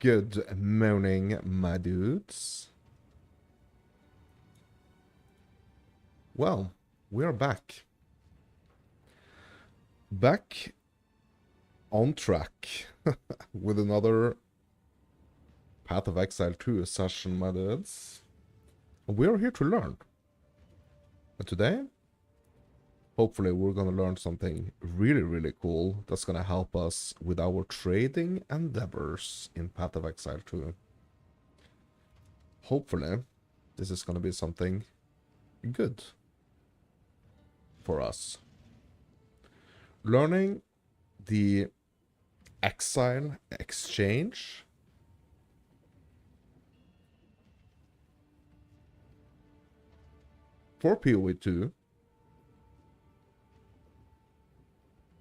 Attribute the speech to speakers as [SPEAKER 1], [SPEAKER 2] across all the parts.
[SPEAKER 1] Good morning, my dudes. Well, we are back. Back on track with another Path of Exile 2 session, my dudes. We are here to learn. And today, hopefully we're gonna learn something really cool that's gonna help us with our trading endeavors in Path of Exile 2. Hopefully, this is gonna be something good for us. Learning the Exiled Exchange for PoE2.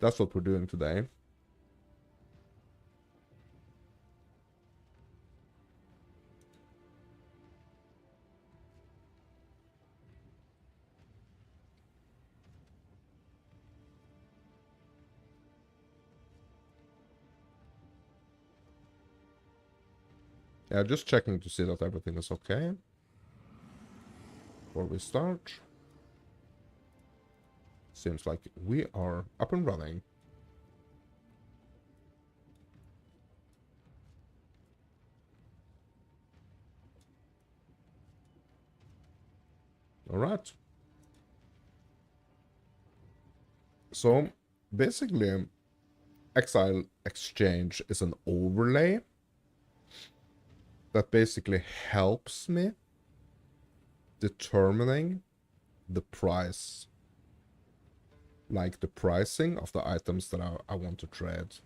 [SPEAKER 1] That's what we're doing today. Yeah, just checking to see that everything is okay before we start. Seems like we are up and running. All right. So basically, Exiled Exchange is an overlay that basically helps me determining the price, like the pricing of the items that I want to trade.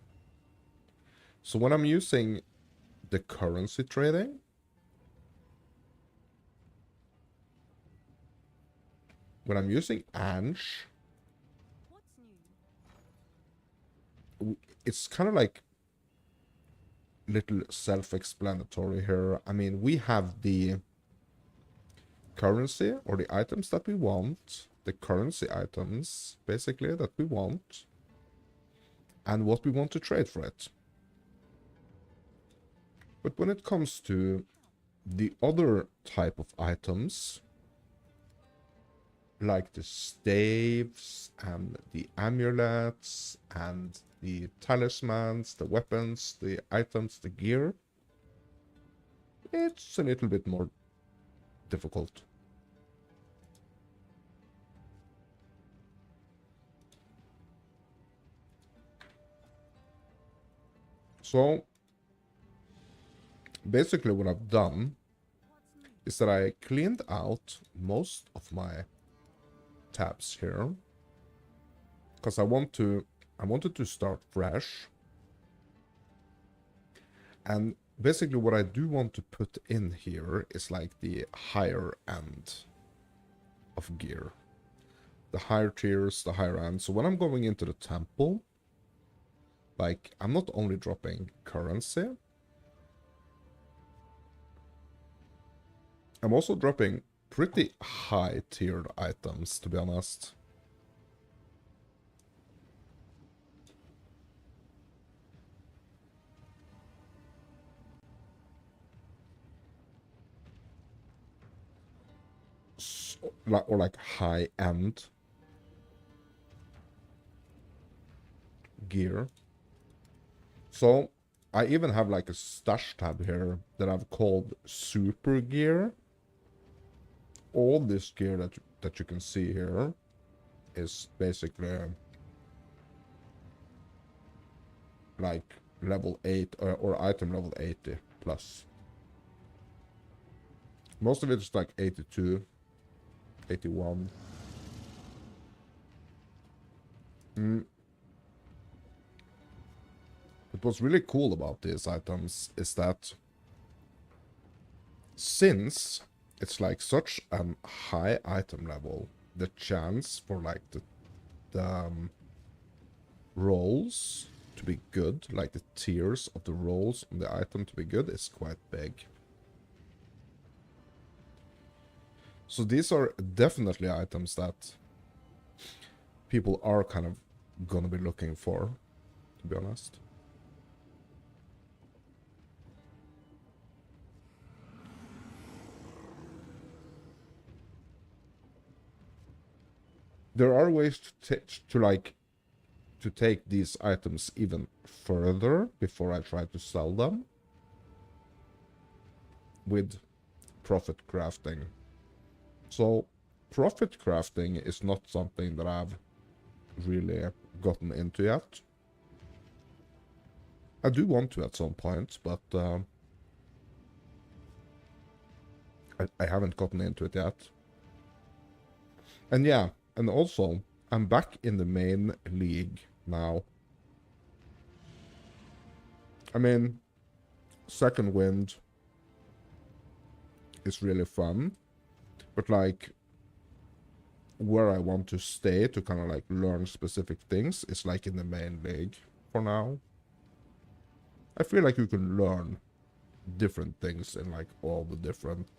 [SPEAKER 1] So when I'm using the currency trading, when I'm using Ange, it's kind of like little self-explanatory here. I mean, we have the currency or the items that we want, the currency items basically that we want, and what we want to trade for it. But when it comes to the other type of items, like the staves and the amulets and the talismans, the weapons, the items, the gear, it's a little bit more difficult. So basically what I've done is that I cleaned out most of my tabs here because I wanted to start fresh. And basically what I do want to put in here is like the higher end of gear. The higher tiers, the higher end. So when I'm going into the temple, like I'm not only dropping currency, I'm also dropping pretty high tiered items, to be honest. So, or like high end gear. So I even have like a stash tab here that I've called super gear. All this gear that you can see here is basically like level 8 or item level 80 plus. Most of it is like 82, 81. But what's really cool about these items is that since it's like such a high item level, the chance for like the rolls to be good, like the tiers of the rolls on the item to be good, is quite big. So these are definitely items that people are kind of gonna be looking for, to be honest. there are ways to take these items even further before I try to sell them with profit crafting. So profit crafting is not something that I've really gotten into yet. I do want to at some point, but I haven't gotten into it yet. And yeah, and also, I'm back in the main league now. I mean, second wind is really fun, but like, where I want to stay to kind of like learn specific things is like in the main league for now. I feel like you can learn different things in like all the different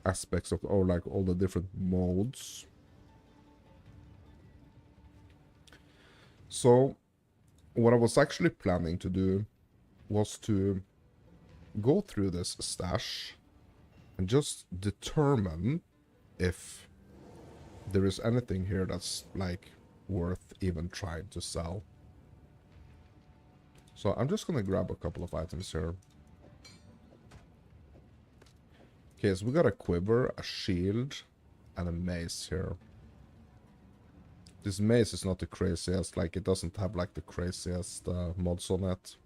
[SPEAKER 1] aspects of, or like all the different modes. So what I was actually planning to do was to go through this stash and just determine if there is anything here that's like worth even trying to sell. So I'm just gonna grab a couple of items here. Okay, so we got a quiver, a shield, and a mace here. This mace is not the craziest, like it doesn't have like the craziest mods on it.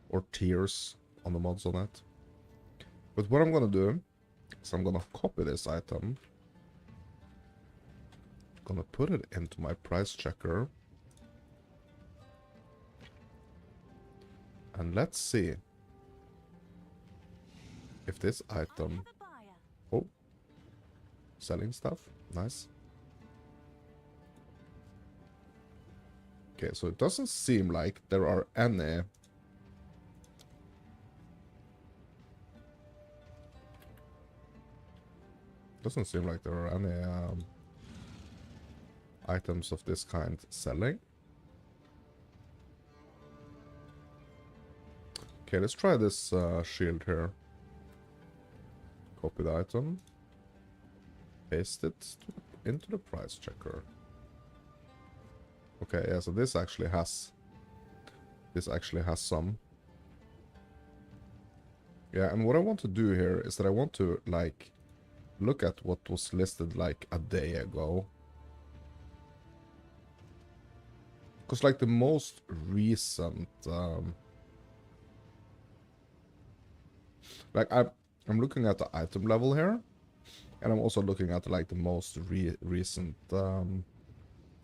[SPEAKER 1] Or tiers on the mods on it. But what I'm gonna do is I'm gonna copy this item. Gonna put it into my price checker. And let's see if this item... Oh, selling stuff, nice. Okay, so it doesn't seem like there are any... Doesn't seem like there are any items of this kind selling. Okay, let's try this shield here. Copy the item. Paste it into the price checker. Okay, yeah, so this actually has some. Yeah, and what I want to do here is that I want to like look at what was listed like a day ago. Because like the most recent like I'm looking at the item level here, and I'm also looking at like the most recent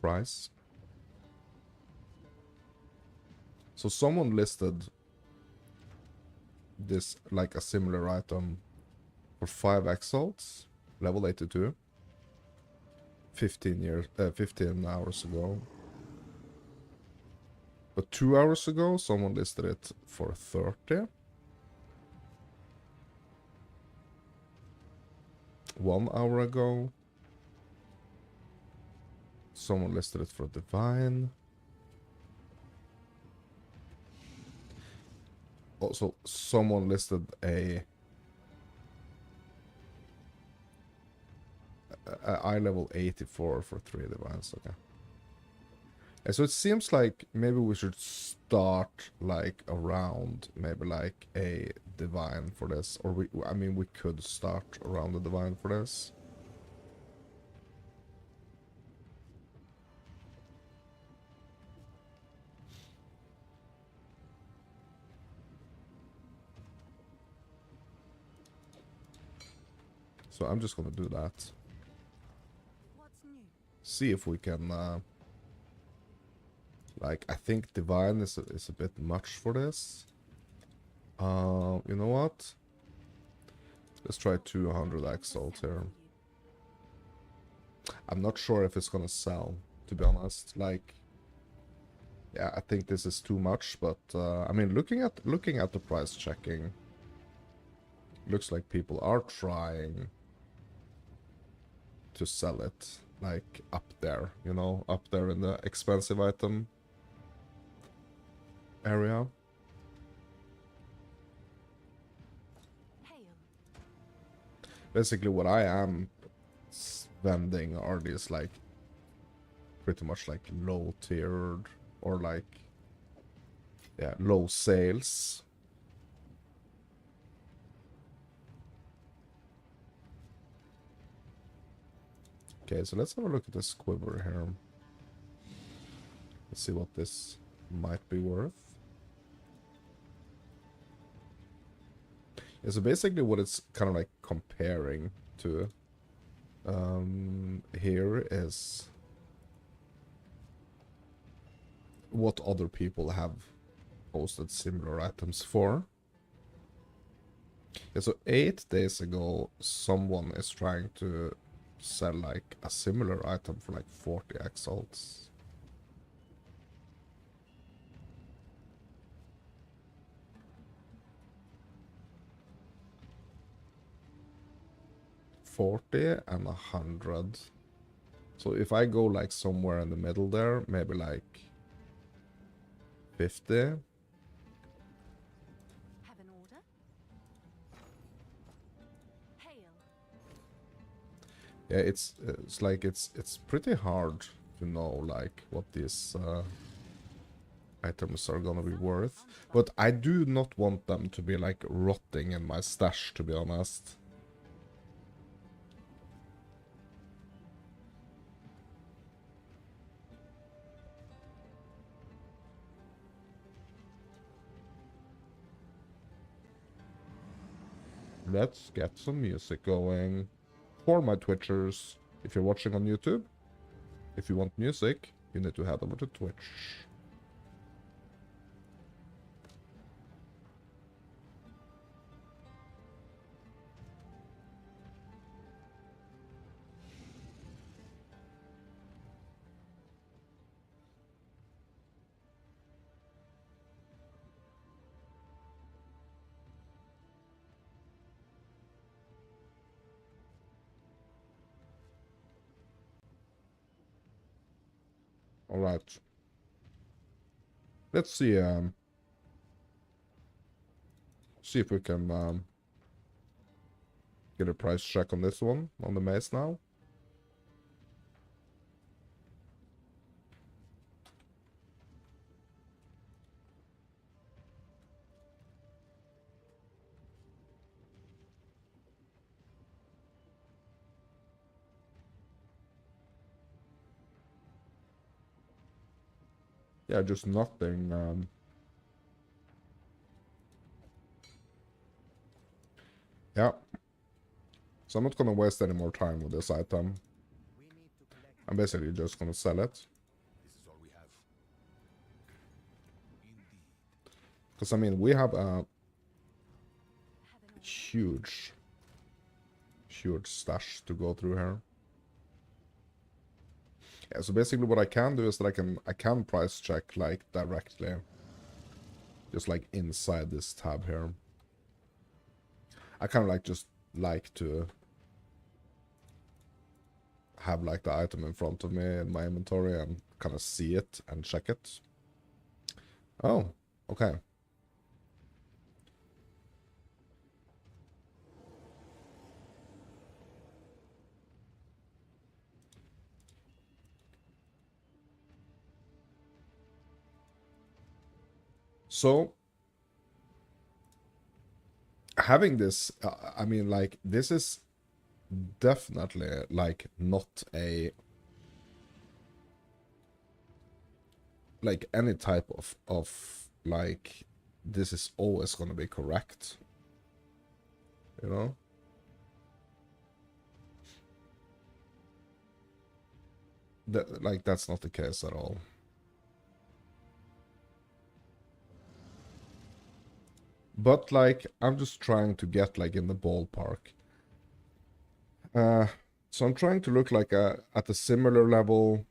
[SPEAKER 1] price. So someone listed this like a similar item for 5 exalts, level 82, 15 hours ago. But 2 hours ago, someone listed it for 30. 1 hour ago, someone listed it for divine. Also, someone listed a eye level 84 for 3 divines. Okay. And so it seems like maybe we should start like around maybe like a divine for this, or I mean we could start around the divine for this. So I'm just gonna do that. See if we can like, I think divine is a bit much for this. You know what? Let's try 200 exalt here. I'm not sure if it's gonna sell, to be honest. Like, yeah, I think this is too much, but I mean, looking at the price checking, looks like people are trying to sell it, like up there, you know, up there in the expensive item area. Basically, what I am vending are these like pretty much like low tiered or like, yeah, low sales. Okay, so let's have a look at this quiver here. Let's see what this might be worth. Yeah, so basically what it's kind of like comparing to here is what other people have posted similar items for. Yeah, so 8 days ago, someone is trying to sell like a similar item for like 40 exalts. $40 and $100. So if I go like somewhere in the middle there, maybe like 50.
[SPEAKER 2] Have an order? Hail.
[SPEAKER 1] Yeah, it's like it's pretty hard to know like what these items are gonna be worth, but I do not want them to be like rotting in my stash, to be honest. Let's get some music going. For my Twitchers, if you're watching on YouTube, if you want music, you need to head over to Twitch. Alright. Let's see if we can get a price check on this one, on the maze now. Yeah, just nothing. Yeah. So I'm not gonna waste any more time with this item. I'm basically just gonna sell it. Because, I mean, we have a huge stash to go through here. Yeah, so basically what I can do is that I can price check like directly. Just like inside this tab here. I kind of like just like to have like the item in front of me in my inventory and kind of see it and check it. Oh, okay. So having this, I mean, like, this is definitely like not a like any type of like this is always gonna be correct, you know. That, like, that's not the case at all. But like I'm just trying to get like in the ballpark. So I'm trying to look like at a similar level,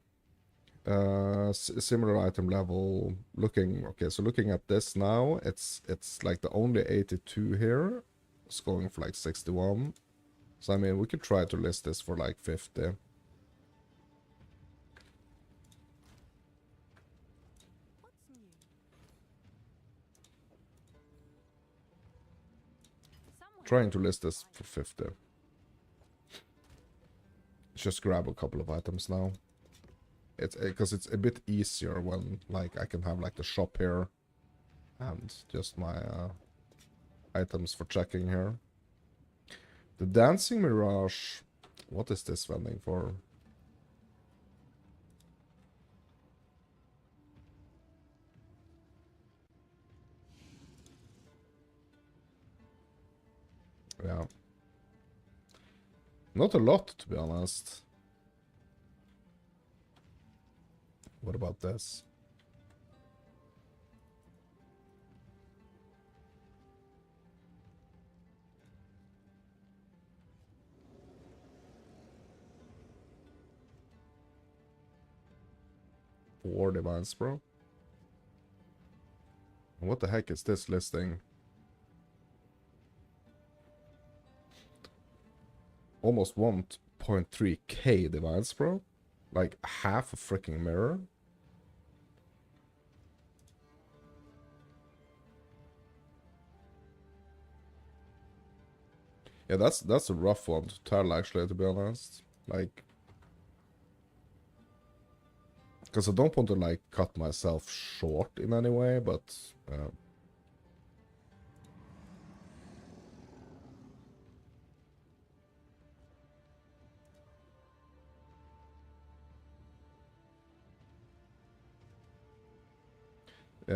[SPEAKER 1] similar item level. Okay, so looking at this now, it's like the only 82 here. It's going for like 61. So I mean, we could try to list this for like 50.
[SPEAKER 2] What's new?
[SPEAKER 1] Trying to list this for 50. just grab a couple of items now. It's because it's a bit easier when like I can have like the shop here and just my items for checking here. The Dancing Mirage. What is this vending for? Yeah. Not a lot, to be honest. What about this? War Divines, bro. What the heck is this listing? Almost 1.3k divines, bro. Like half a freaking mirror. Yeah, that's a rough one to tell, actually, to be honest. Like, because I don't want to like cut myself short in any way, but yeah.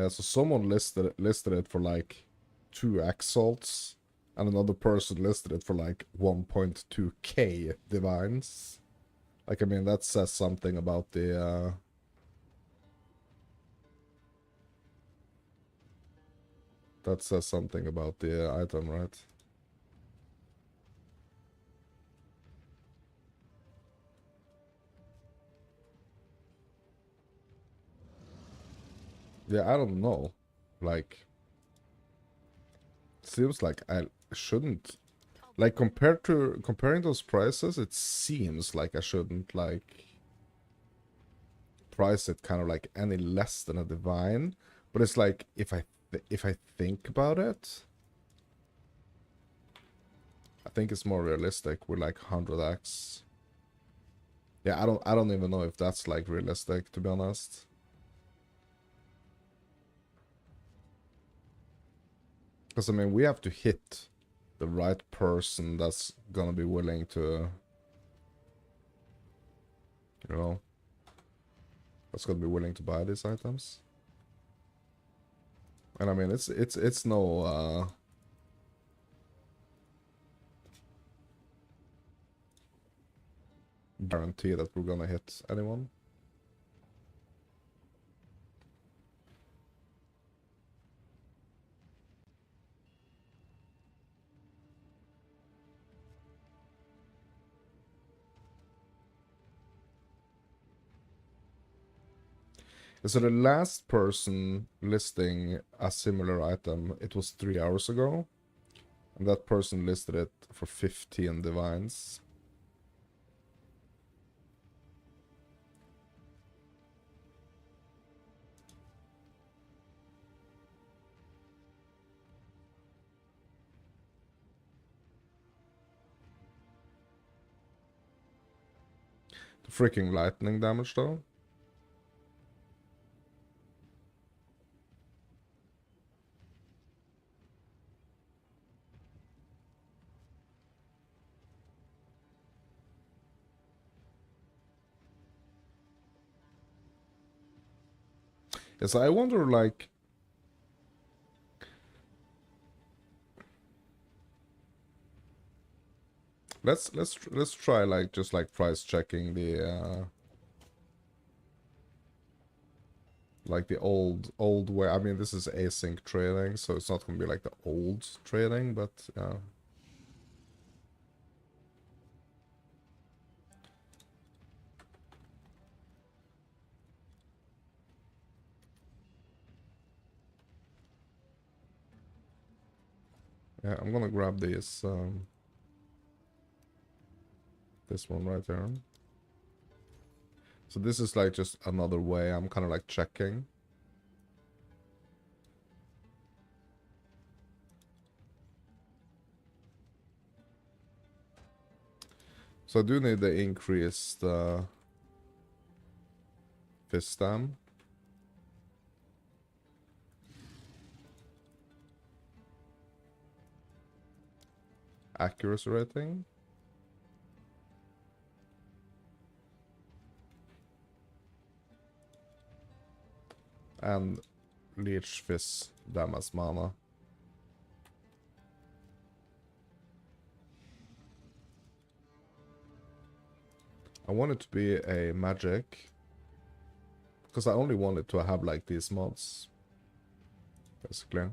[SPEAKER 1] So someone listed it for like 2 exalts, and another person listed it for like 1.2k divines. Like, I mean, that says something about the that says something about the item, right? Yeah, I don't know. Like, seems like I shouldn't, like, comparing those prices, it seems like I shouldn't like price it kind of like any less than a divine. But it's like if I think about it, I think it's more realistic with like 100x. Yeah, I don't even know if that's like realistic, to be honest. Because I mean, we have to hit the right person that's gonna be willing to, you know, that's gonna be willing to buy these items. And I mean, it's no guarantee that we're gonna hit anyone. So the last person listing a similar item, it was 3 hours ago. And that person listed it for 15 divines. The freaking lightning damage though. Yes, I wonder like let's try like just like price checking the like the old way. I mean, this is async trading, so it's not gonna be like the old trading, but yeah, I'm gonna grab this this one right there. So this is like just another way I'm kind of like checking. So I do need the increased fist stam. Accuracy rating. And Leech Fist damage mana. I want it to be a magic. Because I only want it to have like these mods. Basically.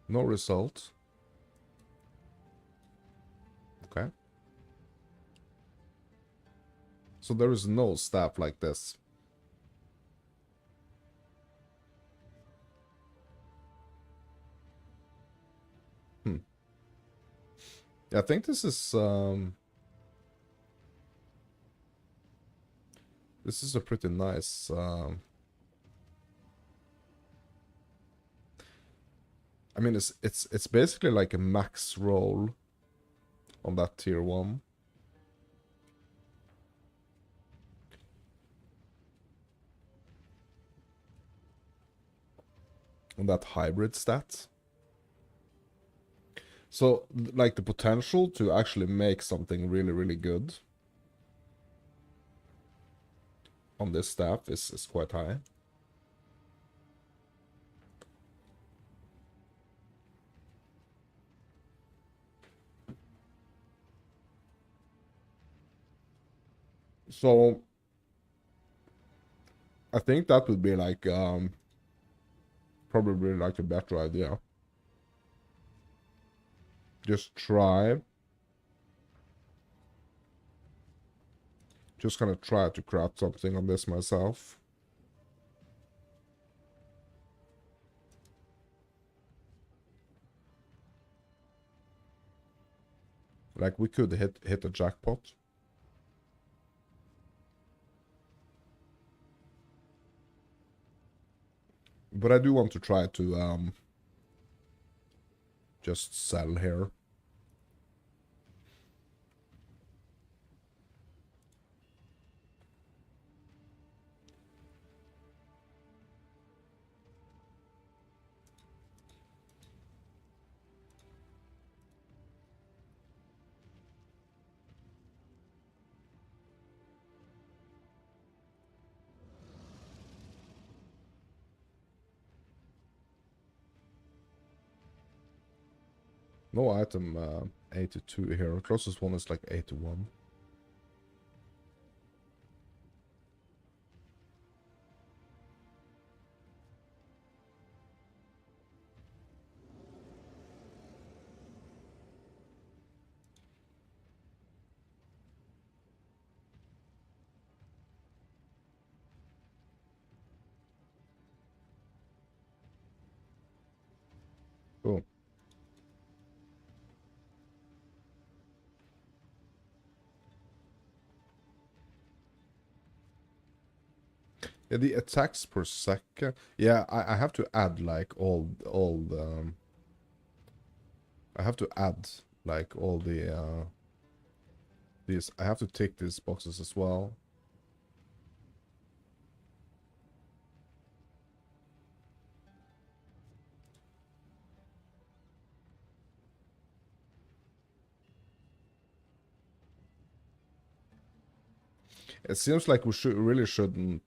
[SPEAKER 1] No result. Okay. So there is no staff like this. I think this is a pretty nice I mean it's basically like a max roll on that tier 1. On that hybrid stat. So like the potential to actually make something really, really good on this staff is quite high. So I think that would be like probably like a better idea. Just try. Just gonna try to craft something on this myself. Like we could hit a jackpot. But I do want to try to just sell here. No item 82 here. Closest one is like 81. Cool. Yeah, the attacks per second. Yeah, I have to add like all the I have to add like all the these. I have to tick these boxes as well. It seems like we really shouldn't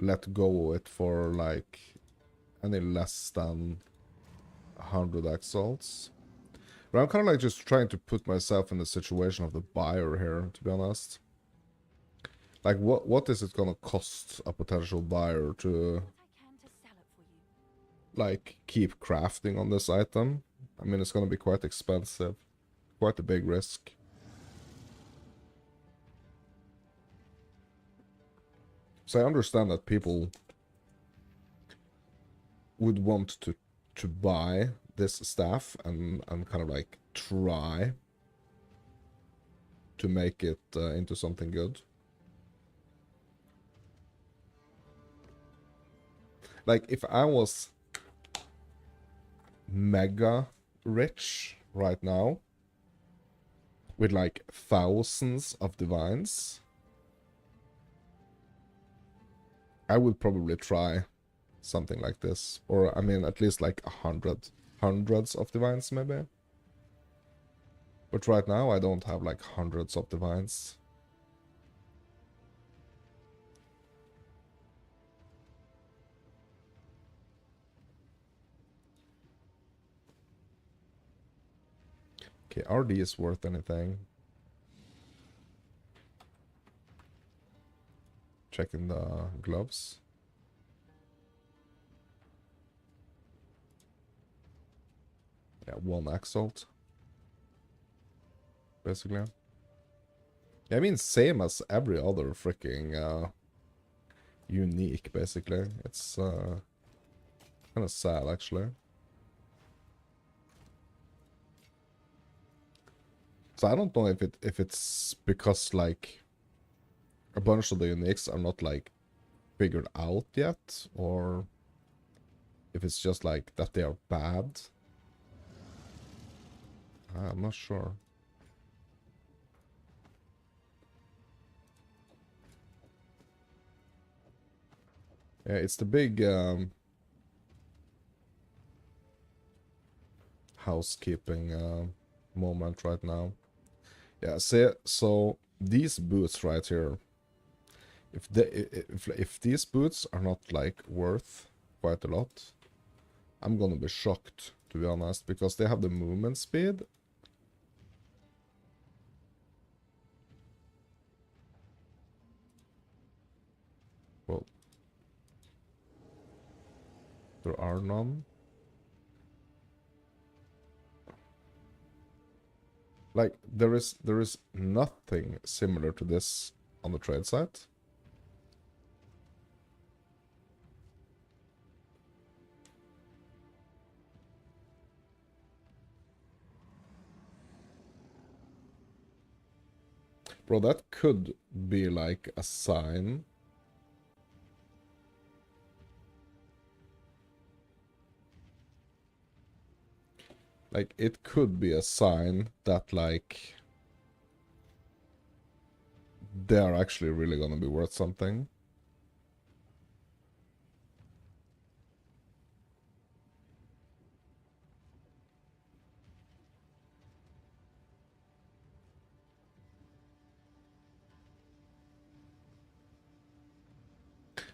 [SPEAKER 1] let go of it for like any less than 100 exalts. But I'm kind of like just trying to put myself in the situation of the buyer here, to be honest. Like, what is it gonna cost a potential buyer to,
[SPEAKER 2] What I can to sell it for you.
[SPEAKER 1] like, keep crafting on this item? I mean, it's gonna be quite expensive. Quite a big risk. So I understand that people would want to buy this staff and kind of like try to make it into something good. Like if I was mega rich right now, with like thousands of divines, I would probably try something like this. Or, I mean, at least like hundreds of divines, maybe. But right now, I don't have like hundreds of divines. Okay, RD is worth anything. Checking the gloves. Yeah, 1 Exalt. Basically. Yeah, I mean, same as every other freaking unique, basically. It's kind of sad, actually. So I don't know if it's because like a bunch of the uniques are not like figured out yet, or if it's just like that they are bad. I'm not sure. Yeah, it's the big housekeeping moment right now. Yeah, so these boots right here, if these boots are not like worth quite a lot, I'm gonna be shocked, to be honest, because they have the movement speed. Well, there are none. Like, there is nothing similar to this on the trade site. Bro, that could be like a sign. Like, it could be a sign that, like, they're actually really gonna be worth something.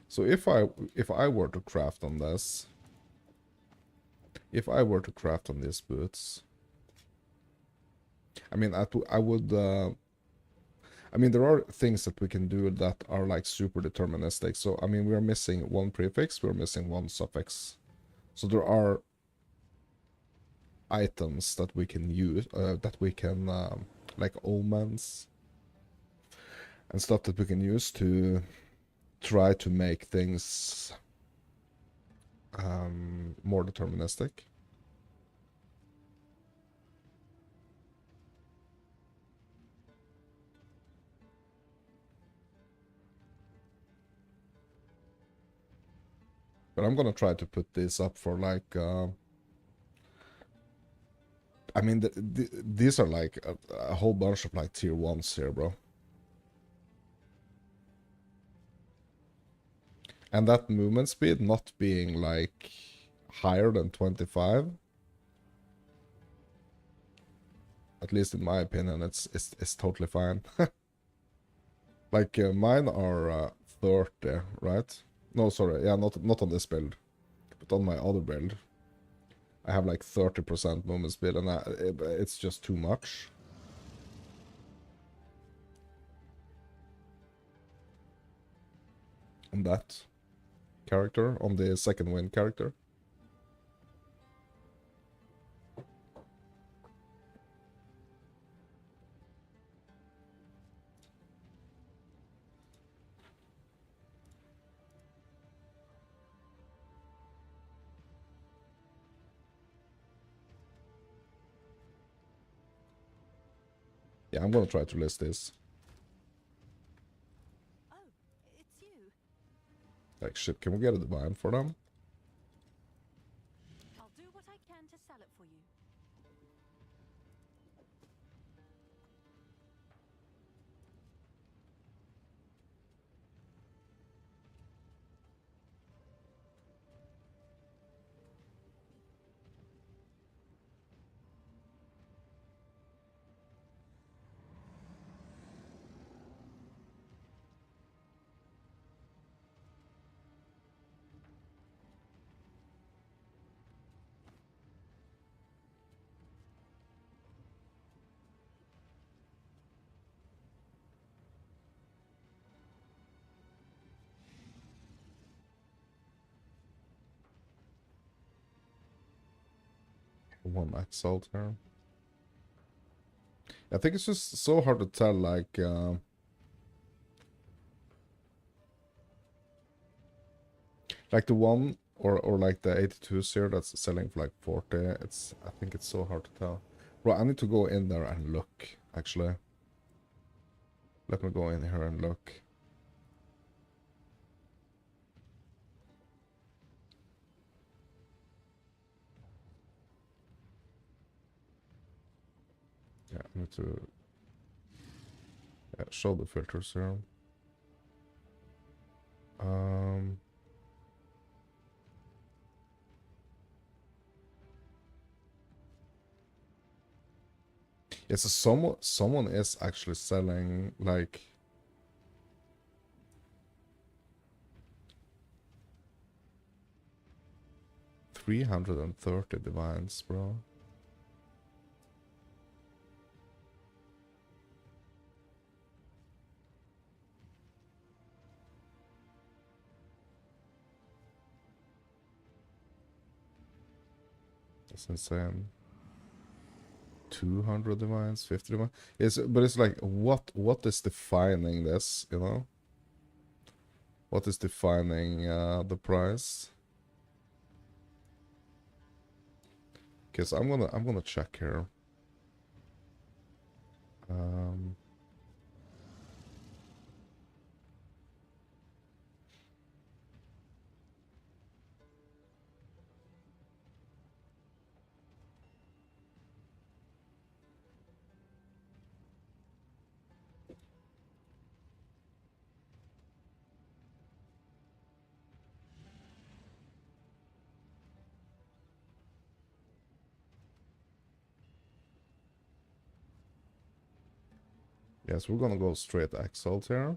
[SPEAKER 1] So if I were to craft on this, if I were to craft on these boots, I mean, I would. I mean, there are things that we can do that are like super deterministic. So I mean, we are missing 1 prefix, we're missing 1 suffix. So there are items that we can use, that we can like omens and stuff that we can use to try to make things more deterministic. But I'm gonna try to put this up for like, I mean, these are like a whole bunch of like tier 1s here, bro. And that movement speed not being like higher than 25, at least in my opinion, it's totally fine. Like mine are 30, right? No, sorry, yeah, not on this build, but on my other build, I have like 30% movement speed, and it's just too much. On that character, on the second wind character. Yeah, I'm gonna try to list this.
[SPEAKER 2] Oh, it's you.
[SPEAKER 1] Like, shit, can we get a divine for them?
[SPEAKER 2] I'll do what I can to sell it for you.
[SPEAKER 1] One Exiled here. I think it's just so hard to tell, like the one or like the 82s here that's selling for like 40. I think it's so hard to tell. Bro, I need to go in there and look, actually. Let me go in here and look. Yeah, I need to show the filters here. Yeah, so someone is actually selling like 330 divines, bro. That's insane. 200 divines, 50 divines. But it's like, what is defining this, you know? What is defining the price? Because I'm gonna check here. Yes, we're gonna go straight Exalt here.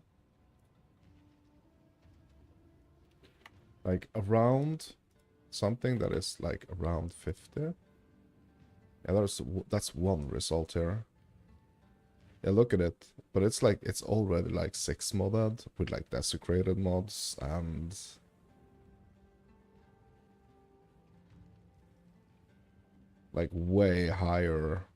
[SPEAKER 1] Like around something that is like around 50. Yeah, that's one result here. Yeah, look at it. But it's like, it's already like 6 modded with like desecrated mods and like way higher.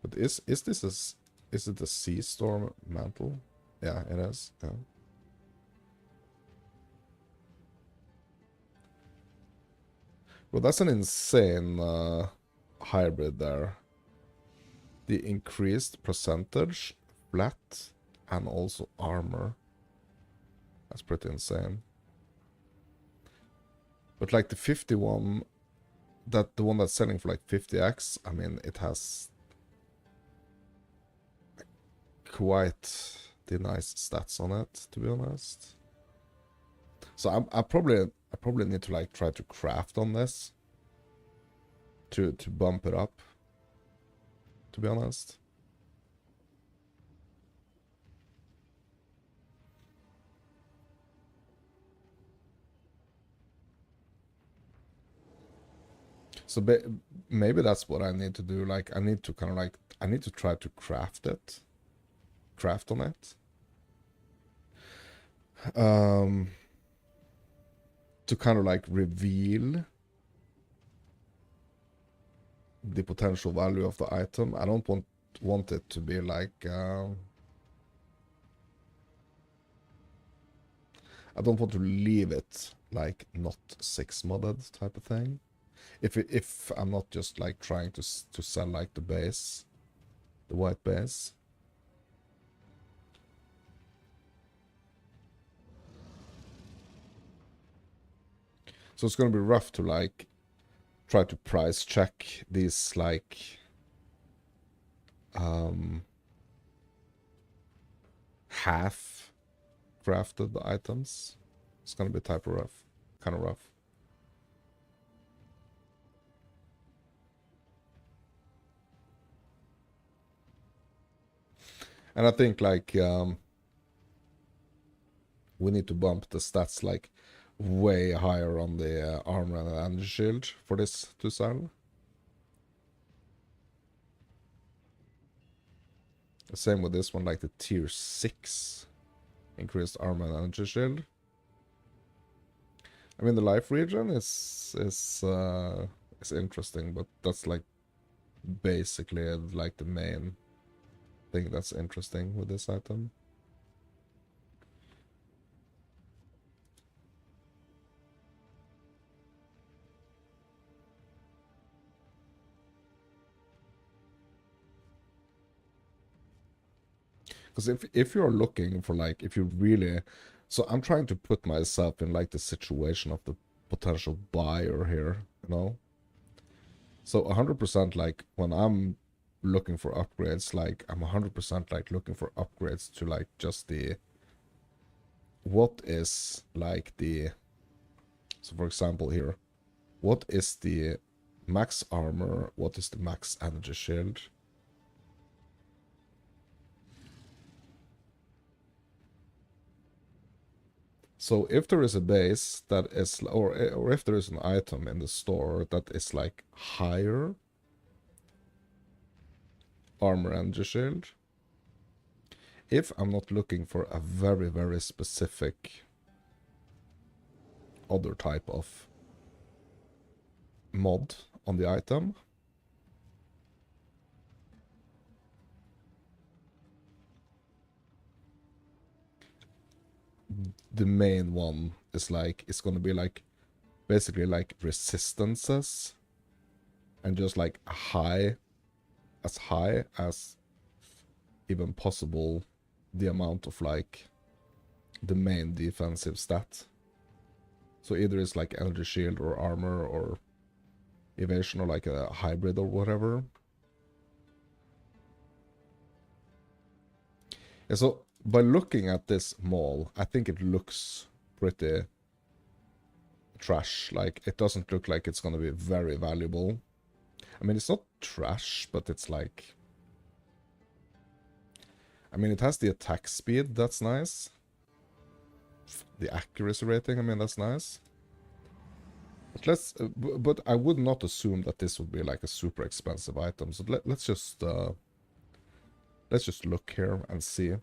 [SPEAKER 1] But is this is it a sea storm mantle? Yeah, it is. Yeah. Well, that's an insane hybrid there. The increased percentage, flat, and also armor. That's pretty insane. But like the 51, the one that's selling for like 50x, I mean, it has quite the nice stats on it, to be honest. So I probably need to like try to craft on this to bump it up, to be honest. So maybe that's what I need to do. Like I need to kind of like, I need to try to craft on it. To kind of like reveal the potential value of the item. I don't want it to be like I don't want to leave it like not 6 modded type of thing. If I'm not just like trying to sell like the base, the white base. So it's gonna be rough to like try to price check these like half crafted items. It's gonna be type of rough, kind of rough. And I think like we need to bump the stats like way higher on the armor and energy shield for this to sell. Same with this one, like the tier 6 increased armor and energy shield. I mean, the life regen is interesting, but that's like basically like the main thing that's interesting with this item. Because if you're looking for like, if you really, so I'm trying to put myself in like the situation of the potential buyer here, you know? So 100% like when I'm looking for upgrades, like I'm 100% like looking for upgrades to like just the, what is like the, so for example here, what is the max armor, what is the max energy shield? So if there is a base that is, or if there is an item in the store that is like higher armor energy shield, if I'm not looking for a very, very specific other type of mod on the item, the main one is like, it's gonna be like basically like resistances and just like high as even possible the amount of like the main defensive stat. So either it's like energy shield or armor or evasion or like a hybrid or whatever. And so by looking at this mall, I think it looks pretty trash. Like it doesn't look like it's gonna be very valuable. I mean, it's not trash, but it's like, I mean, it has the attack speed, that's nice. The accuracy rating, I mean, that's nice. But but I would not assume that this would be like a super expensive item. So let's just look here and see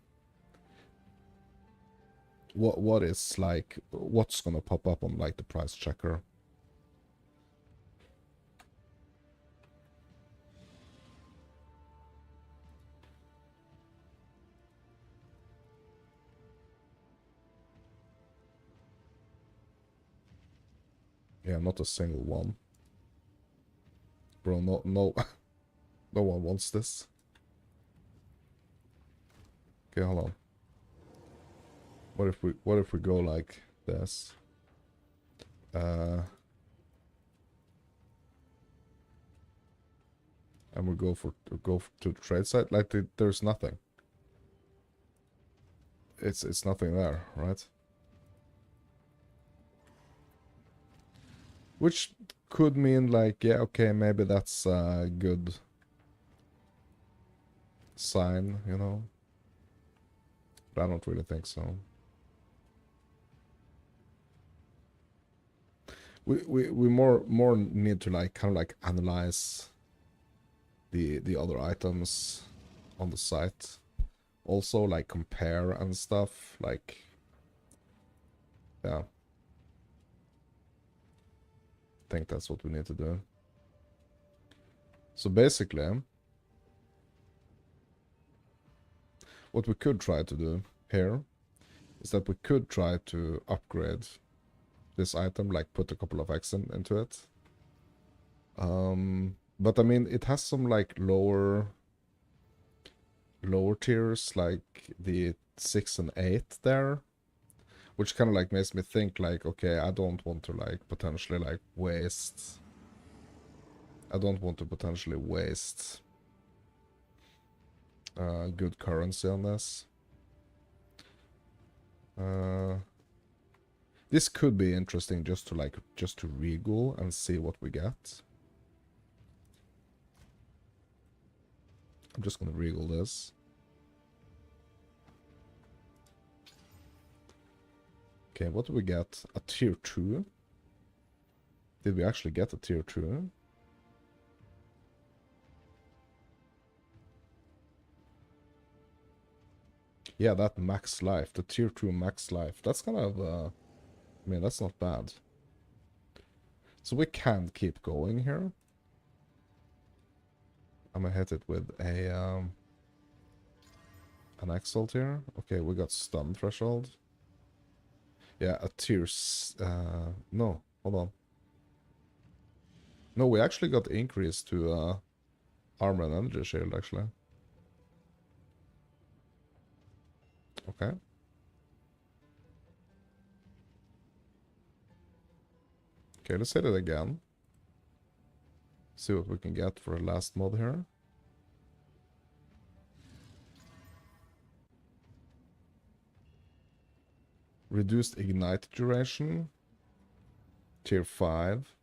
[SPEAKER 1] what is like, what's gonna pop up on like the price checker. Yeah, not a single one. Bro, no, no, no one wants this. Okay, hold on. What if we go like this? And we go to the trade site. Like there's nothing. It's nothing there, right? Which could mean like, yeah, okay, maybe that's a good sign, you know? But I don't really think so. We more need to like kind of like analyze the other items on the site. Also like compare and stuff, like, yeah. I think that's what we need to do. So basically, what we could try to do here is that we could try to upgrade this item, like put a couple of X into it. But I mean, it has some like lower tiers, like the 6 and 8 there, which kind of like makes me think like, okay, I don't want to like potentially like waste. I don't want to potentially waste good currency on this. This could be interesting just to regal and see what we get. I'm just gonna regal this. Okay, what do we get? A tier 2? Did we actually get a tier 2? Yeah, that max life, the tier 2 max life, that's kind of, I mean, that's not bad. So we can keep going here. I'm gonna hit it with a, an Exalt here. Okay, we got stun threshold. Yeah, a tier, no, hold on. No, we actually got increase to, armor and energy shield, actually. Okay. Okay, let's hit it again. See what we can get for the last mod here. Reduced ignite duration. Tier 5.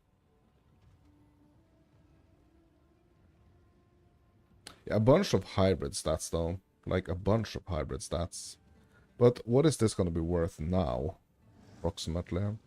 [SPEAKER 1] Yeah, a bunch of hybrid stats though. Like a bunch of hybrid stats. But what is this gonna be worth now? Approximately.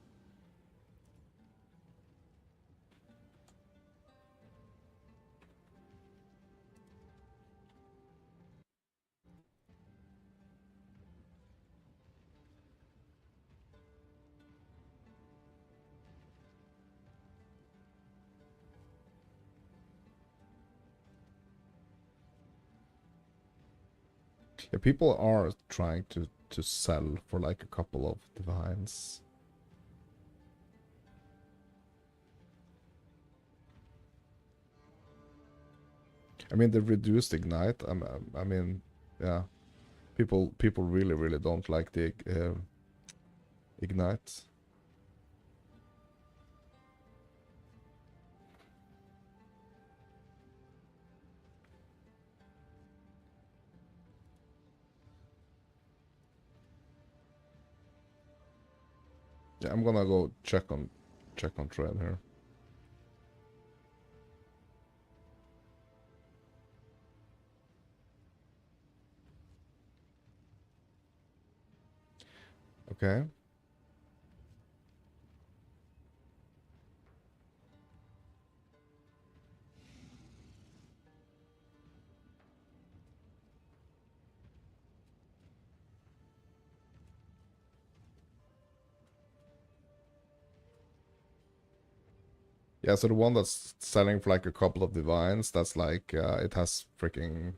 [SPEAKER 1] Yeah, people are trying to sell for like a couple of divines. I mean, the reduced ignite. I mean, yeah, people really don't like the ignite. Yeah, I'm gonna go check on trade here. Okay. Yeah, so the one that's selling for like a couple of divines, that's like, it has freaking,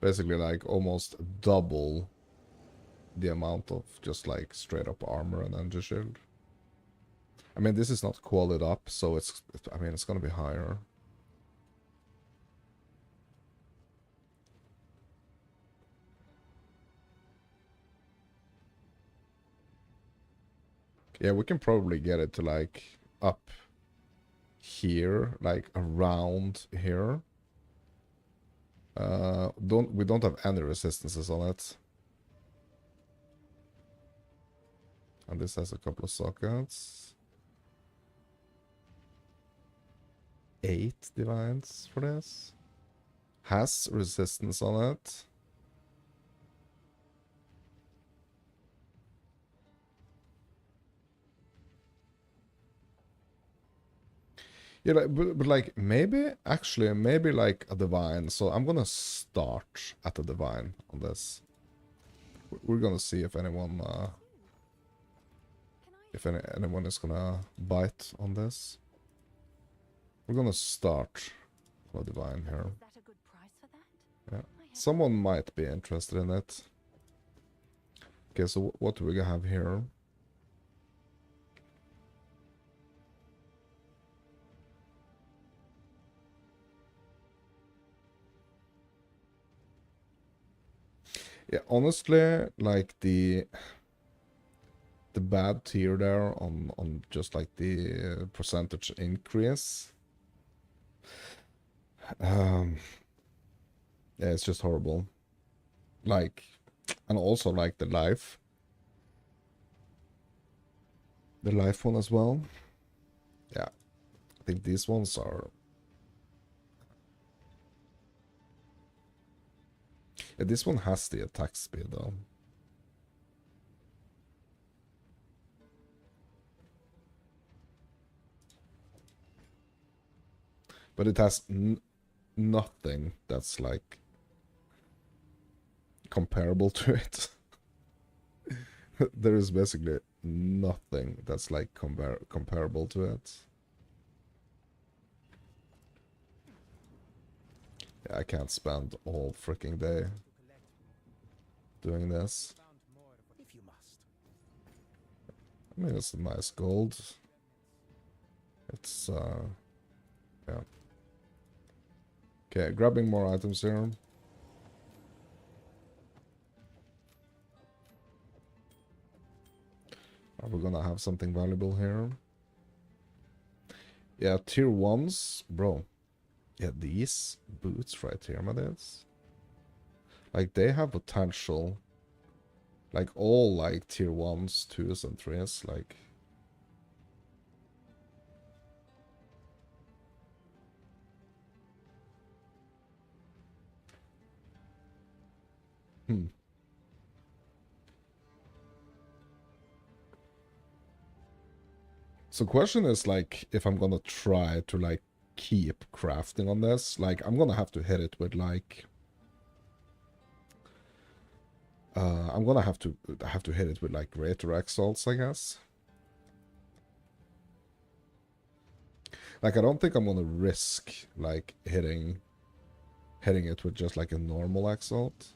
[SPEAKER 1] basically like almost double the amount of just like straight up armor and energy shield. I mean, this is not qualified up, so I mean, it's gonna be higher. Yeah, we can probably get it to like up here, like around here. We don't have any resistances on it. And this has a couple of sockets. 8 divines for this. Has resistance on it. Yeah, but like maybe like a divine. So I'm gonna start at a divine on this. We're gonna see if anyone anyone is gonna bite on this. We're gonna start on a divine here.
[SPEAKER 2] Is that a good price for that?
[SPEAKER 1] Yeah, someone might be interested in it. Okay, so what do we have here? Yeah, honestly, like the bad tier there on just like the percentage increase. Yeah, it's just horrible. Like, and also like the life one as well. Yeah, I think these ones are. Yeah, this one has the attack speed though. But it has nothing that's like comparable to it. There is basically nothing that's like comparable to it. Yeah, I can't spend all freaking day doing this. I mean, it's a nice gold. It's, yeah. Okay, grabbing more items here. Are we gonna have something valuable here? Yeah, tier 1s, bro. Yeah, these boots right here, my dudes. Like, they have potential. Like, all, like, tier 1s, 2s, and 3s, like... Hmm. So question is, like, if I'm gonna try to, like, keep crafting on this, like, I'm gonna have to hit it with, like... I'm gonna have to hit it with, like, greater exalts, I guess. Like, I don't think I'm gonna risk, like, hitting it with just, like, a normal exalt.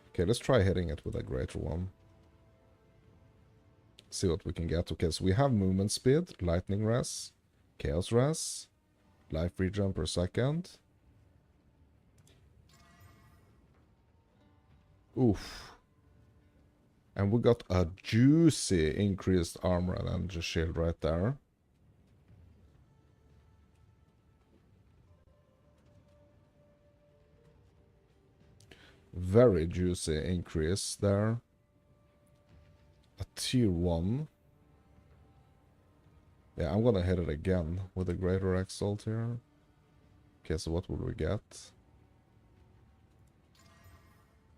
[SPEAKER 1] Okay, let's try hitting it with a greater one. See what we can get. Okay, so we have movement speed, lightning res, chaos res, life regen per second. Oof. And we got a juicy increased armor and energy shield right there. Very juicy increase there. A tier 1. Yeah, I'm gonna hit it again with a greater exalt here. Okay, so what will we get?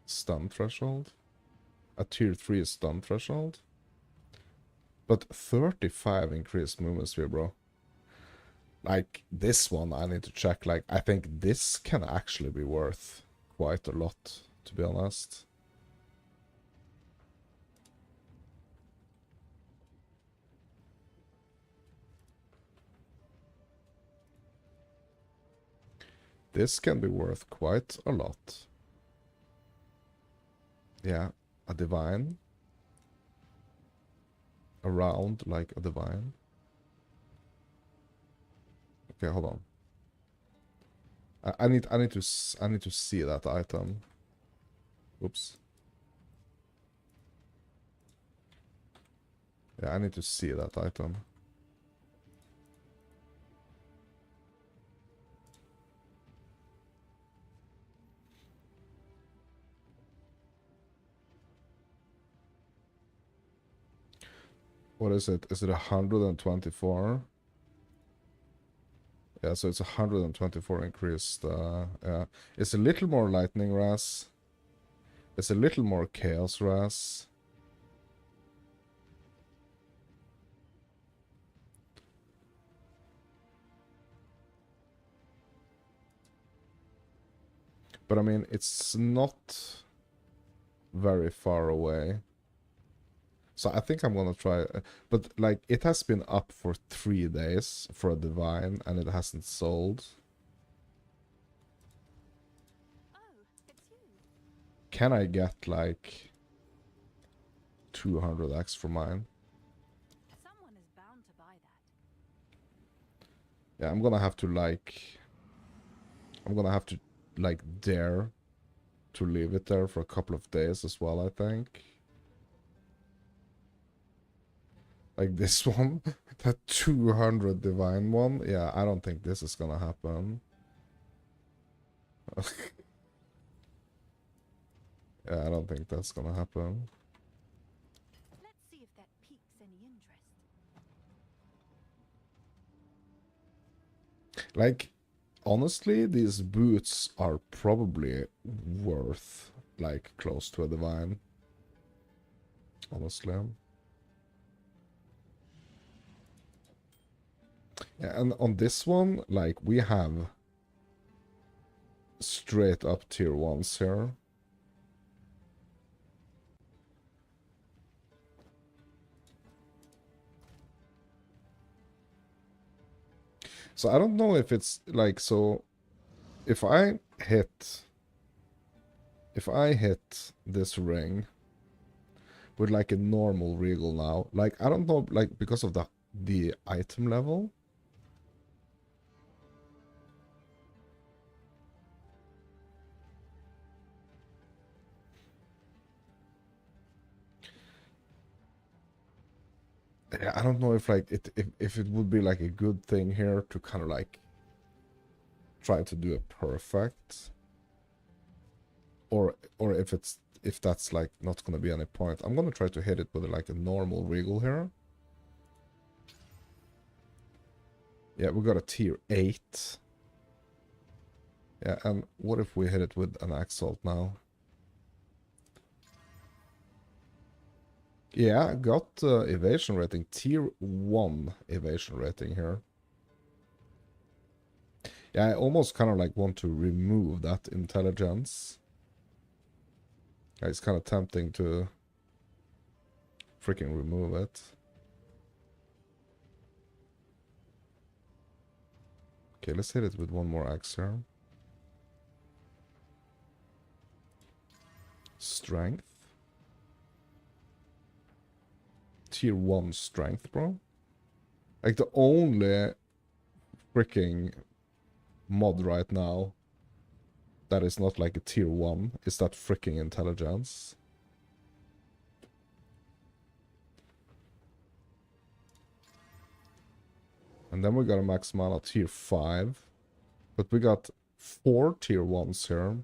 [SPEAKER 1] Stun threshold. A tier 3 stun threshold. But 35 increased movement speed, bro. Like, this one I need to check. Like, I think this can actually be worth quite a lot, to be honest. This can be worth quite a lot. Yeah, a divine. Around, like, a divine. Okay, hold on. I need to see that item. Oops. Yeah, I need to see that item. What is it? Is it 124? Yeah, so it's 124 increased. Yeah, it's a little more lightning ras. It's a little more chaos ras. But I mean, it's not very far away. So I think I'm gonna try, but like, it has been up for 3 days for a divine and it hasn't sold.
[SPEAKER 2] Oh, it's you.
[SPEAKER 1] Can I get like 200x for mine?
[SPEAKER 2] Someone is bound to buy that.
[SPEAKER 1] Yeah, I'm gonna have to like dare to leave it there for a couple of days as well, I think. Like this one, that 200 divine one. Yeah, I don't think this is gonna happen. Yeah, I don't think that's gonna happen.
[SPEAKER 2] Let's see if that piques any interest.
[SPEAKER 1] Like, honestly, these boots are probably worth, like, close to a divine. Honestly. Yeah, and on this one, like, we have straight up tier 1s here. So I don't know if it's like, so if I hit this ring with like a normal regal now, like I don't know, like because of the item level. Yeah, I don't know if like if it would be like a good thing here to kind of like try to do it perfect, or if that's like not gonna be any point. I'm gonna try to hit it with like a normal regal here. Yeah, we got a tier 8. Yeah, and what if we hit it with an Exalt now? Yeah, got evasion rating, tier 1 evasion rating here. Yeah, I almost kind of like want to remove that intelligence. Yeah, it's kind of tempting to freaking remove it. Okay, let's hit it with one more axe here. Strength. Tier 1 strength, bro. Like the only freaking mod right now that is not like a tier 1 is that freaking intelligence. And then we got a max mana tier 5. But we got 4 tier 1s here.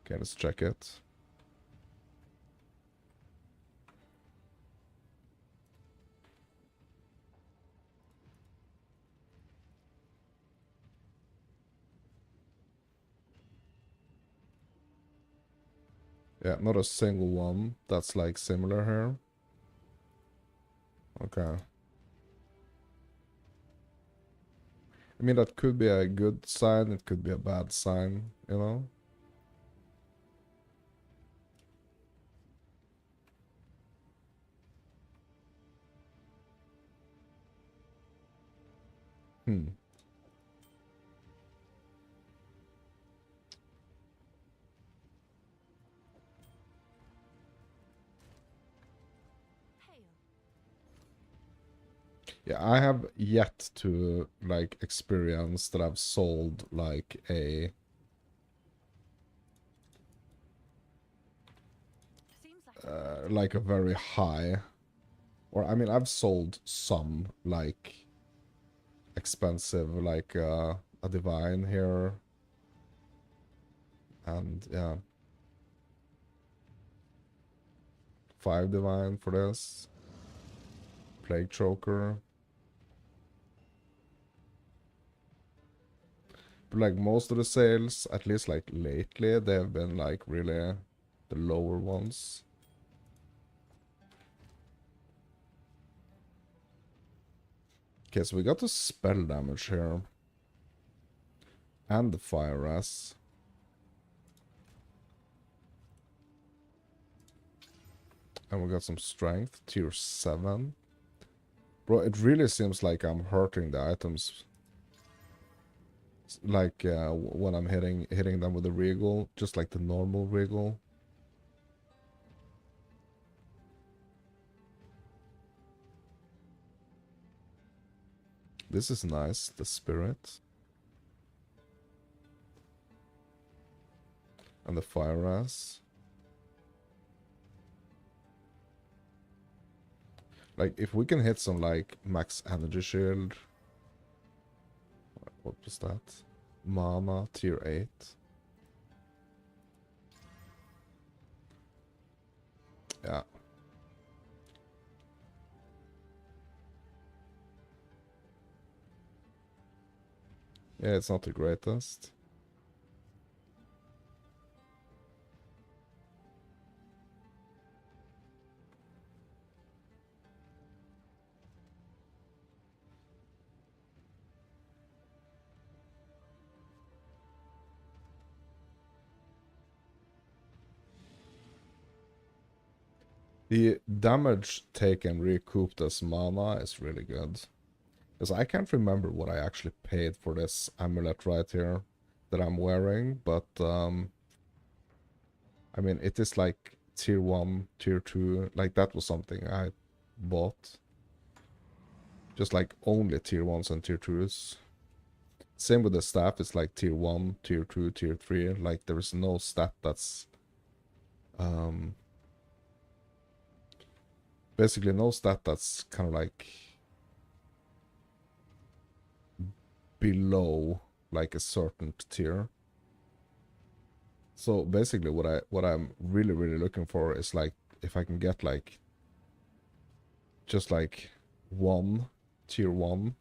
[SPEAKER 1] Okay, let's check it. Yeah, not a single one that's like similar here. Okay. I mean, that could be a good sign, it could be a bad sign, you know? Hmm.
[SPEAKER 2] Hail.
[SPEAKER 1] Yeah, I have yet to like experience that I've sold like a
[SPEAKER 2] Seems like
[SPEAKER 1] like a very high, or I mean I've sold some like expensive like a divine here, and yeah, 5 divine for this plague choker. But like most of the sales, at least like lately, they have been like really the lower ones. Okay, so we got the spell damage here. And the fire res. And we got some strength, tier 7. Bro, it really seems like I'm hurting the items. Like when I'm hitting them with the regal, just like the normal regal. This is nice, the spirit. And the fire res. Like, if we can hit some, like, max energy shield. What was that? Mana, tier 8. Yeah. Yeah, it's not the greatest. The damage taken recouped as mana is really good. Because I can't remember what I actually paid for this amulet right here that I'm wearing, but I mean, it is like tier 1, tier 2, like that was something I bought. Just like only tier 1s and tier 2s. Same with the staff, it's like tier 1, tier 2, tier 3, like there is no stat that's basically no stat that's kind of like below like a certain tier. So basically what I'm really looking for is like if I can get like just like tier 1,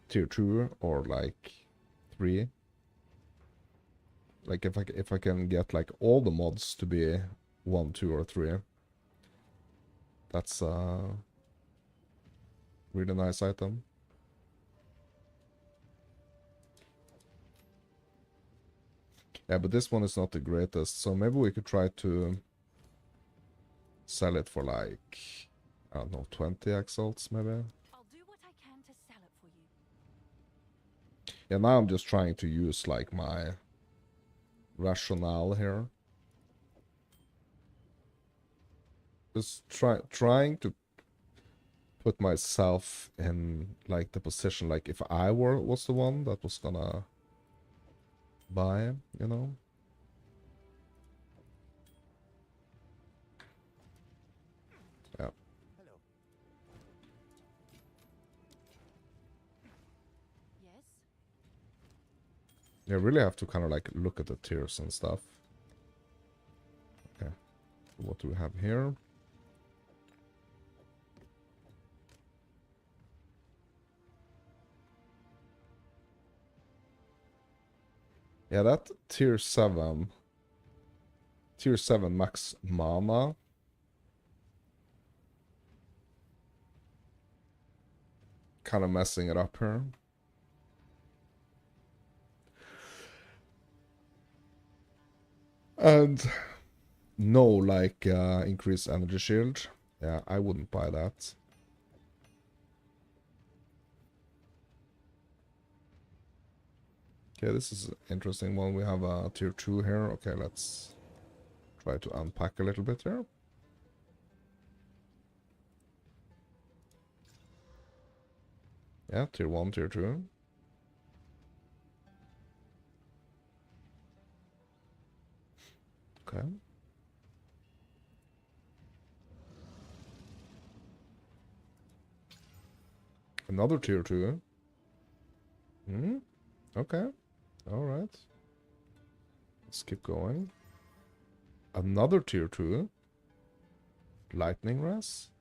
[SPEAKER 1] tier 2 or like 3. Like if I can get like all the mods to be 1, 2 or 3. That's a really nice item. Yeah, but this one is not the greatest, so maybe we could try to sell it for like, I don't know, 20 exalts maybe?
[SPEAKER 2] I'll do what I can to sell it for you.
[SPEAKER 1] Yeah, now I'm just trying to use like my rationale here. Just trying to put myself in like the position like if I was the one that was gonna buy, you know? Yeah.
[SPEAKER 2] Hello. Yes?
[SPEAKER 1] You really have to kind of like look at the tiers and stuff. Okay. What do we have here? Yeah, that tier 7 max mana. Kind of messing it up here. And no, like, increased energy shield. Yeah, I wouldn't buy that. Okay, this is an interesting one. We have a tier 2 here. Okay, let's try to unpack a little bit here. Yeah, tier 1, tier 2. Okay. Another tier 2. Hmm. Okay. Alright. Let's keep going. Another tier 2. Lightning Res.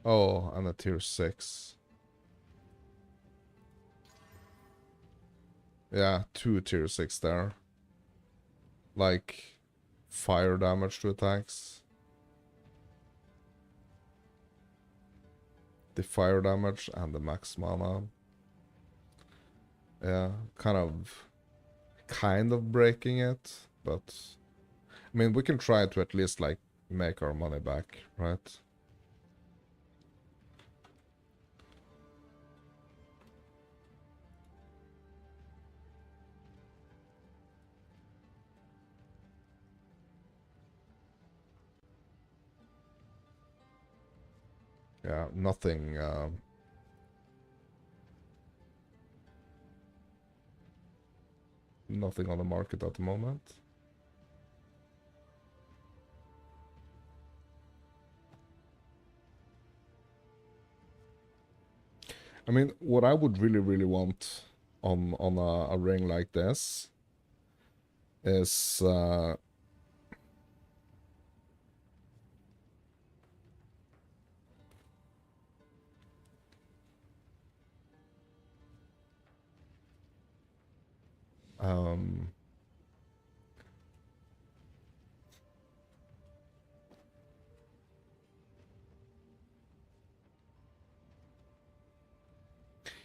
[SPEAKER 1] Oh, and a tier 6. Yeah, 2 tier 6 there. Like, fire damage to attacks. The fire damage and the max mana. Yeah, kind of breaking it, but I mean we can try to at least like make our money back, right? Yeah, nothing nothing on the market at the moment. I mean, what I would really want on a ring like this is um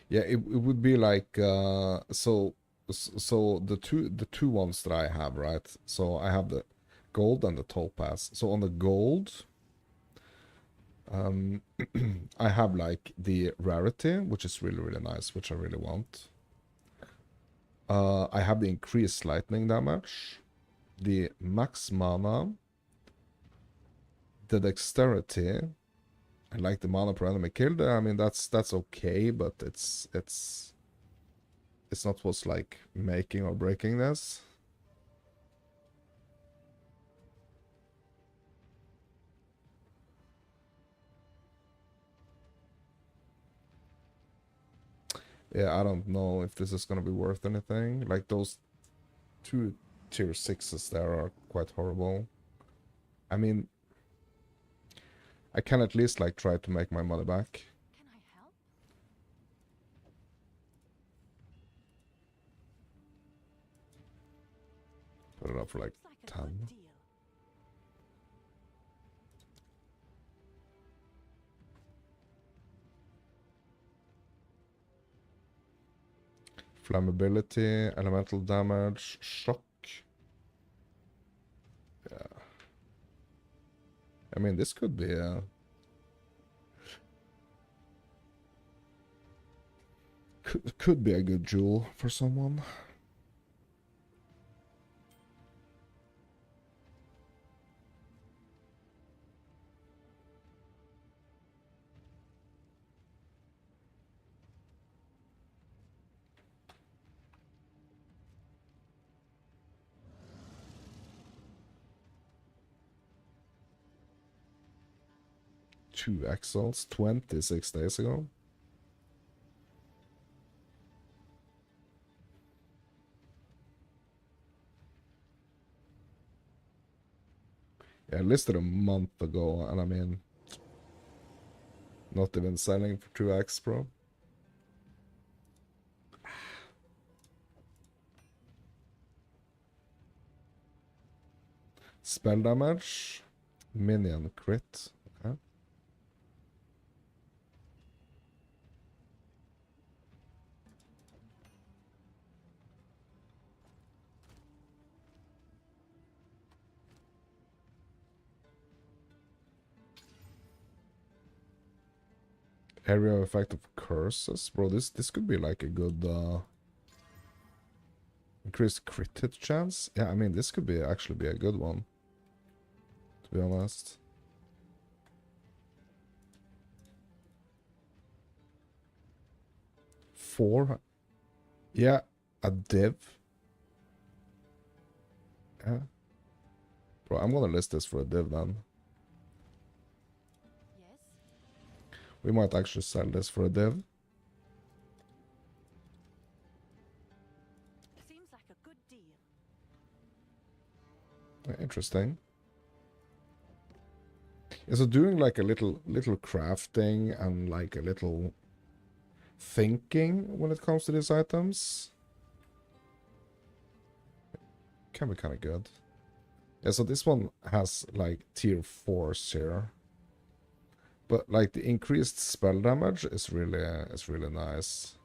[SPEAKER 1] yeah, it would be like so the two ones that I have, right? So I have gold and the topaz. So on the gold, I have like the rarity, which is really, really nice, which I really want. I have the increased lightning damage, the max mana, the dexterity. I like the mana per enemy killed. I mean, that's okay, but it's not what's like making or breaking this. Yeah, I don't know if this is gonna be worth anything. Like those 2 tier 6s there are quite horrible. I mean, I can at least like try to make my money back.
[SPEAKER 2] Can I help?
[SPEAKER 1] Put it up for like
[SPEAKER 2] Seems like a good
[SPEAKER 1] 10.
[SPEAKER 2] deal.
[SPEAKER 1] Flammability, elemental damage, shock. Yeah. I mean, this could be a... Could be a good jewel for someone. Two Exils, 26 days ago. Yeah, I listed a month ago, and I mean, not even selling for 2x, bro. Spell damage, minion crit. Okay. Area effect of curses, bro. This could be like a good increased crit hit chance. Yeah, I mean this could be actually be a good one, to be honest. Four, yeah, a div. Yeah, bro. I'm gonna list this for a div then.
[SPEAKER 2] Yes.
[SPEAKER 1] We might actually sell this for a div.
[SPEAKER 2] Seems like a good deal.
[SPEAKER 1] Interesting. Yeah, so doing like a little crafting and like a little thinking when it comes to these items can be kind of good. Yeah, so this one has like tier 4s here, but like the increased spell damage is really nice.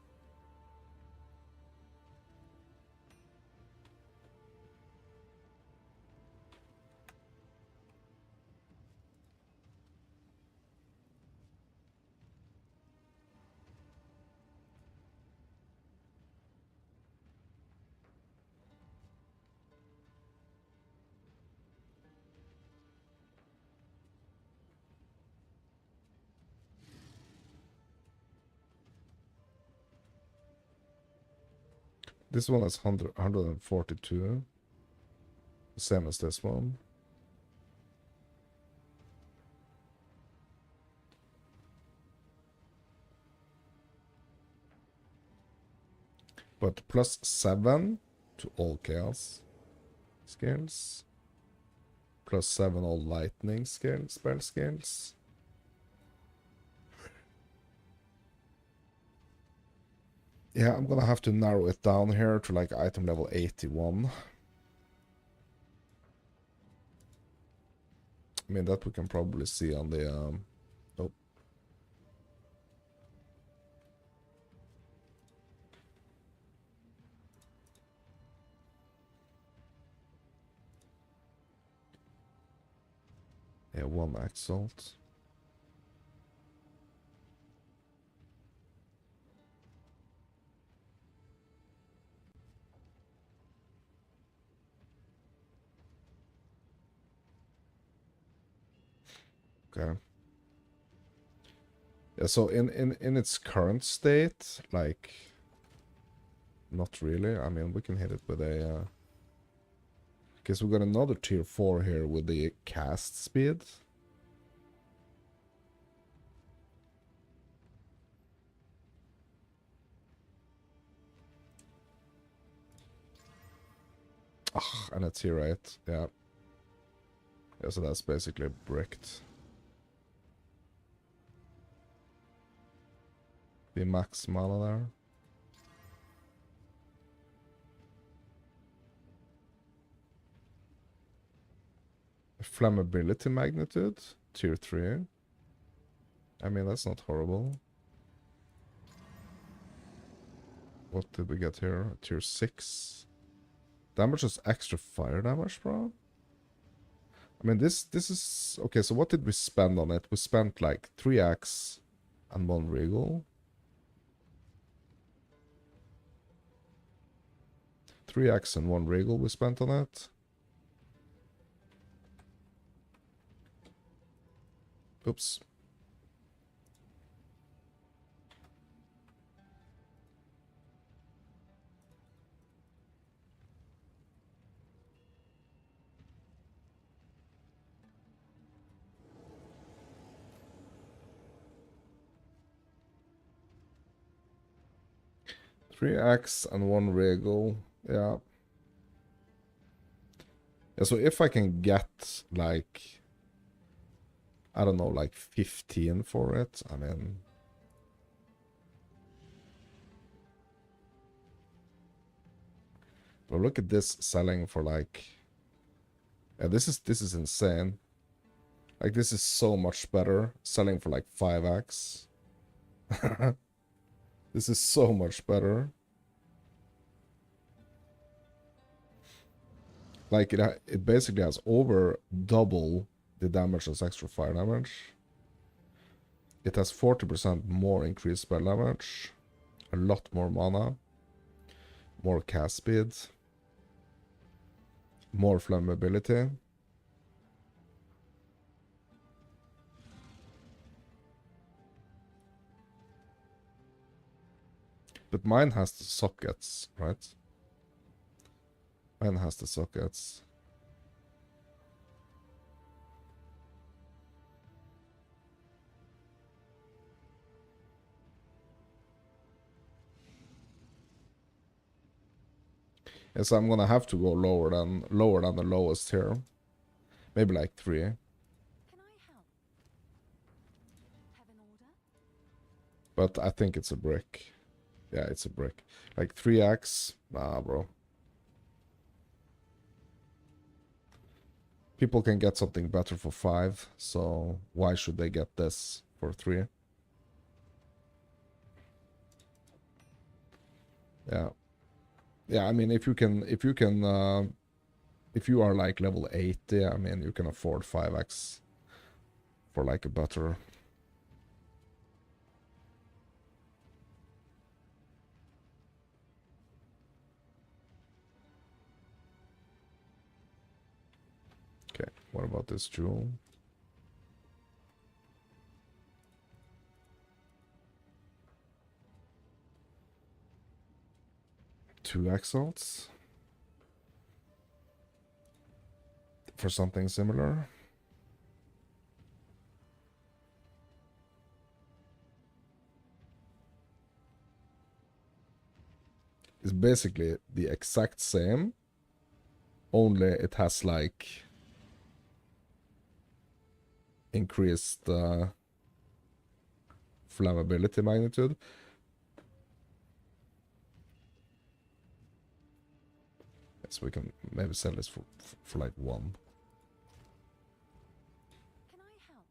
[SPEAKER 1] This one is 142, same as this one. But +7 to all chaos skills. +7 all lightning spell skills. Yeah, I'm gonna have to narrow it down here to like item level 81. I mean, that we can probably see on the... oh. Yeah, 1 Exalt. Okay. Yeah, so in its current state, like, not really. I mean, we can hit it with a... Guess we got another tier 4 here with the cast speed. Ugh, and a tier 8, yeah. Yeah, so that's basically bricked. The max mana there. Flammability magnitude, tier 3. I mean, that's not horrible. What did we get here? Tier 6. Damage is extra fire damage, bro. I mean, this is... Okay, so what did we spend on it? We spent like 3 axe and 1 regal. 3 axe and 1 regal we spent on it. Oops. Three axe and 1 regal. Yeah. Yeah, so if I can get, like... I don't know, like 15 for it, I mean... But look at this selling for like... Yeah, this is insane. Like, this is so much better. Selling for like 5x. This is so much better. Like, it basically has over double the damage as extra fire damage. It has 40% more increased spell damage. A lot more mana. More cast speed. More flammability. But mine has the sockets, right? Mine has the sockets. Yes, I'm gonna have to go lower than the lowest here. Maybe like 3.
[SPEAKER 2] Can I help? Have an order?
[SPEAKER 1] But I think it's a brick. Yeah, it's a brick. Like 3x? Nah, bro. People can get something better for 5, so why should they get this for 3? Yeah. Yeah, I mean, if you are like level 80, I mean, you can afford 5x for like a better... Okay, what about this jewel? Two exalts for something similar. It's basically the exact same, only it has like increased flammability magnitude. Yes, we can maybe sell this for like 1.
[SPEAKER 2] Can I help?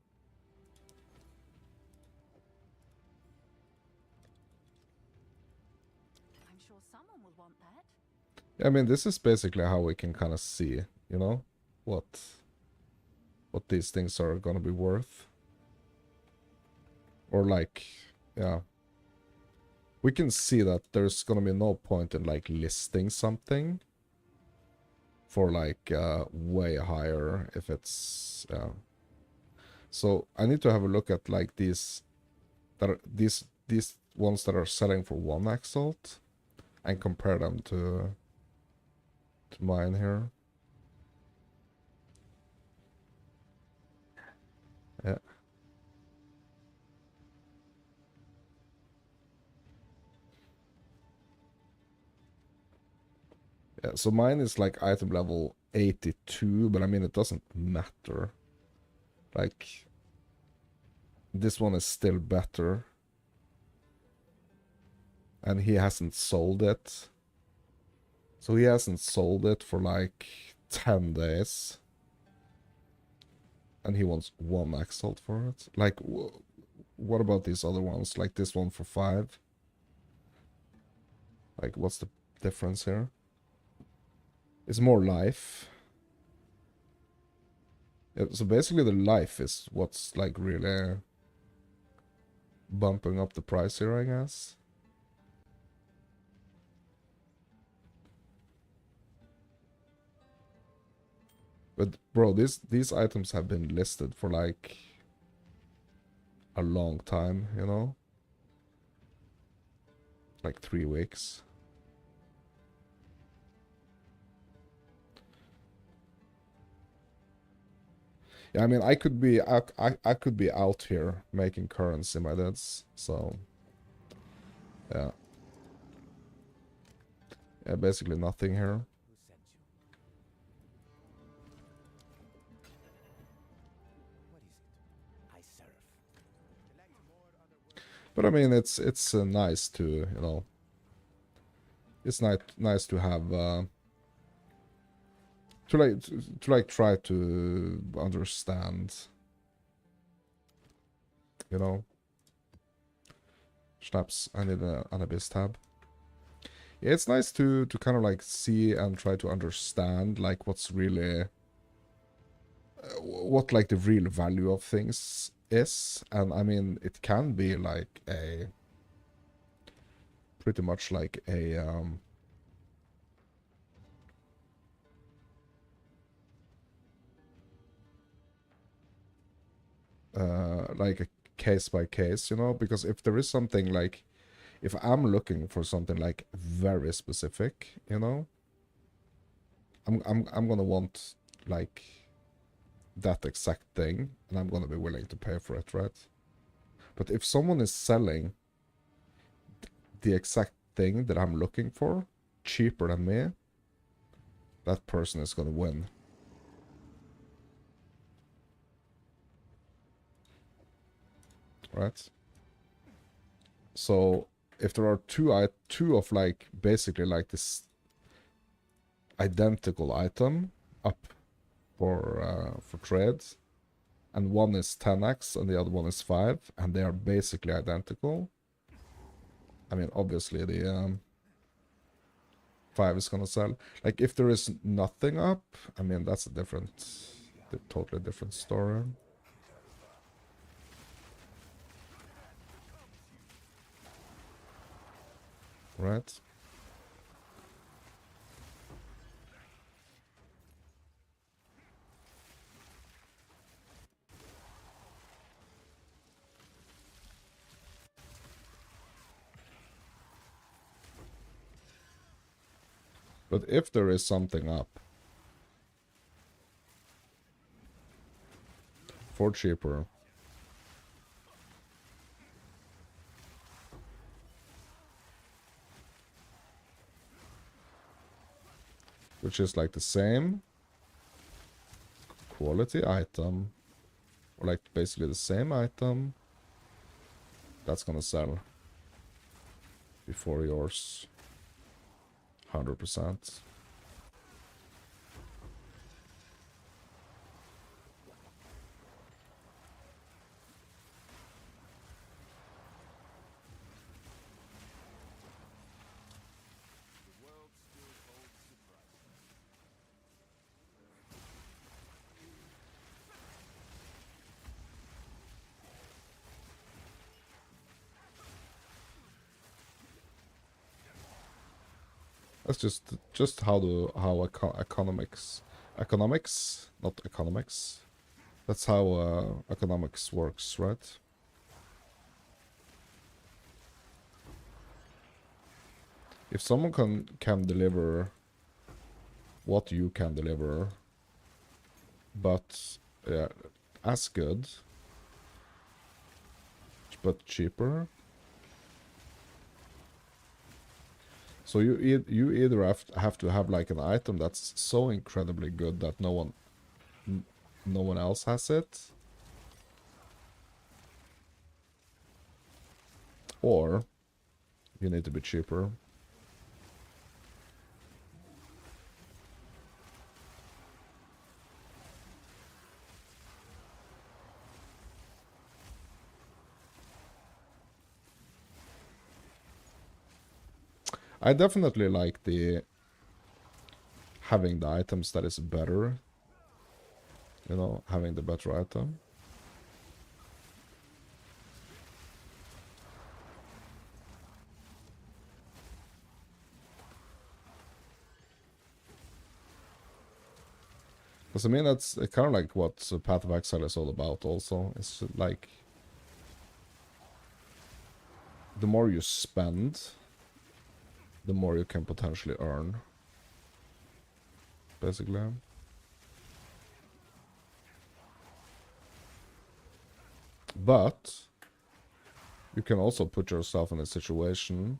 [SPEAKER 2] I'm sure someone will want that.
[SPEAKER 1] I mean, this is basically how we can kind of see, you know, what what these things are gonna be worth. Or like, yeah. We can see that there's gonna be no point in like listing something for like way higher if it's so I need to have a look at like these that are these ones that are selling for 1 Exalt and compare them to mine here. Yeah. Yeah, so mine is like item level 82, but I mean it doesn't matter. Like this one is still better. And he hasn't sold it. So he hasn't sold it for like 10 days. And he wants 1 Exalt for it. Like, what about these other ones? Like this one for 5? Like, what's the difference here? It's more life. Yeah, so basically the life is what's like really bumping up the price here, I guess. But bro, these items have been listed for like a long time, you know? Like 3 weeks. Yeah, I mean, I could be I could be out here making currency, my dudes. So, yeah, yeah, basically nothing here. But I mean, it's nice to, you know, it's nice to have to like try to understand, you know. Snaps, I need an abyss tab. Yeah, it's nice to kind of like see and try to understand like what's really what like the real value of things is. And I mean, it can be like a pretty much like a like a case by case, you know, because if there is something like, if I'm looking for something like very specific, you know, I'm gonna want like that exact thing, and I'm gonna be willing to pay for it, right? But if someone is selling the exact thing that I'm looking for cheaper than me, that person is gonna win. Right? So if there are two of like basically like this identical item up for trade, and one is 10x and the other one is 5, and they are basically identical, I mean, obviously the 5 is gonna sell. Like if there is nothing up, I mean, that's a totally different story. Right? But if there is something up for cheaper, which is like the same quality item, or like basically the same item, that's gonna sell before yours 100%. That's just how economics, not economics. That's how economics works, right? If someone can deliver what you can deliver, but as good, but cheaper. So you either have to have like an item that's so incredibly good that no one else has it, or you need to be cheaper. I definitely like the having the items that is better, you know, having the better item. Because I mean, that's kind of like what Path of Exile is all about also. It's like, the more you spend, the more you can potentially earn, basically. But you can also put yourself in a situation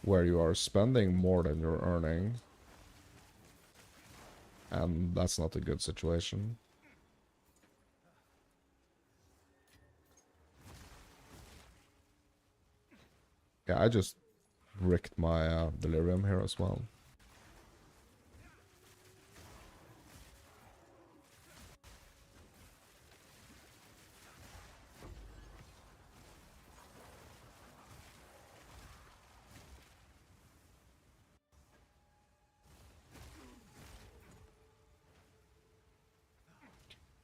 [SPEAKER 1] where you are spending more than you're earning, and that's not a good situation. Yeah, I just bricked my delirium here as well.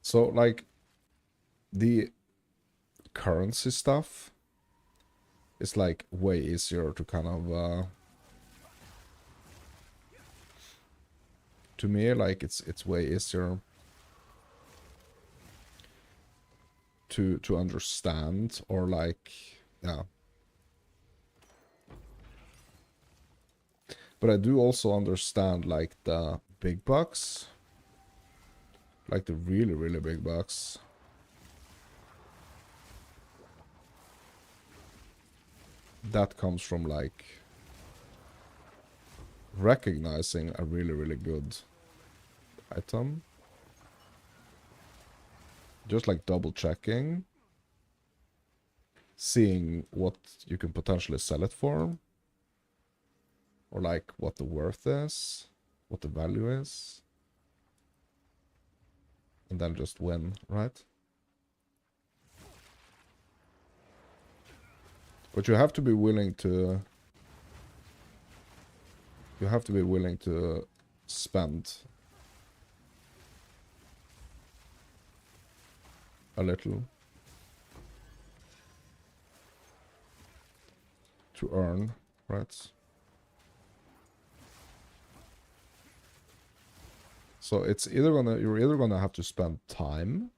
[SPEAKER 1] So like the currency stuff is like way easier to kind of to me, like it's way easier to understand, or like, yeah. But I do also understand like the big bucks, like the really, really big bucks. That comes from like recognizing a really, really good item. Just like double checking, seeing what you can potentially sell it for, or like what the worth is, what the value is, and then just win, right? But you have to be willing to spend a little to earn, right? So it's you're either gonna have to spend time,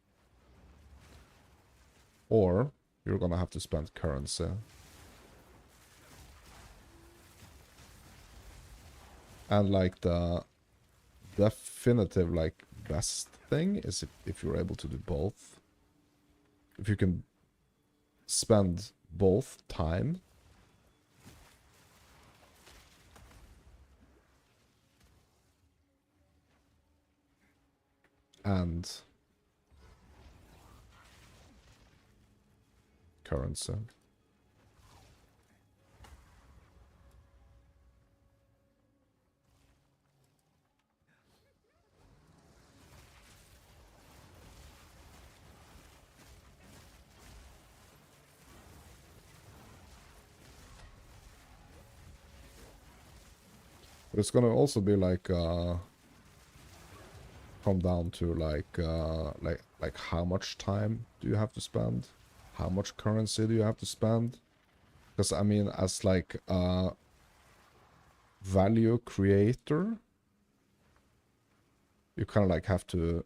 [SPEAKER 1] or you're gonna have to spend currency. And like the definitive like best thing is if you're able to do both. If you can spend both time and currency. But it's gonna also be like come down to like how much time do you have to spend? How much currency do you have to spend? Because I mean, as like value creator, you kind of like have to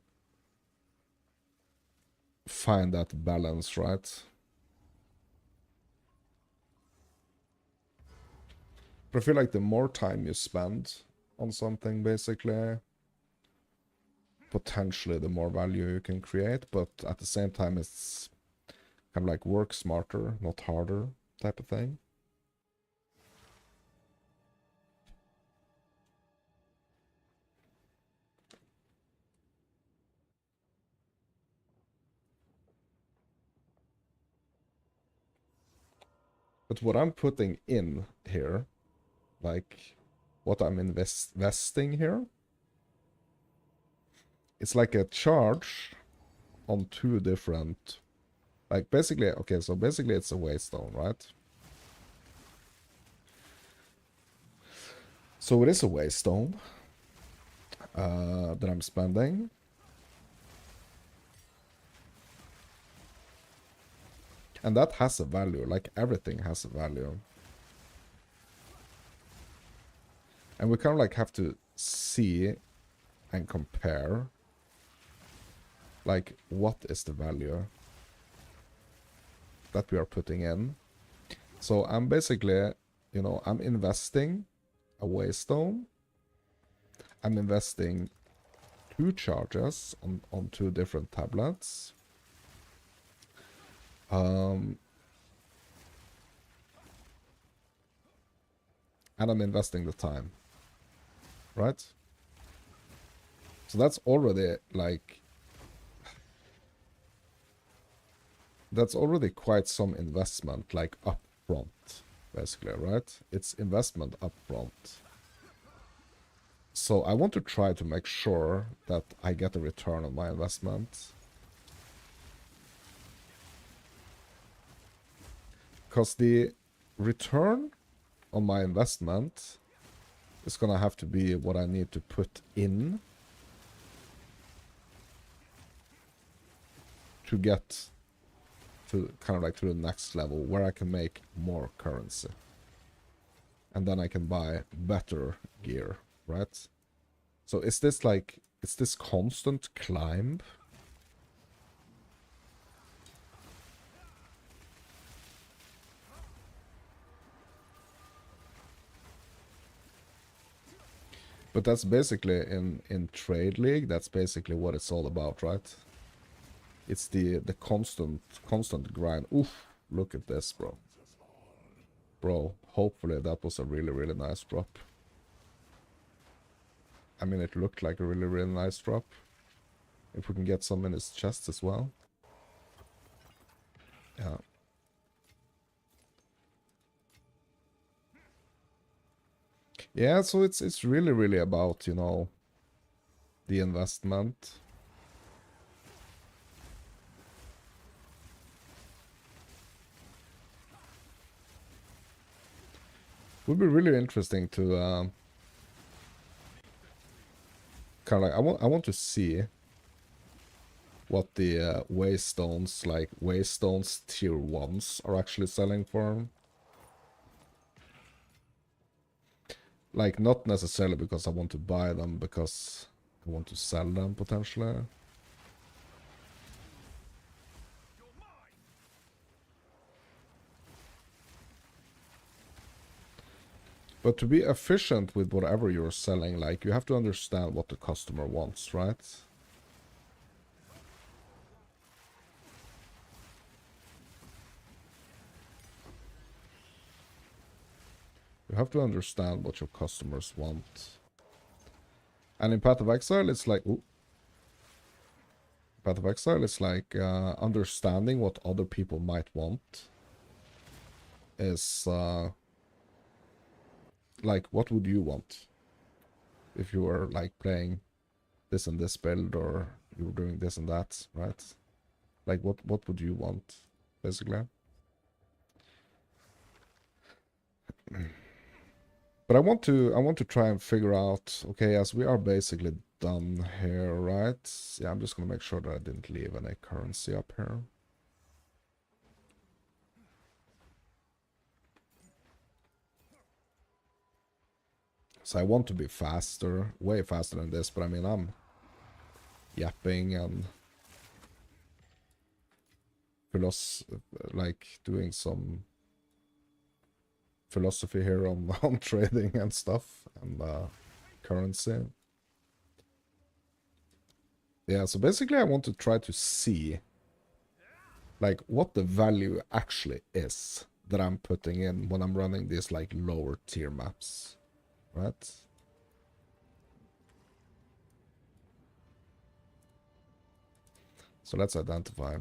[SPEAKER 1] find that balance, right? But I feel like the more time you spend on something, basically, potentially the more value you can create, but at the same time it's kind of like work smarter, not harder type of thing. But what I'm putting in here, like what I'm investing here, it's like a charge on two different, like basically, okay, so basically it's a waystone, right? So it is a waystone that I'm spending. And that has a value, like everything has a value. And we kind of like have to see and compare, like what is the value that we are putting in. So I'm basically, you know, I'm investing a waystone. I'm investing 2 charges on 2 different tablets. And I'm investing the time, right? So that's already like, that's already quite some investment, like up front, basically, right? It's investment up front. So I want to try to make sure that I get a return on my investment. Because the return on my investment is gonna have to be what I need to put in to get to kind of like to the next level where I can make more currency. And then I can buy better gear, right? So is this like, is this constant climb? But that's basically in Trade League, that's basically what it's all about, right? It's the constant grind. Oof, look at this, bro. Bro, hopefully that was a really nice drop. I mean, it looked like a really nice drop. If we can get some in his chest as well. Yeah. Yeah, so it's really about, you know, the investment. Would be really interesting to kind of like, I want to see what the waystones, like waystones tier 1s are actually selling for. Like, not necessarily because I want to buy them, because I want to sell them potentially. But to be efficient with whatever you're selling, like, you have to understand what the customer wants, right? You have to understand what your customers want. And in Path of Exile, it's like... Ooh. Path of Exile is like understanding what other people might want. Is... like, what would you want? If you were, like, playing this and this build, or you were doing this and that, right? Like, what would you want, basically? But I want to try and figure out, okay, as we are basically done here, right? Yeah, I'm just gonna make sure that I didn't leave any currency up here. So I want to be faster, way faster than this, but I mean, I'm yapping and like doing some philosophy here on, on trading and stuff and currency. Yeah, so basically I want to try to see like what the value actually is that I'm putting in when I'm running these like lower tier maps, right? So let's identify.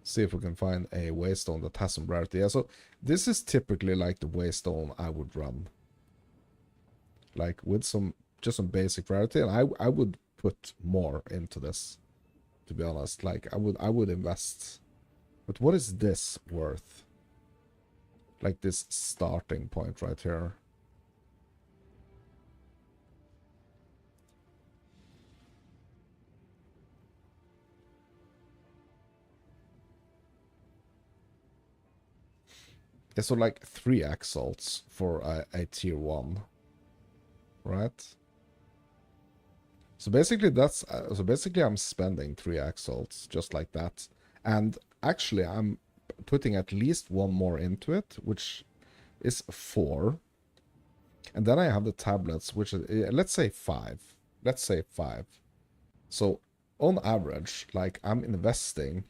[SPEAKER 1] See if we can find a waystone that has some rarity. Yeah, so this is typically like the waystone I would run. Like with some, just some basic rarity, and I would put more into this, to be honest. Like I would invest. But what is this worth? Like this starting point right here. Yeah, so like 3 exalts for a tier 1, right? So basically that's so basically I'm spending 3 exalts just like that, and actually I'm putting at least 1 more into it, which is 4, and then I have the tablets, which is let's say 5. Let's say 5. So on average, like I'm investing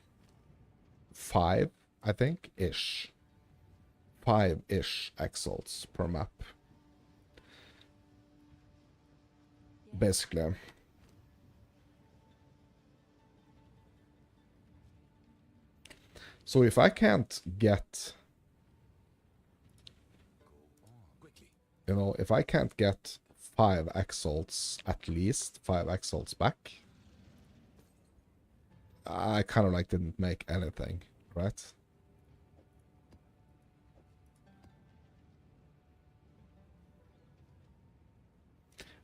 [SPEAKER 1] 5, I think, ish. 5-ish exalts per map. Basically. So if I can't get, you know, if I can't get 5 exalts, at least 5 exalts back, I kind of like didn't make anything, right?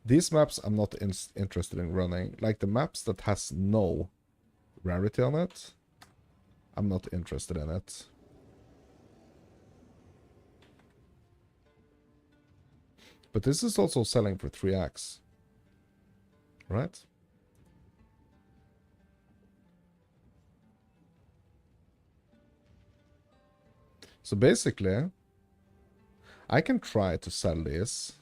[SPEAKER 1] These maps I'm not interested in running. Like the maps that has no rarity on it, I'm not interested in it. But this is also selling for 3x, right? So basically, I can try to sell this.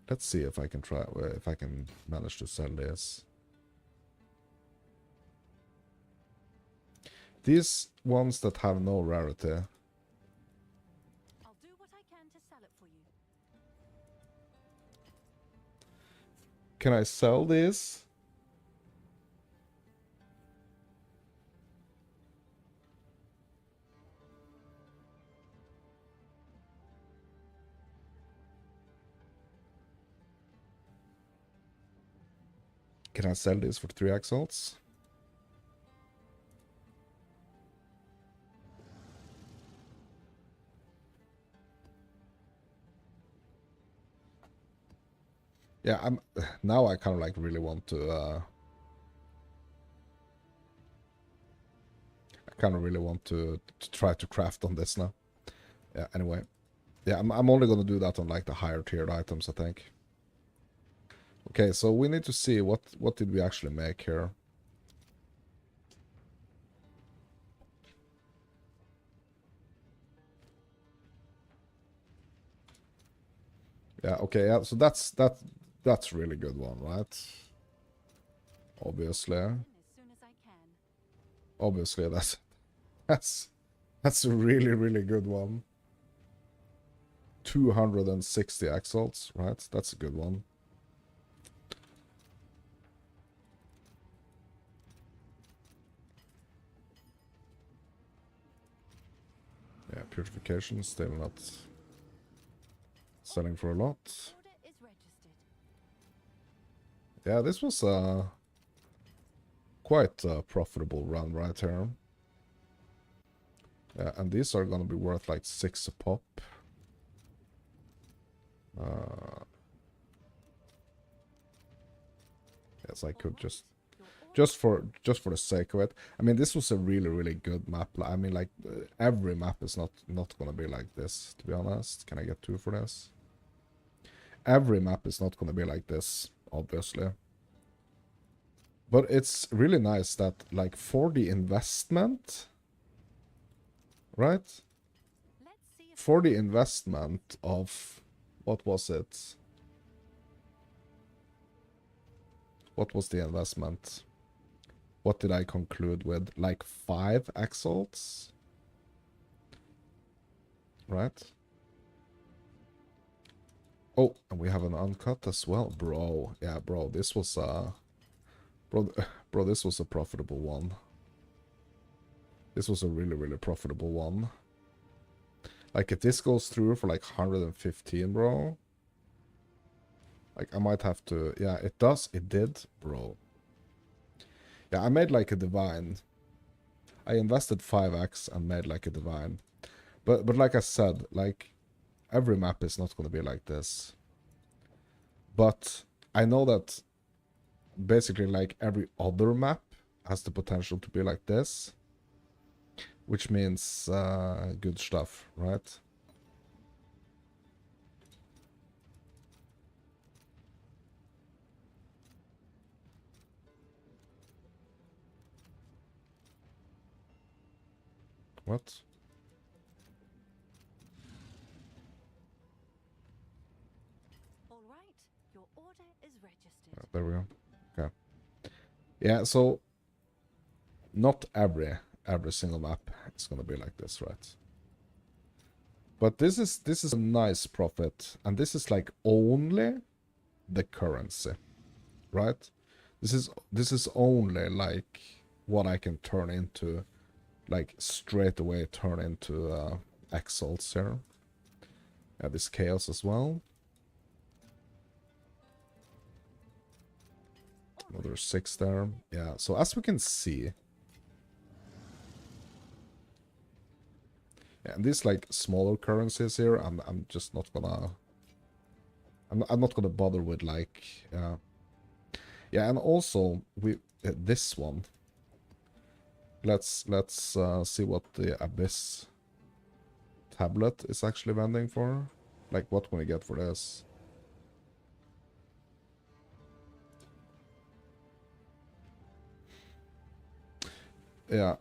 [SPEAKER 1] Let's see if I can try, if I can manage to sell this. These ones that have no rarity.
[SPEAKER 2] I'll do what I can to sell it for you.
[SPEAKER 1] Can I sell these? Can I sell this for 3 exalts? Yeah, I'm now I kind of like really want to I kind of really want to try to craft on this now. Yeah, anyway. Yeah, I'm only gonna do that on like the higher tiered items, I think. Okay, so we need to see what did we actually make here. Yeah, okay, yeah, so that's really good one, right? Obviously.
[SPEAKER 2] As soon as I can.
[SPEAKER 1] Obviously that's a really good one. 260 exalts, right? That's a good one. Yeah, purification still not selling for a lot.
[SPEAKER 2] Order is registered.
[SPEAKER 1] Yeah, this was quite a profitable run right here. Yeah, and these are gonna be worth like 6 a pop. Yes, I could just just for the sake of it. I mean, this was a really good map. I mean, like every map is not gonna be like this, to be honest. Can I get 2 for this? Every map is not gonna be like this, obviously. But it's really nice that, like, for the investment, right?
[SPEAKER 2] Let's see if
[SPEAKER 1] For the investment of, what was it? What was the investment? What did I conclude with? Like 5 exalts? Right? Oh, and we have an uncut as well, bro. Yeah, bro, this was bro, this was a profitable one. This was a really profitable one. Like, if this goes through for like 115, bro, like, I might have to... Yeah, it does. It did, bro. Yeah, I made like a divine. I invested 5x and made like a divine. But like I said, like, every map is not going to be like this. But I know that basically like every other map has the potential to be like this. Which means good stuff, right? What?
[SPEAKER 2] all right. Your order is registered.
[SPEAKER 1] There we go. Okay. Yeah, so not every single map is gonna be like this, right? But this is a nice profit, and this is like only the currency, right? This is only like what I can turn into, like straight away turn into exalts here. Yeah, this chaos as well. Another 6 there. Yeah, so as we can see, yeah, and these like smaller currencies here, I'm just not gonna... I'm not gonna bother with, like, yeah, and also we this one. Let's see what the Abyss tablet is actually vending for. Like, what can we get for this? Yeah,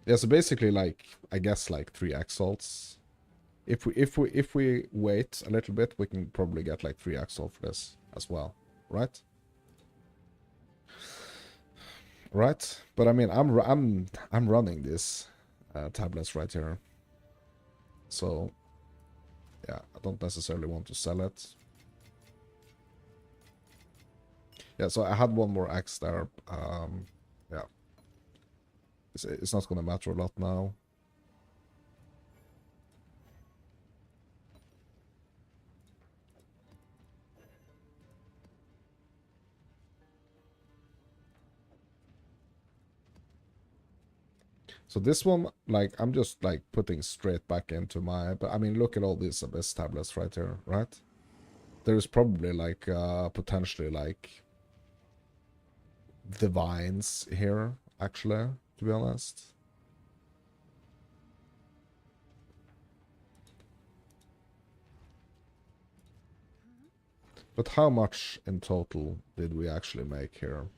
[SPEAKER 1] yeah. So basically, like, I guess like 3 exalts. If we wait a little bit, we can probably get like 3 exalt for this as well, right? Right. But I mean, I'm running these tablets right here, so yeah, I don't necessarily want to sell it. Yeah, so I had 1 more X there. Yeah, it's not gonna matter a lot now. So this one, like, I'm just like putting straight back into my... But I mean, look at all these Abyss tablets right here, right? There's probably like potentially like divines here, actually, to be honest. But how much in total did we actually make here?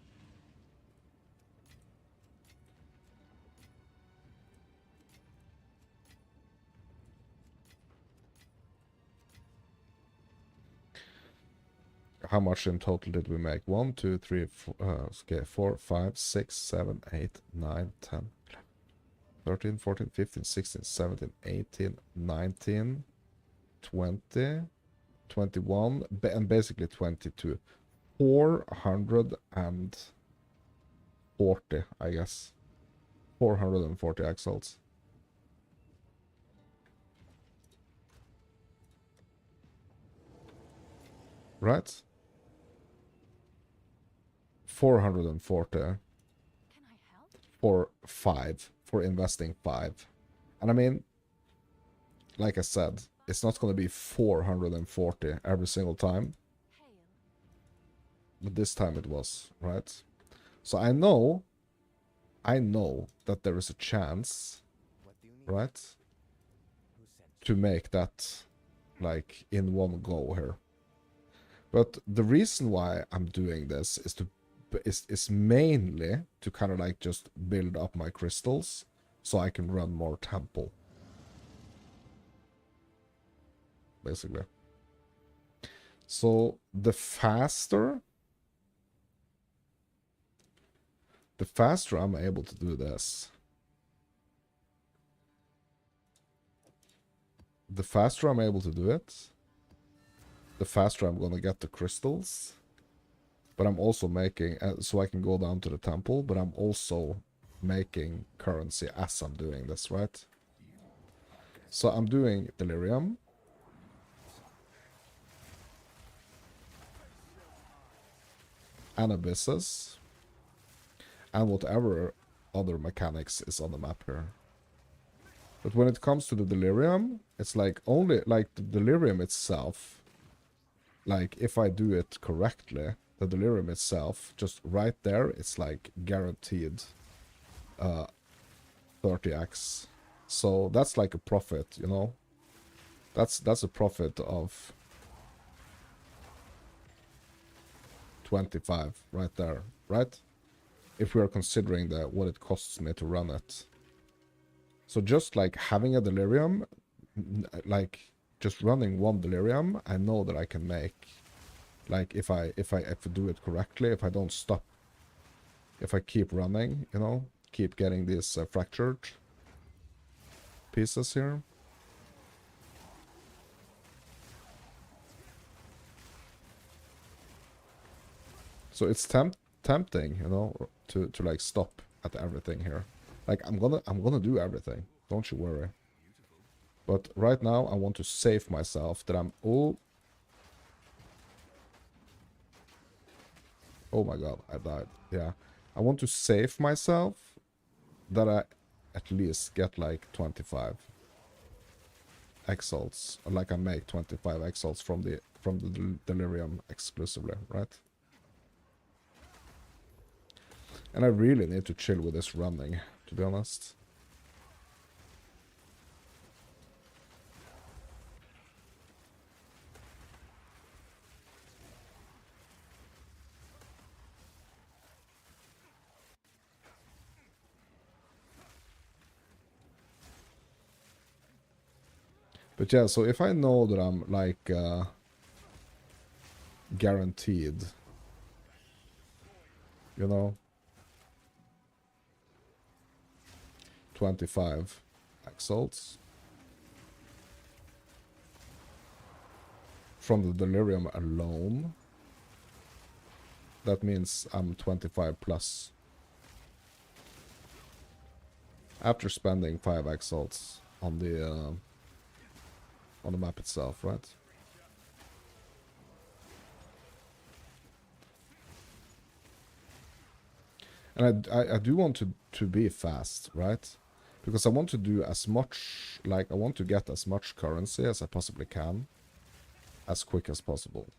[SPEAKER 1] How much in total did we make? 1, 2, 3, 4, okay, 4, 5, 6, 7, 8, 9, 10, 13, 14, 15, 16, 17, 18, 19, 20, 21, and basically 22. 440, I guess. 440 exalts. Right? 440
[SPEAKER 2] Can I help?
[SPEAKER 1] for 5, for investing 5. And I mean, like I said, it's not going to be 440 every single time.
[SPEAKER 2] Hail.
[SPEAKER 1] But this time it was, right? So I know that there is a chance, right, to make that like in one go here. But the reason why I'm doing this is mainly to kind of like just build up my crystals so I can run more temple. Basically. So the faster I'm able to do this, the faster I'm able to do it, the faster I'm gonna get the crystals. But I'm also making, so I can go down to the temple, but I'm also making currency as I'm doing this, right? So I'm doing delirium. And abysses. And whatever other mechanics is on the map here. But when it comes to the delirium, it's like only, like the delirium itself, like if I do it correctly, the delirium itself, just right there, it's like guaranteed 30x. So that's like a profit, you know? That's a profit of 25 right there, right? If we are considering what it costs me to run it. So just like having a delirium, like just running one delirium, I know that I can make, like if I do it correctly, if I don't stop, if I keep running, you know, keep getting these fractured pieces here. So it's tempting, you know, to like stop at everything here. Like I'm gonna do everything. Don't you worry. But right now I want to save myself that I'm oh my god, I died. Yeah. I want to save myself that I at least get like 25 exalts. Like I make 25 exalts from the delirium exclusively, right? And I really need to chill with this running, to be honest. But yeah, so if I know that I'm like guaranteed, you know, 25 exalts from the delirium alone, that means I'm 25 plus after spending 5 exalts on the map itself, right? And I do want to be fast, right? Because I want to do as much, like I want to get as much currency as I possibly can, as quick as possible.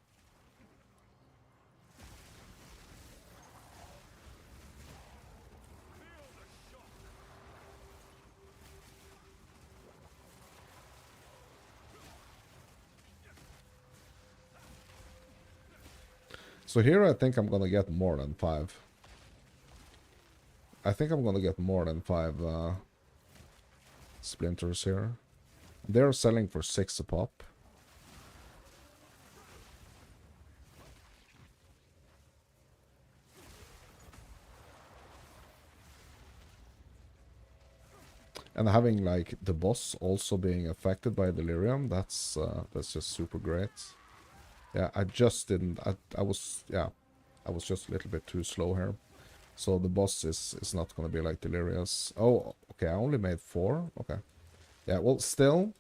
[SPEAKER 1] So here I think I'm gonna get more than 5. I think I'm gonna get more than 5 splinters here. They're selling for 6 a pop. And having like the boss also being affected by delirium, that's just super great. Yeah, I just didn't. I was just a little bit too slow here. So the boss is not gonna be like delirious. Oh, okay. I only made 4. Okay. Yeah. Well, still,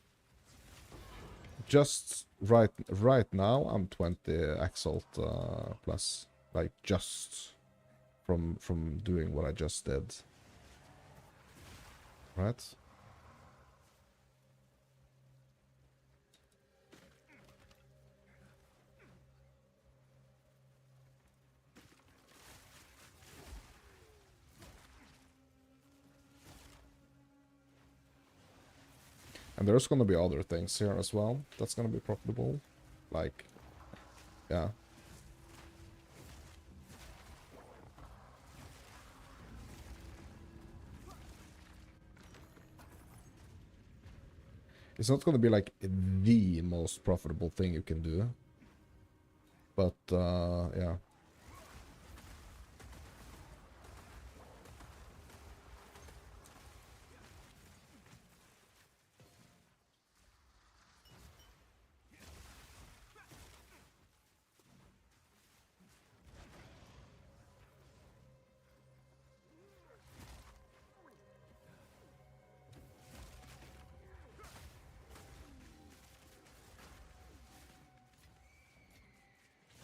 [SPEAKER 1] just right now I'm 20 exalt plus, like just from doing what I just did. Right. And there's gonna be other things here as well that's gonna be profitable. Like, yeah. It's not gonna be like the most profitable thing you can do. But, yeah.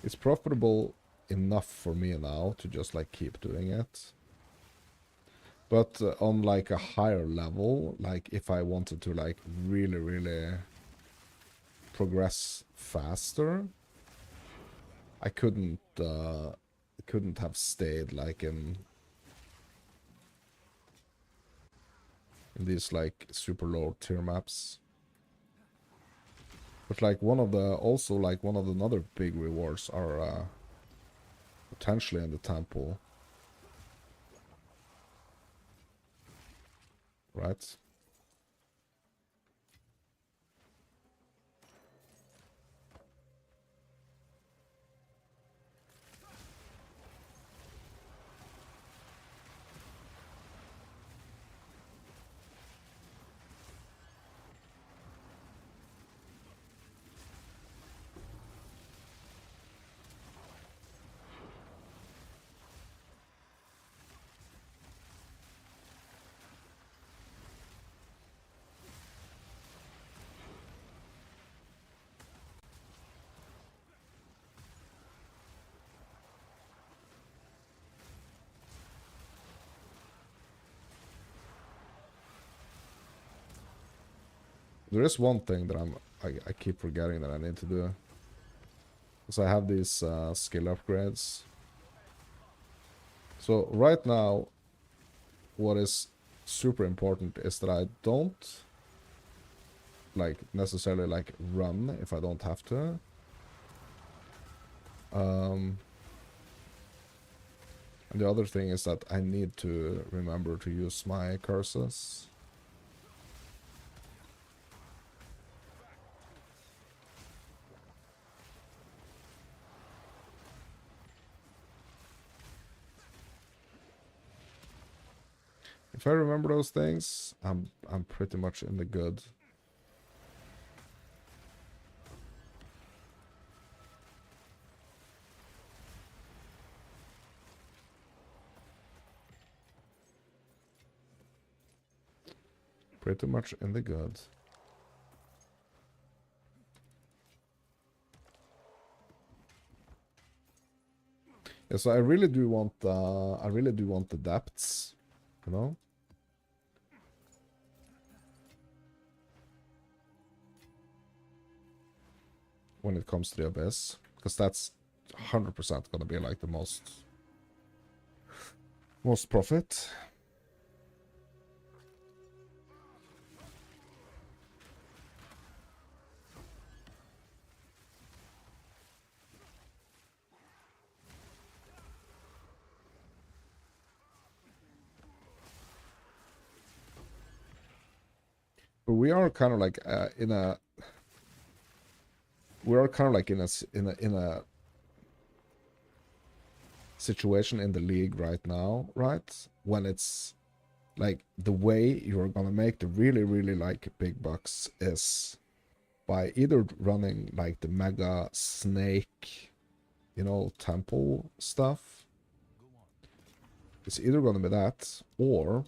[SPEAKER 1] It's profitable enough for me now to just like keep doing it. But on like a higher level, like if I wanted to like really progress faster, I couldn't have stayed like in these like super low tier maps. But like one of the another big rewards are potentially in the temple. Right? There is one thing that I keep forgetting that I need to do. Because I have these skill upgrades. So right now, what is super important is that I don't like necessarily like run if I don't have to. And the other thing is that I need to remember to use my curses. If I remember those things, I'm pretty much in the good. Pretty much in the good. Yeah, so I really do want the depths, you know? When it comes to the abyss, because that's 100% gonna be like the most profit. But we are kind of like in a situation in the league right now, right? When it's like the way you're gonna make the really like big bucks is by either running like the mega snake, you know, temple stuff. It's either gonna be that or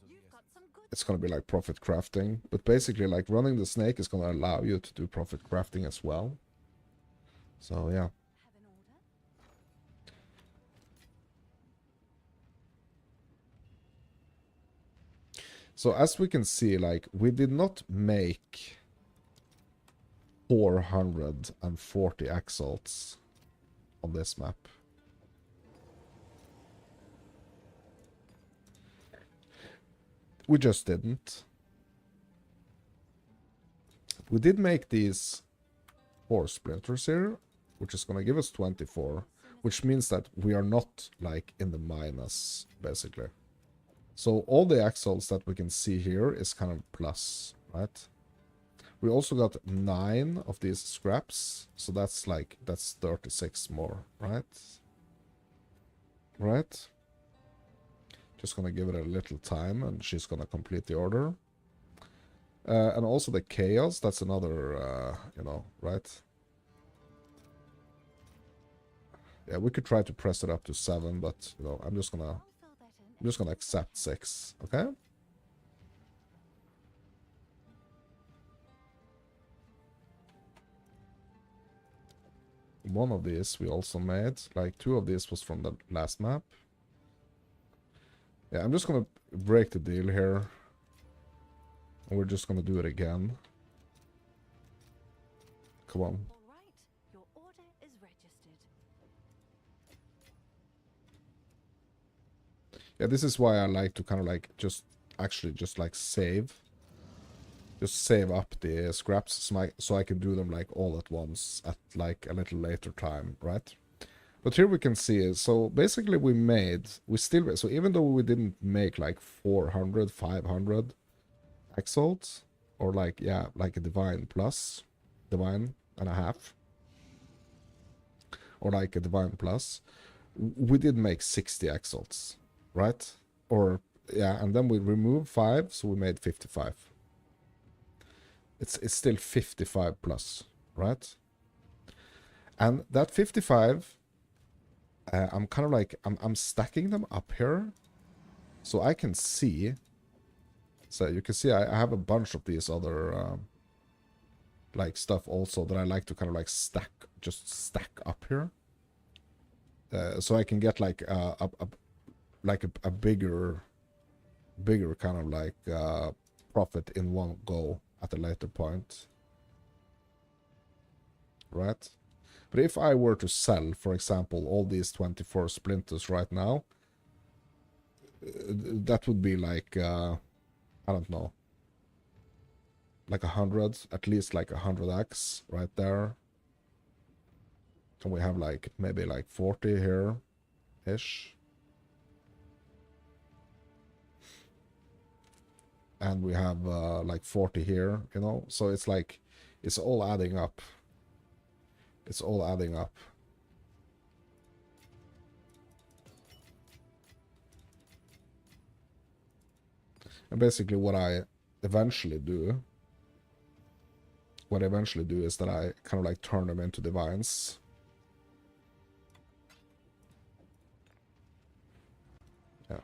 [SPEAKER 2] You've got some good
[SPEAKER 1] it's gonna be like profit crafting. But basically like running the snake is gonna allow you to do profit crafting as well. So yeah.
[SPEAKER 2] have an order.
[SPEAKER 1] So as we can see, like we did not make 440 exalts on this map. We just didn't. We did make these 4 splinters here, which is going to give us 24, which means that we are not like in the minus, basically. So all the axles that we can see here is kind of plus, right? We also got 9 of these scraps, so that's 36 more, right? Right? Just gonna give it a little time, and she's gonna complete the order. And also the chaos, that's another, you know, right? Yeah, we could try to press it up to 7, but, you know, I'm just gonna accept 6, okay? One of these we also made, like 2 of these was from the last map. Yeah, I'm just gonna break the deal here. And we're just gonna do it again. Come on.
[SPEAKER 2] All right, your order is registered.
[SPEAKER 1] Yeah, this is why I like to kind of like just like save. Just save up the scraps so I can do them like all at once at like a little later time, right? But here we can see, so basically so even though we didn't make like 400, 500 exalts, or like, yeah, like a divine plus, divine and a half, or like a divine plus, we did make 60 exalts, right? Or, yeah, and then we removed 5, so we made 55. It's still 55 plus, right? And that 55, I'm kind of like, I'm stacking them up here, so I can see. So you can see I have a bunch of these other like stuff also that I like to kind of like just stack up here, so I can get like a bigger kind of like profit in one go at a later point, right? But if I were to sell, for example, all these 24 splinters right now, that would be like, I don't know, like 100, at least like 100x right there. And we have like maybe like 40 here-ish. And we have like 40 here, you know? So it's like, it's all adding up. It's all adding up. And basically what I eventually do is that I kind of like turn them into divines. Yeah.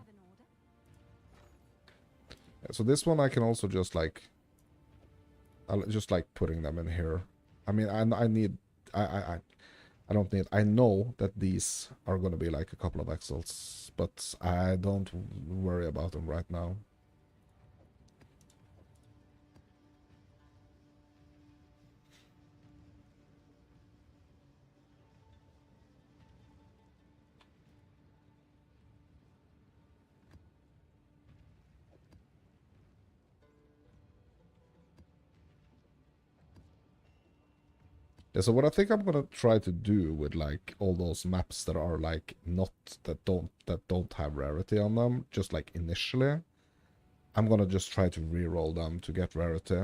[SPEAKER 1] So this one I can also just like, I'll just like putting them in here. I mean, I don't need, I know that these are gonna be like a couple of exalts, but I don't worry about them right now. Yeah, so what I think I'm gonna try to do with like all those maps that are like that don't have rarity on them, just like initially, I'm gonna just try to re-roll them to get rarity.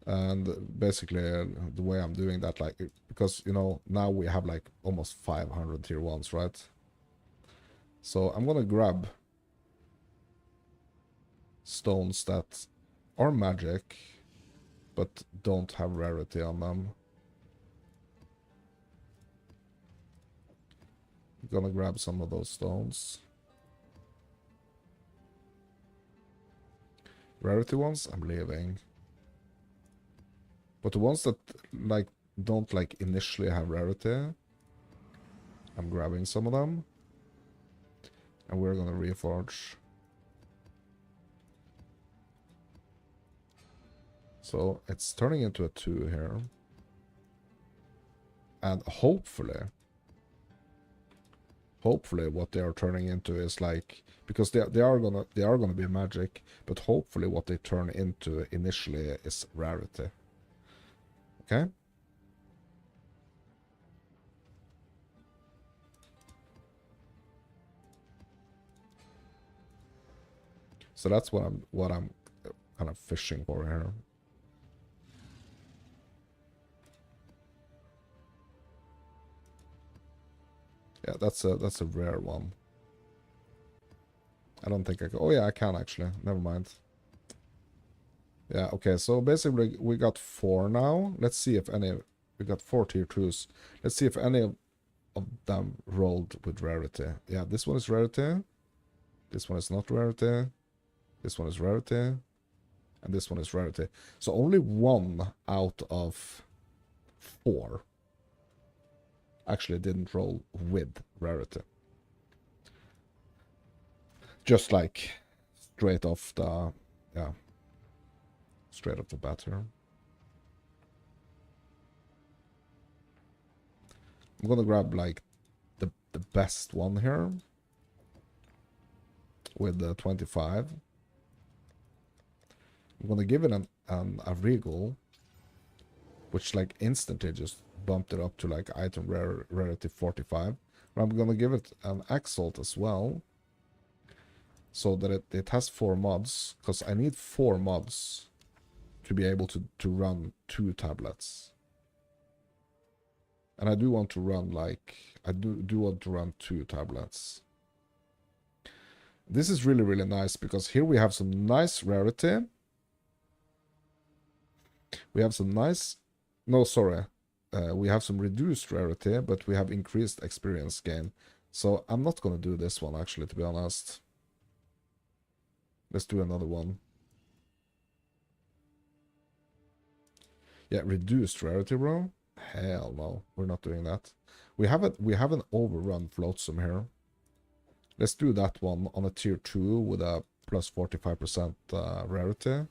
[SPEAKER 1] And basically the way I'm doing that, like, because, you know, now we have like almost 500 tier 1s, right? So I'm gonna grab stones that are magic but don't have rarity on them. I'm gonna grab some of those stones. Rarity ones, I'm leaving. But the ones that like don't like initially have rarity, I'm grabbing some of them. And we're gonna reforge. So it's turning into a 2 here. And hopefully hopefully what they are turning into is like, because they are gonna be magic, but hopefully what they turn into initially is rarity. Okay. So that's what I'm kind of fishing for here. Yeah, that's a rare one. I don't think I can. Oh yeah, I can actually. Never mind. Yeah, okay, so basically we got 4 now. Let's see if any... We got 4 tier 2s. Let's see if any of them rolled with rarity. Yeah, this one is rarity. This one is not rarity. This one is rarity. And this one is rarity. So only 1 out of 4 actually didn't roll with rarity. Just like straight off the... Yeah. Straight off the bat here. I'm gonna grab like the best one here with the 25. I'm gonna give it a regal, which like instantly just bumped it up to like item rarity 45. But I'm gonna give it an Exiled as well, so that it has 4 mods, because I need 4 mods to be able to run 2 tablets. And I do want to run like... I do want to run 2 tablets. This is really, really nice, because here we have some nice rarity. We have some nice... No, sorry. We have some reduced rarity, but we have increased experience gain. So I'm not going to do this one, actually, to be honest. Let's do another one. Yeah, reduced rarity, bro. Hell no, we're not doing that. We have an overrun flotsam here. Let's do that one on a tier 2 with a plus 45% rarity.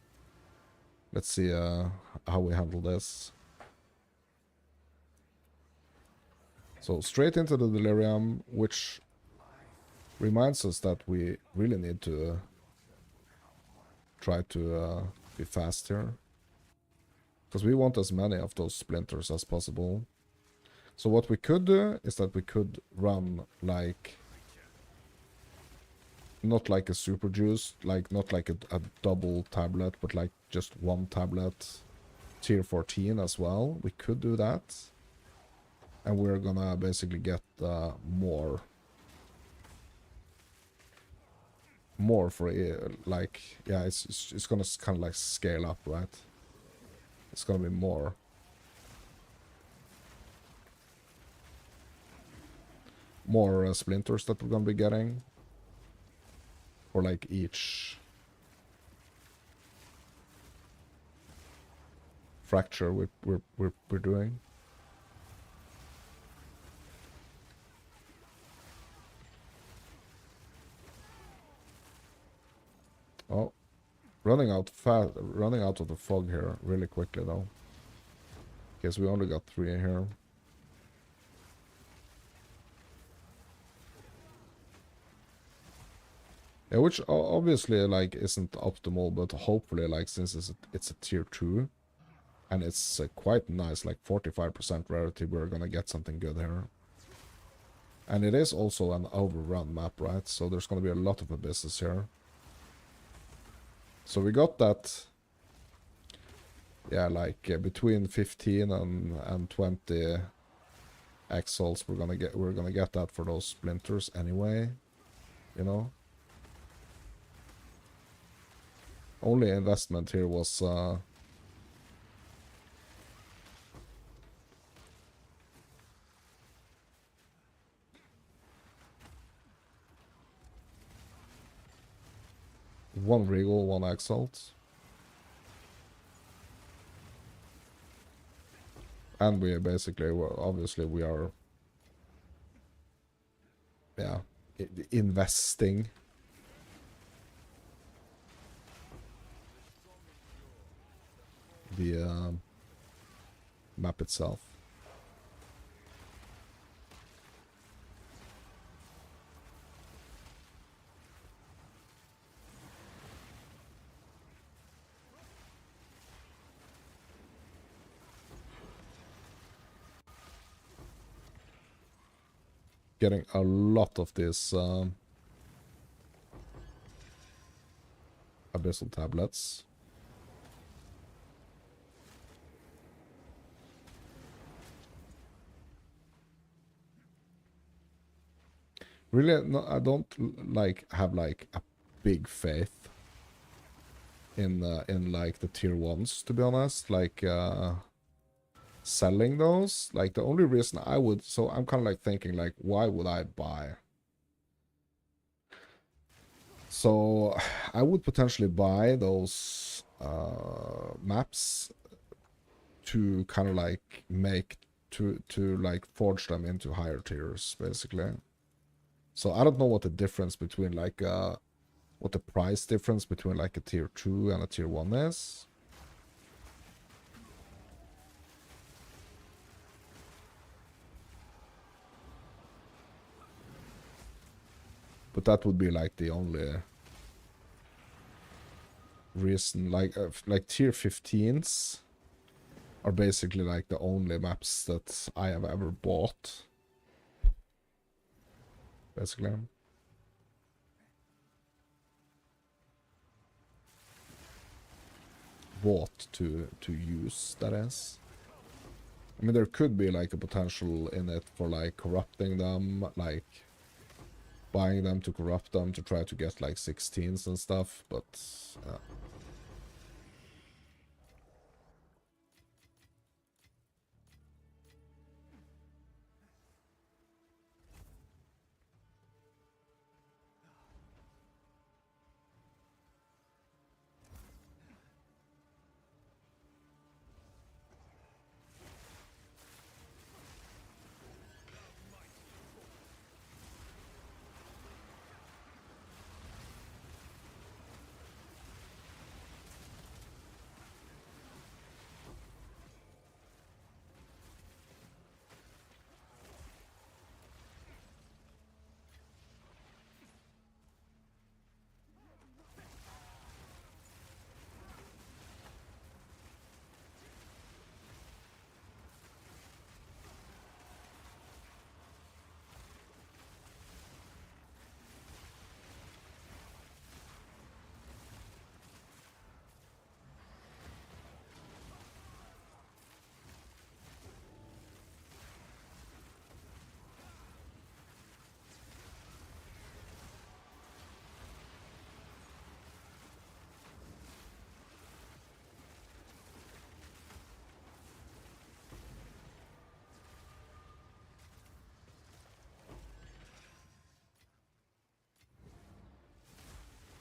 [SPEAKER 1] Let's see how we handle this. So straight into the delirium, which reminds us that we really need to try to be fast here, because we want as many of those splinters as possible. So what we could do is that we could run like... Not like a super juice, like not like a double tablet, but like just 1 tablet tier 14 as well. We could do that. And we're gonna basically get more for like... Yeah, it's gonna kind of like scale up, right? It's gonna be more. More splinters that we're gonna be getting. Or like each fracture we're doing. Oh, running out of the fog here really quickly though. Guess we only got 3 here. Yeah, which obviously like isn't optimal, but hopefully like since it's a tier 2 and it's quite nice, like 45% rarity, we're gonna get something good here. And it is also an overrun map, right? So there's gonna be a lot of abysses here. So we got that. Yeah, like between 15 and 20 Exalts we're gonna get that for those splinters anyway, you know. Only investment here was one regal, 1 exalt. And we basically, well, obviously we are, yeah, investing. The map itself. getting a lot of these abyssal tablets. Really, no, I don't like have like a big faith in like the tier ones, to be honest. Like selling those, like the only reason I would, so I'm kind of like thinking like, why would I buy? So I would potentially buy those maps to kind of like make to like forge them into higher tiers, basically. So I don't know what the difference between like what the price difference between like a tier 2 and a tier 1 is. But that would be like the only reason, like tier 15s are basically like the only maps that I have ever bought. Basically. Bought to use, that is. I mean, there could be like a potential in it for like corrupting them, like buying them to corrupt them to try to get like 16s and stuff, but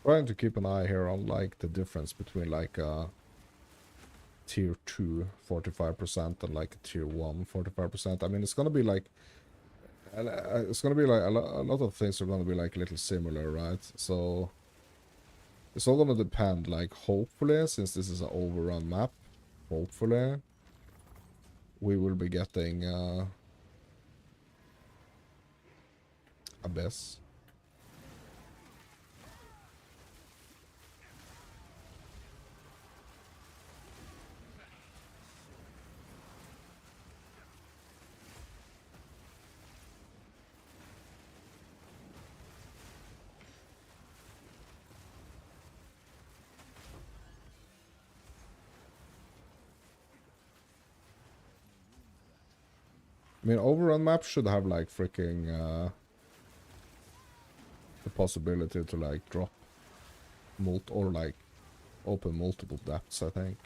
[SPEAKER 1] trying to keep an eye here on like the difference between like tier 2 45% and like tier 1 45%. I mean, it's gonna be like it's gonna be like a lot of things are gonna be like a little similar, right? So it's all gonna depend, like, hopefully, since this is an overrun map, hopefully we will be getting Abyss. I mean, overrun maps should have like freaking the possibility to like drop or like open multiple depths, I think.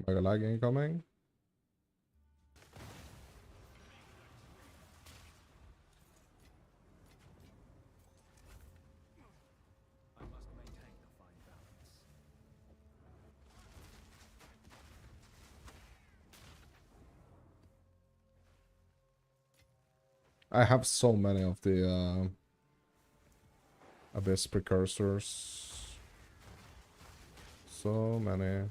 [SPEAKER 1] Mega lag incoming.
[SPEAKER 3] I must maintain a fine balance.
[SPEAKER 1] I have so many of the Abyss precursors. So many.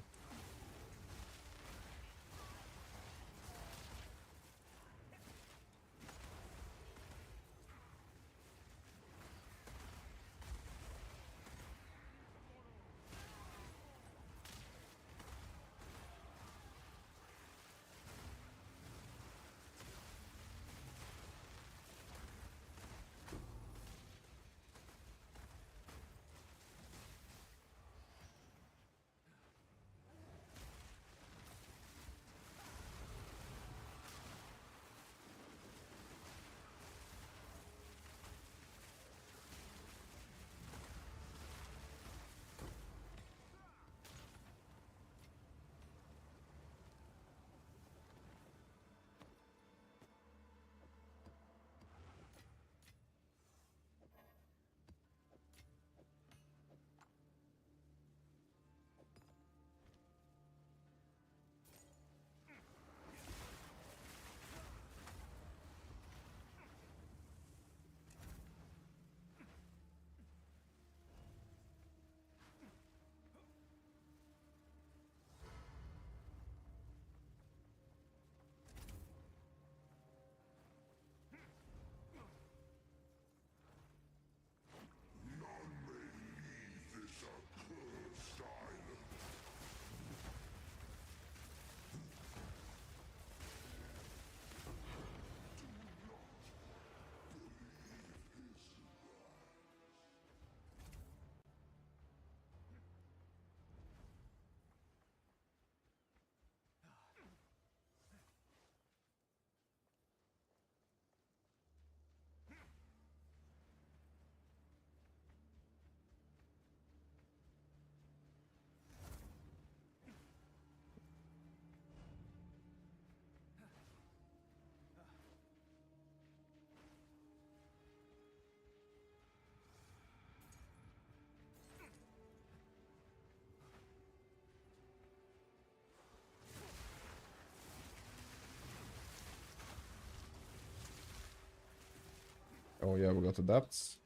[SPEAKER 1] Oh yeah, we got the depths.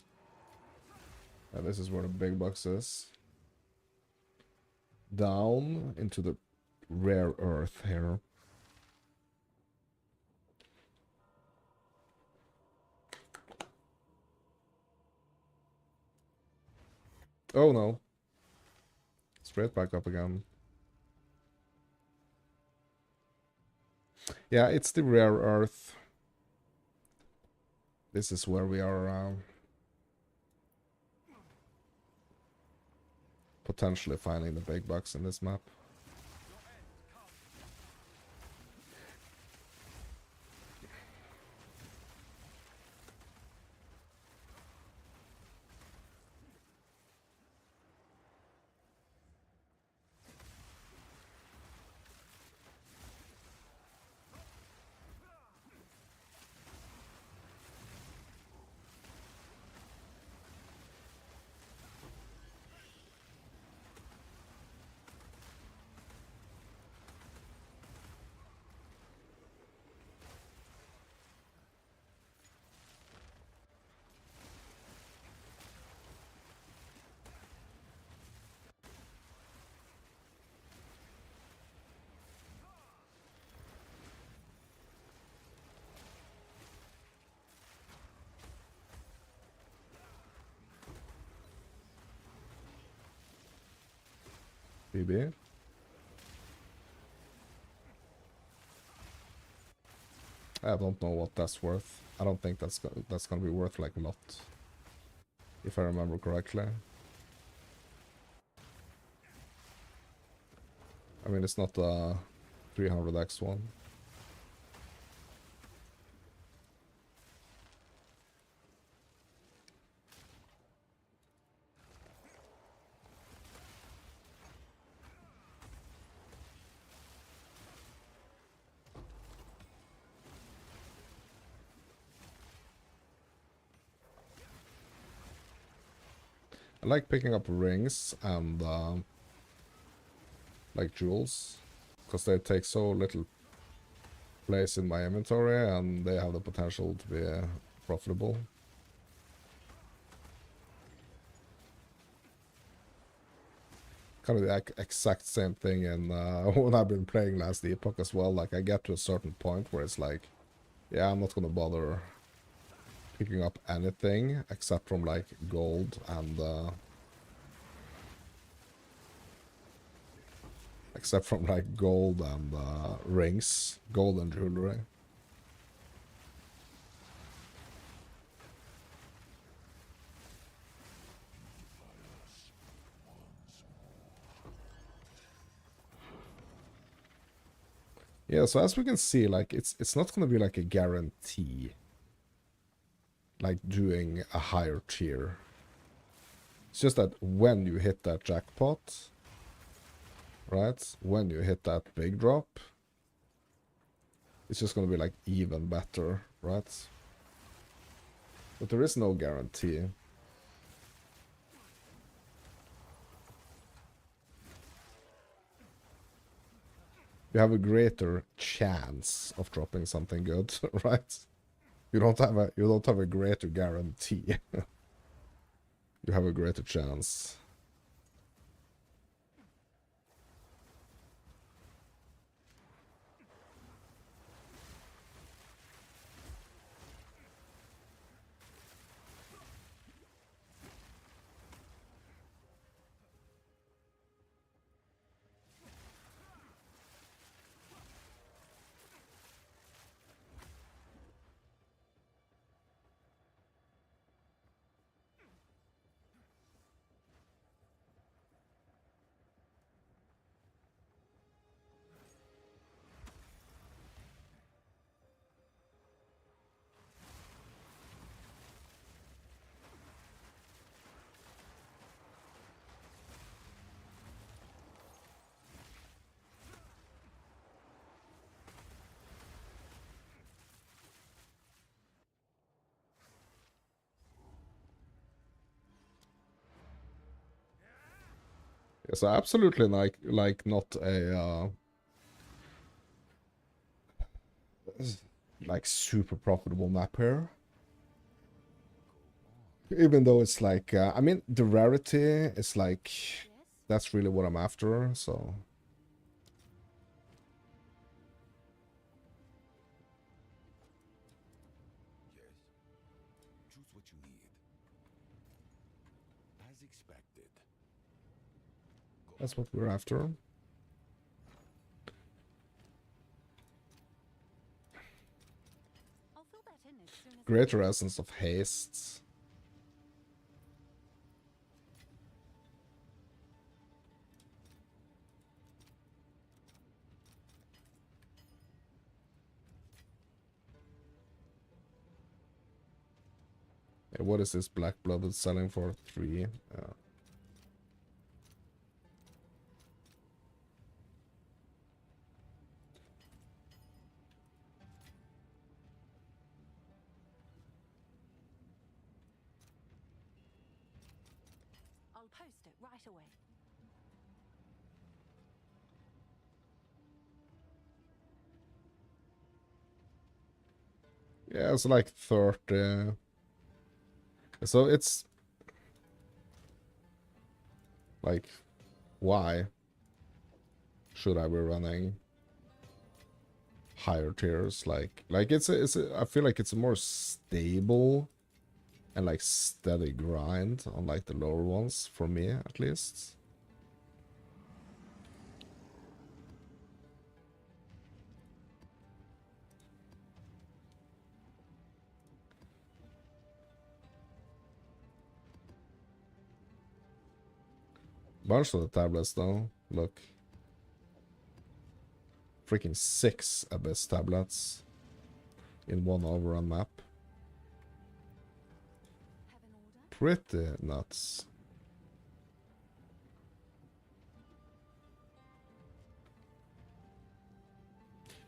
[SPEAKER 1] And this is where the big box is. Down into the rare earth here. Oh no. Straight back up again. Yeah, it's the rare earth. This is where we are potentially finding the big bucks in this map. BB. I don't know what that's worth. I don't think that's gonna be worth like a lot, if I remember correctly. I mean, it's not a 300x one. I like picking up rings and like jewels, because they take so little place in my inventory and they have the potential to be profitable. Kind of the exact same thing in when I've been playing Last Epoch as well. Like, I get to a certain point where it's like, yeah, I'm not gonna bother picking up anything except from like gold and rings, gold and jewelry. Yeah, so as we can see, like it's not gonna be like a guarantee, like doing a higher tier. It's just that when you hit that jackpot, right? When you hit that big drop, it's just gonna be like even better, right? But there is no guarantee. You have a greater chance of dropping something good, right? You don't have a greater guarantee. You have a greater chance. Yes, absolutely like not a like super profitable map here. Even though it's like I mean the rarity is like
[SPEAKER 2] Yes?
[SPEAKER 1] that's really what I'm after, so
[SPEAKER 4] Yes. Choose what you need. As expected.
[SPEAKER 1] that's what we're after.
[SPEAKER 2] I'll fill that in as soon as
[SPEAKER 1] Greater essence of haste. Yeah, what is this black blooded selling for? 3.
[SPEAKER 2] I'll post it right away.
[SPEAKER 1] Yeah, it's like 30. So it's like, why should I be running higher tiers? Like I feel like it's a more stable and like steady grind on like the lower ones for me at least. Bunch of the tablets though. Look. Freaking 6 Abyss tablets in one overrun map.
[SPEAKER 2] Have an order?
[SPEAKER 1] Pretty nuts.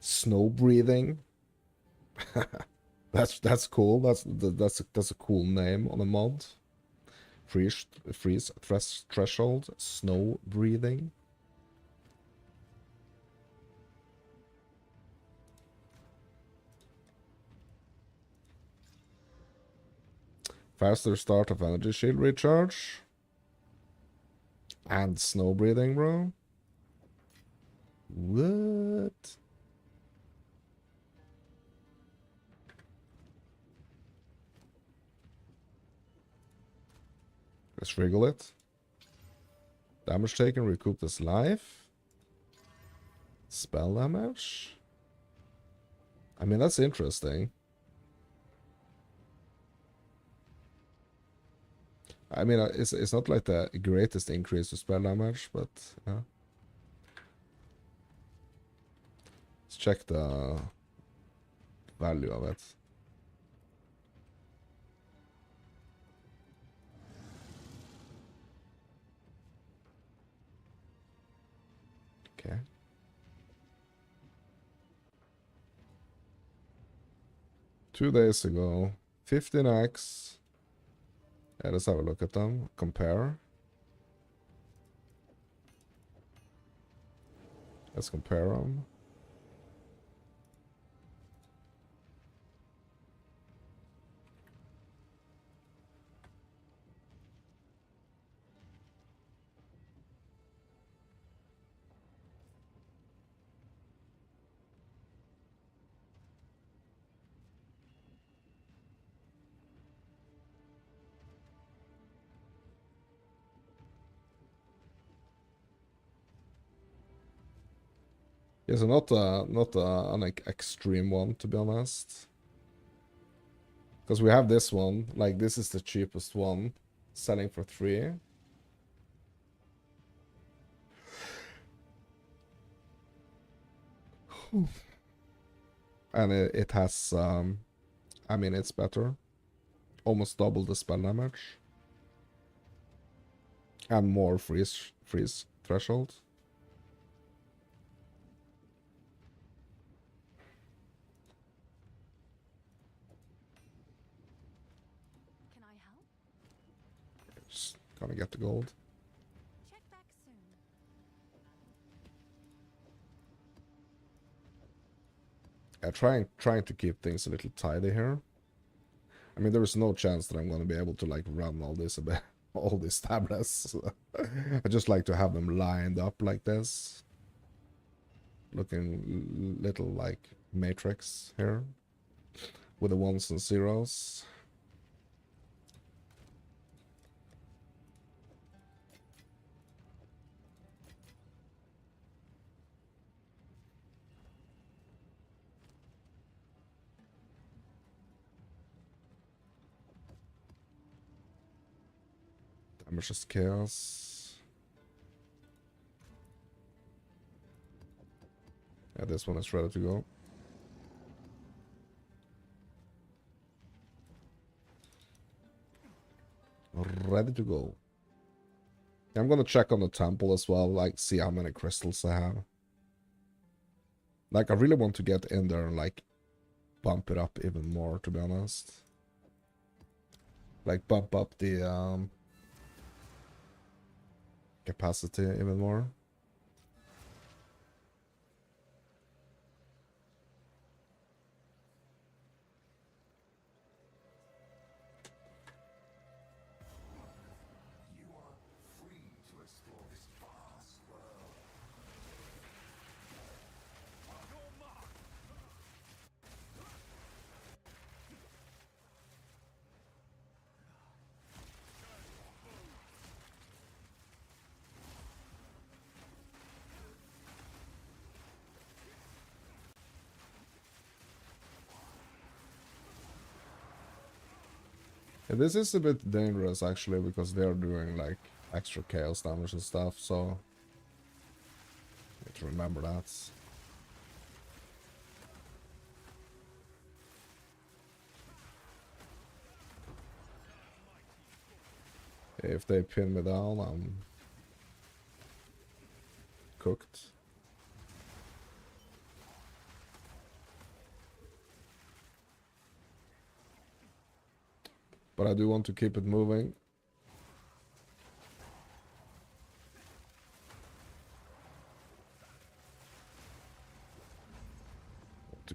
[SPEAKER 1] Snow breathing. That's cool. That's a cool name on a mod. freeze threshold, snow breathing. Faster start of energy shield recharge. And snow breathing, bro. What? Let's wriggle it. Damage taken, recoup this life. Spell damage. I mean, that's interesting. I mean, it's not like the greatest increase to spell damage, but yeah. Let's check the value of it. Okay. Two days ago, 15x. Yeah, let's have a look at them. Compare. Let's compare them. Yeah, so not an extreme one, to be honest. Because we have this one, like this is the cheapest one, selling for 3. And it has, I mean, it's better. Almost double the spell damage. And more freeze threshold.
[SPEAKER 2] Can I help?
[SPEAKER 1] Just gonna get the gold.
[SPEAKER 2] Check back soon.
[SPEAKER 1] Trying to keep things a little tidy here. I mean, there is no chance that I'm gonna be able to like run all this all these tablets. I just like to have them lined up like this, looking little like matrix here, with the ones and zeros. Damage is chaos. Yeah, this one is ready to go. Ready to go. I'm gonna check on the temple as well, like see how many crystals I have. Like I really want to get in there and like bump it up even more, to be honest. Like bump up the capacity even more.
[SPEAKER 4] You are free to explore this vast world.
[SPEAKER 1] Yeah, this is a bit dangerous actually because they're doing like extra chaos damage and stuff, so need to remember that. If they pin me down, I'm cooked. But I do want to keep it moving.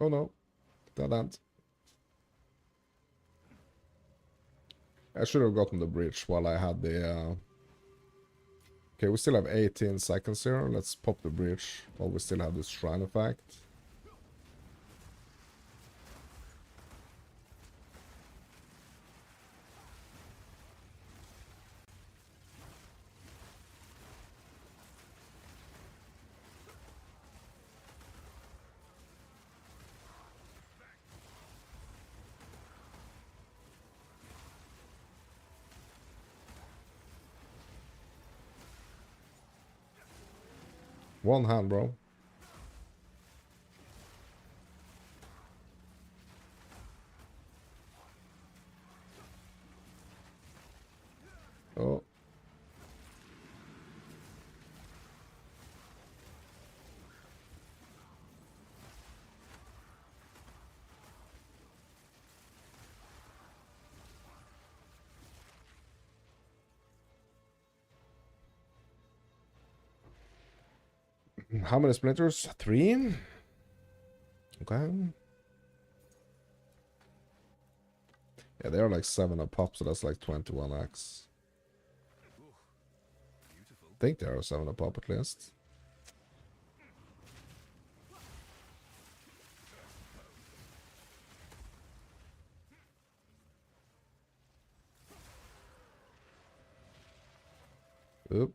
[SPEAKER 1] Oh no. Dead end. I should have gotten the breach while I had the... Okay, we still have 18 seconds here. Let's pop the breach while we still have this shrine effect. One hand, bro. Oh. How many splinters? 3? Okay. Yeah, they're like 7 a pop, so that's like 21x.
[SPEAKER 3] Beautiful.
[SPEAKER 1] I think they are 7 a pop at least. Oop.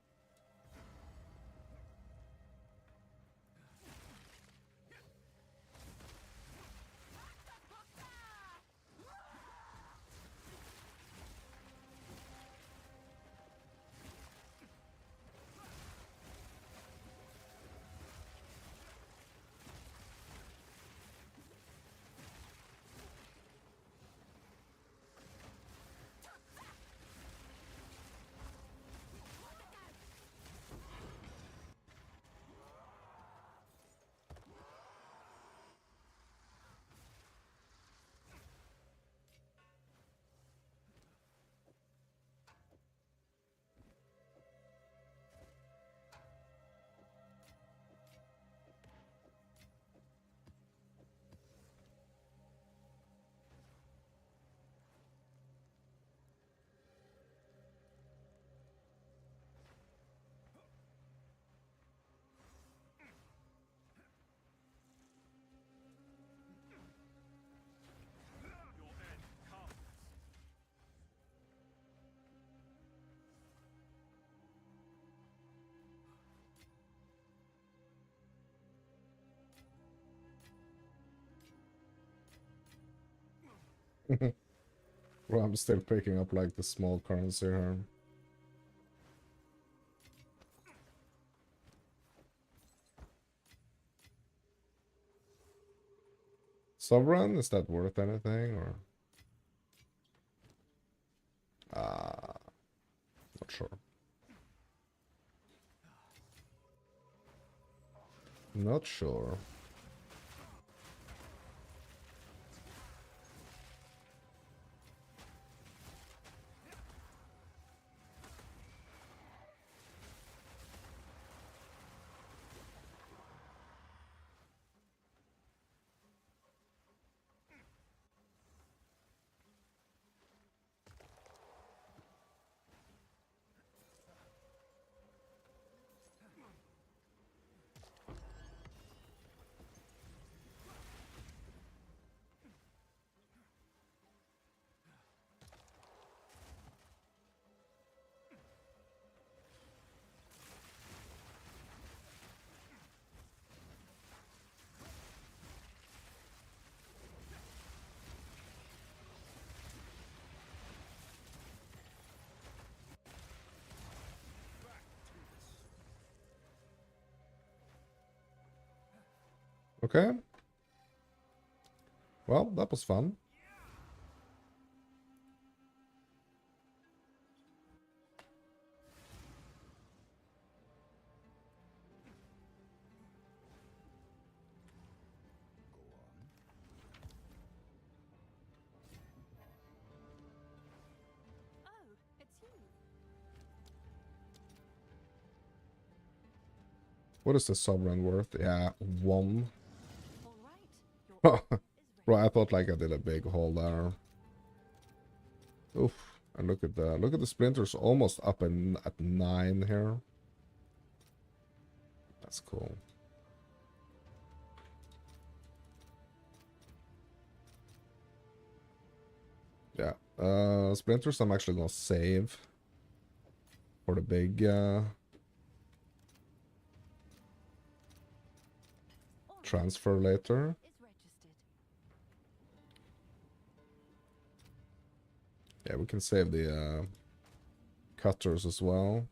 [SPEAKER 3] Your end comes.
[SPEAKER 1] Well, I'm still picking up like the small currency here. Sovereign, is that worth anything or? Not sure. Not sure. Okay. Well, that was fun.
[SPEAKER 2] Oh, it's you.
[SPEAKER 1] What is the sovereign worth? Yeah, 1.
[SPEAKER 2] All right, your
[SPEAKER 1] Bro, I thought like I did a big hole there. Oof. And look at the splinters almost up in at 9 here. That's cool. Yeah. Splinters I'm actually gonna save for the big transfer later.
[SPEAKER 2] Is registered.
[SPEAKER 1] Yeah, we can save the cutters as well.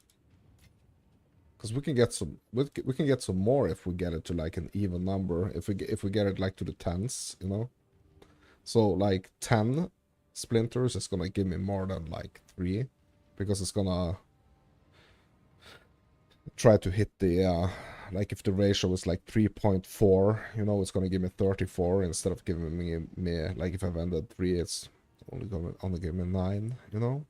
[SPEAKER 1] Because we can get some, we can get some more if we get it to like an even number. If we get it like to the tens, you know. So like 10 splinters is gonna give me more than like 3, because it's gonna try to hit the like if the ratio is like 3.4, you know, it's gonna give me 34 instead of giving me like if I vended 3, it's only give me 9, you know.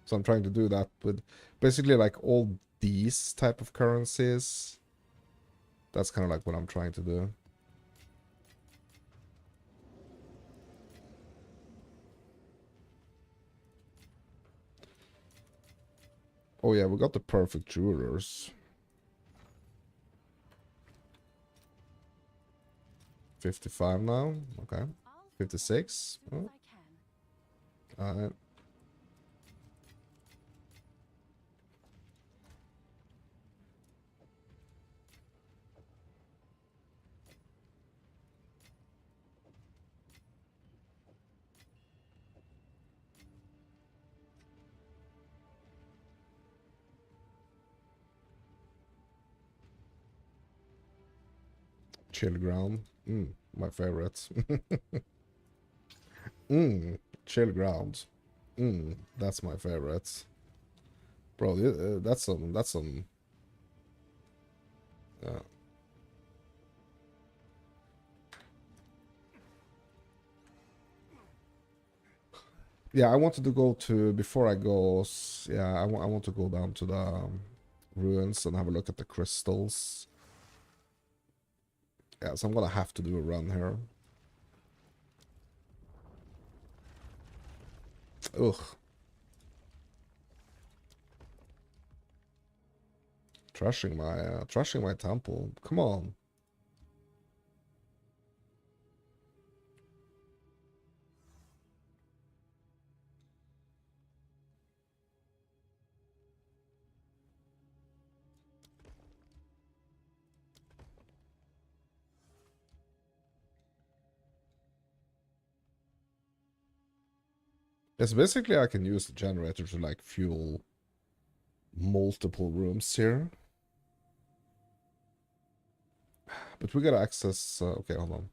[SPEAKER 1] So I'm trying to do that with basically like all these type of currencies. That's kind of like what I'm trying to do. Oh yeah, we got the perfect jewelers. 55 now. Okay.
[SPEAKER 2] I'll
[SPEAKER 1] 56.
[SPEAKER 2] as soon
[SPEAKER 1] Oh,
[SPEAKER 2] as I can.
[SPEAKER 1] chill ground. My favorite. Chill ground. That's my favorite. Bro, that's some. Yeah. Yeah, I wanted to go to, before I go, yeah, I want to go down to the ruins and have a look at the crystals. Yeah, so I'm gonna have to do a run here. Ugh. Trashing my temple. Come on. Yes, basically I can use the generator to like fuel multiple rooms here. But we gotta access, okay, hold on.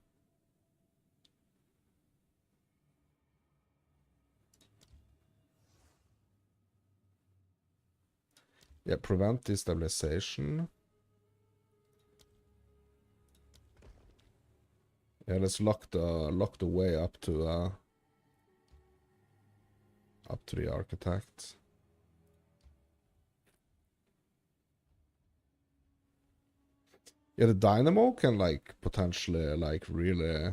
[SPEAKER 1] Yeah, prevent destabilization. Yeah, let's lock the way up to the architect. Yeah, the dynamo can like potentially like really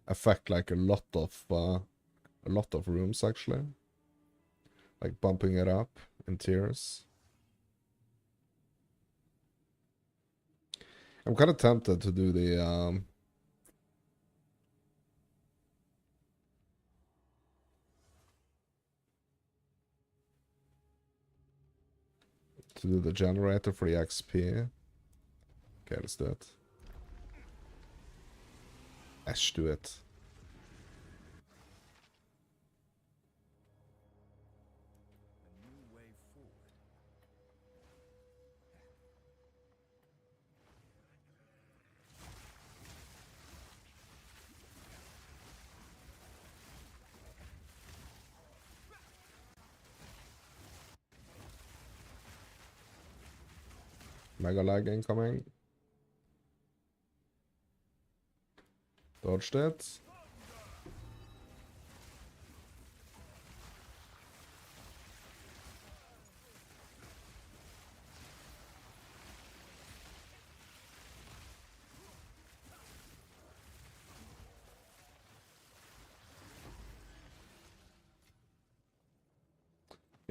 [SPEAKER 1] affect like a lot of rooms actually. Like bumping it up in tiers. I'm kind of tempted to do the generator for the XP. Okay, let's do it. Let's do it.
[SPEAKER 4] A new way forward.
[SPEAKER 1] Mega lag incoming. Dodged it.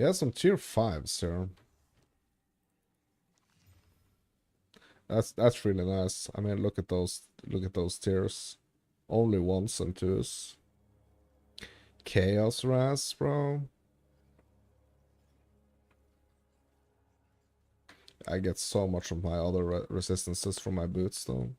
[SPEAKER 1] Yeah, some tier 5s here. That's really nice. I mean, look at those tiers. Only 1s and 2s. Chaos Ras, bro. I get so much of my other resistances from my boots though.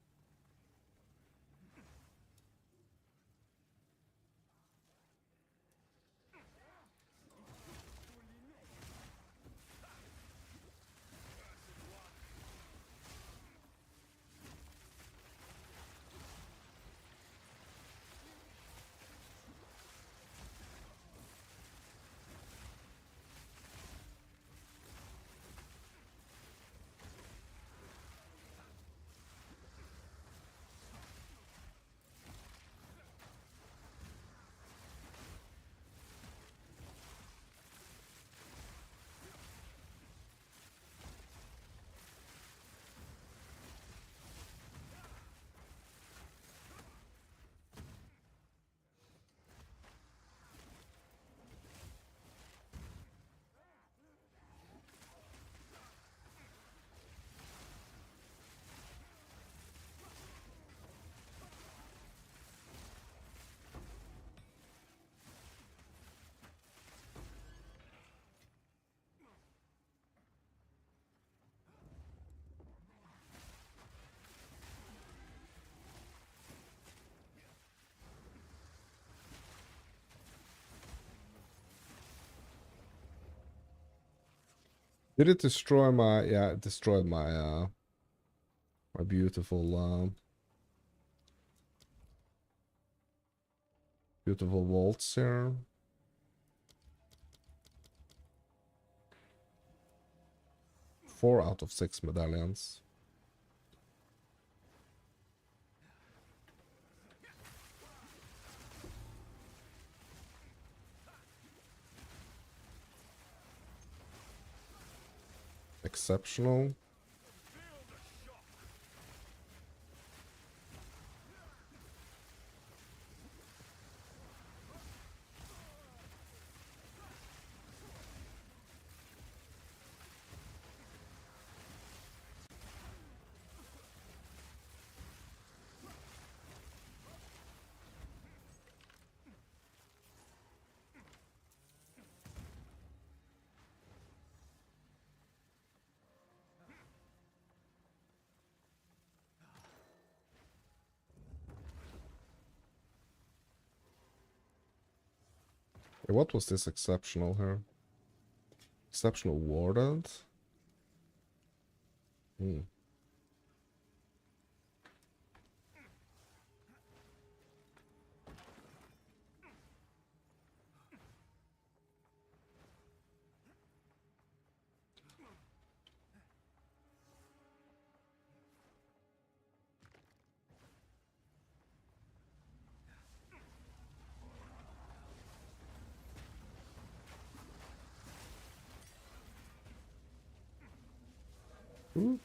[SPEAKER 1] Did it destroy my... Yeah, it destroyed my my beautiful beautiful vaults here. Four out of 6 medallions. Exceptional. Hey, what was this exceptional here? Exceptional warded? Hmm. Ooh.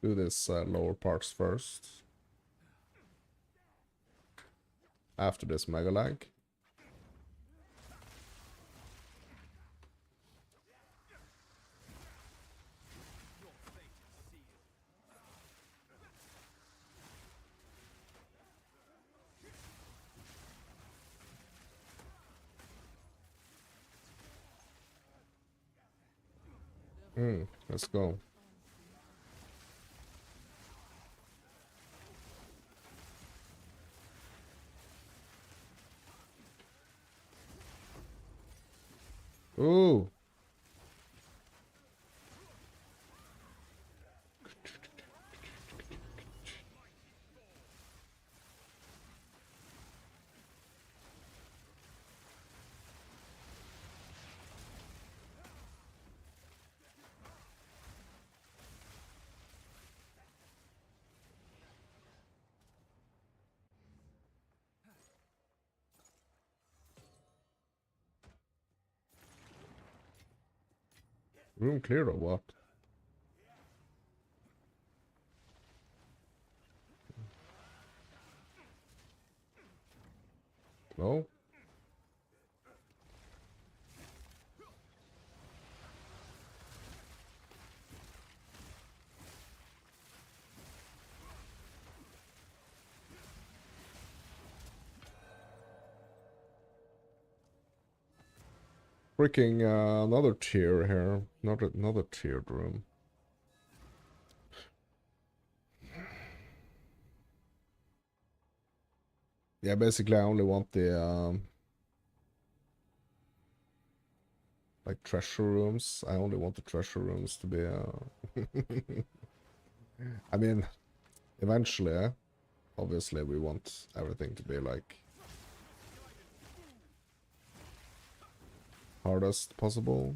[SPEAKER 1] Do this lower parts first. After this mega lag. Let's go. Ooh. Room clear or what? No? Freaking another tier here. Another tiered room. Yeah, basically I only want the like treasure rooms. I only want the treasure rooms to be I mean, eventually, obviously we want everything to be like hardest possible.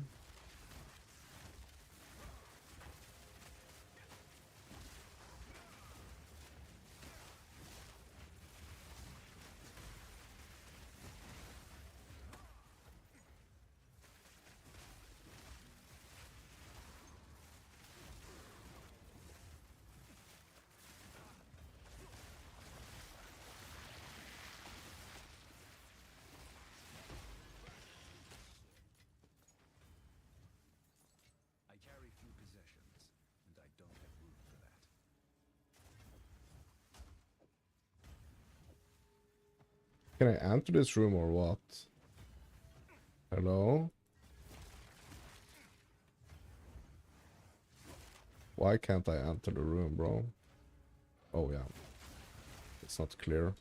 [SPEAKER 4] I carry few possessions, and I don't have room for that.
[SPEAKER 1] Can I enter this room or what? Hello? Why can't I enter the room, bro? Oh yeah. It's not clear.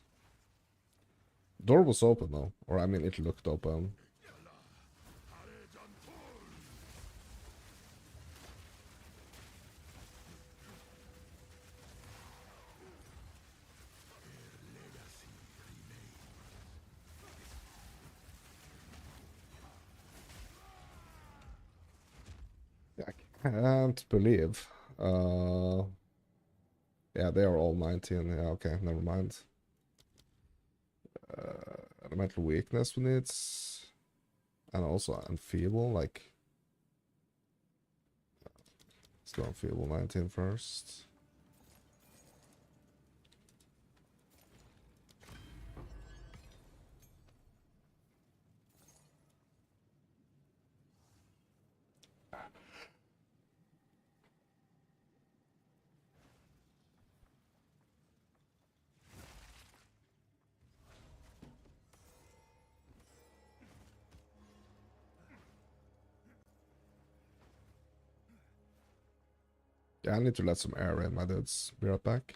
[SPEAKER 1] Door was open though. Or I mean it looked open. Yeah, I can't believe. Yeah, they are all 19. Yeah, okay, never mind. Elemental weakness we need. And also enfeeble, like... Let's go enfeeble 19 first. Yeah, I need to let some air in, my dudes. Be right back.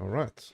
[SPEAKER 1] All right.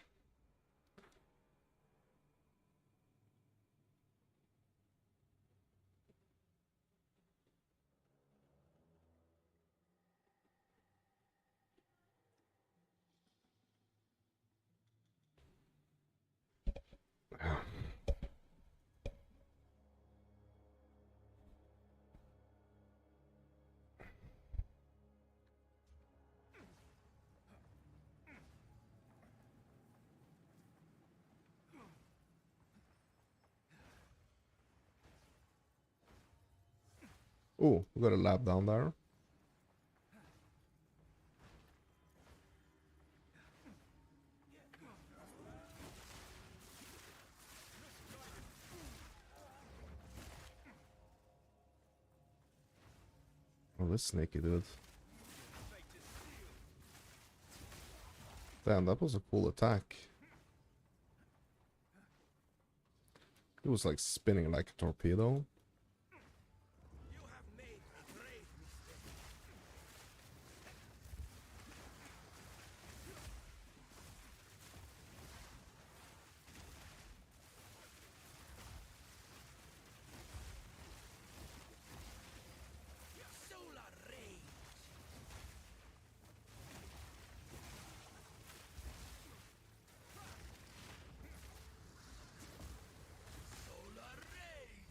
[SPEAKER 1] Oh, we got a lab down there. Oh, this sneaky dude. Damn, that was a cool attack. It was like spinning like a torpedo.
[SPEAKER 4] You have made a grave mistake. Solar rage. Solar rage.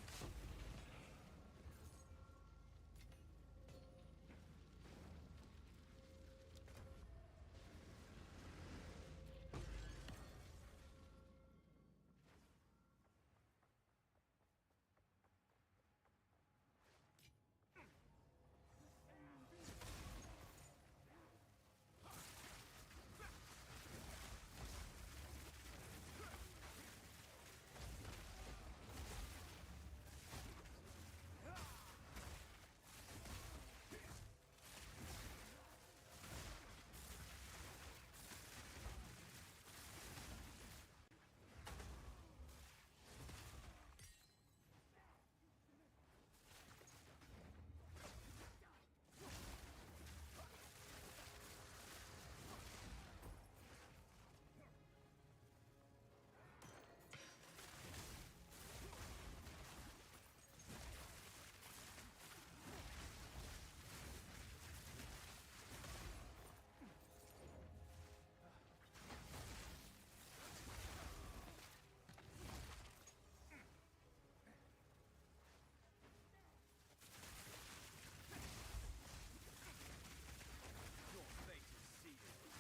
[SPEAKER 4] Your fate is sealed.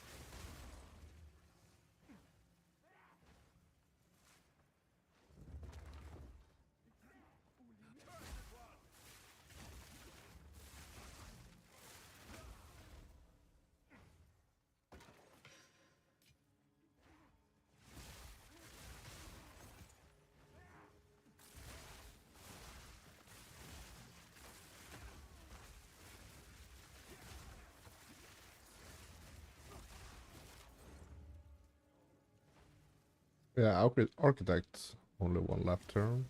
[SPEAKER 1] Yeah, Architect. Only one left turn.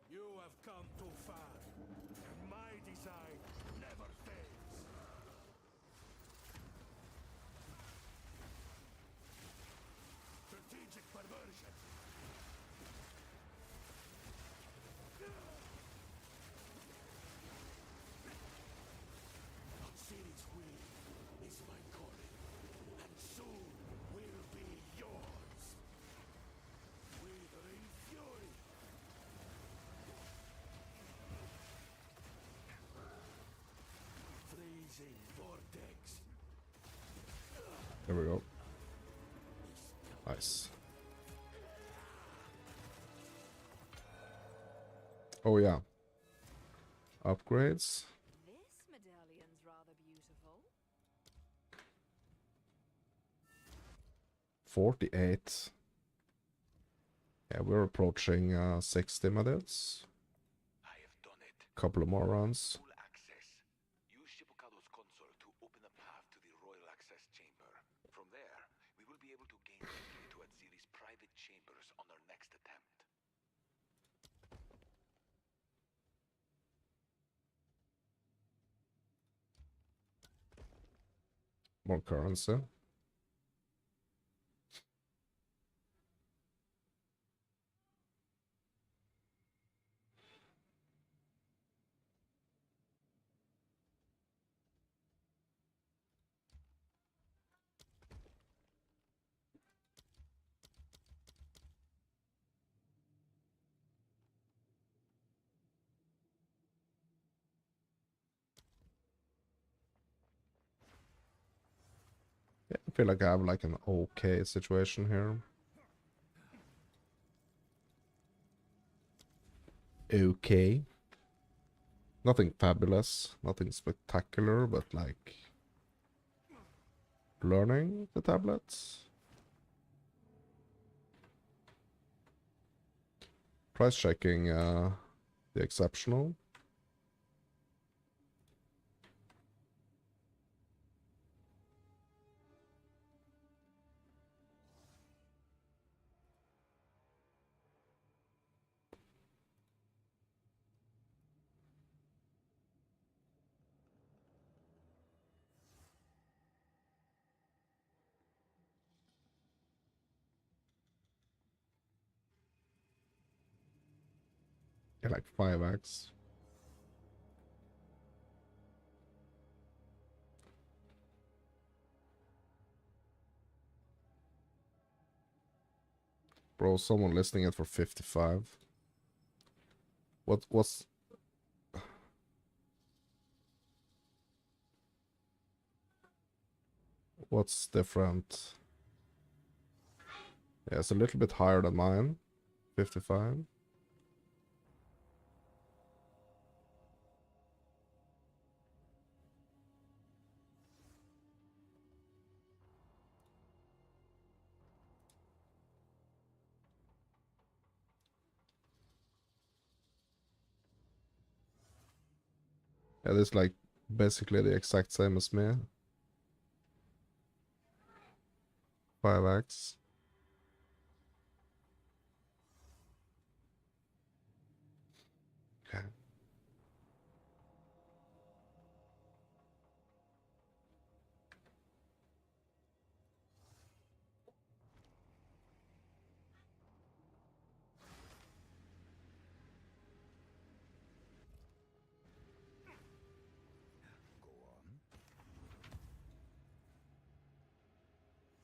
[SPEAKER 3] You have come too far, and my design never fails. Strategic perversion. Osiris' will is my calling, and soon will be yours. Withering fury. Freezing vortex.
[SPEAKER 1] There we go. Nice. Oh yeah. Upgrades.
[SPEAKER 2] This medallion's rather beautiful.
[SPEAKER 1] 48. Yeah, we're approaching 60 medals.
[SPEAKER 4] I have done it.
[SPEAKER 1] Couple of more runs.
[SPEAKER 4] Full access. Use Shippocado's console to open a path to the Royal Access Chamber. From there, we will be able to gain entry to Adziris'
[SPEAKER 1] More currency. Yeah, I feel like I have like an okay situation here. Okay. Nothing fabulous, nothing spectacular, but like learning the tablets. Price checking the exceptional. Yeah, like 5x. Bro, someone listing it for 55. What's what's different? Yeah, it's a little bit higher than mine. 55. Yeah, this is like basically the exact same as me. 5x. Okay.
[SPEAKER 4] Go on.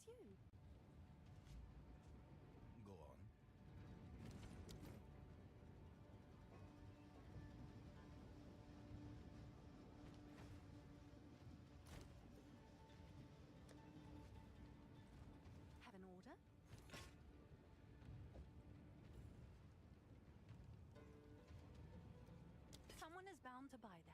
[SPEAKER 2] it's you.
[SPEAKER 4] Go on.
[SPEAKER 2] Have an order? Someone is bound to buy that.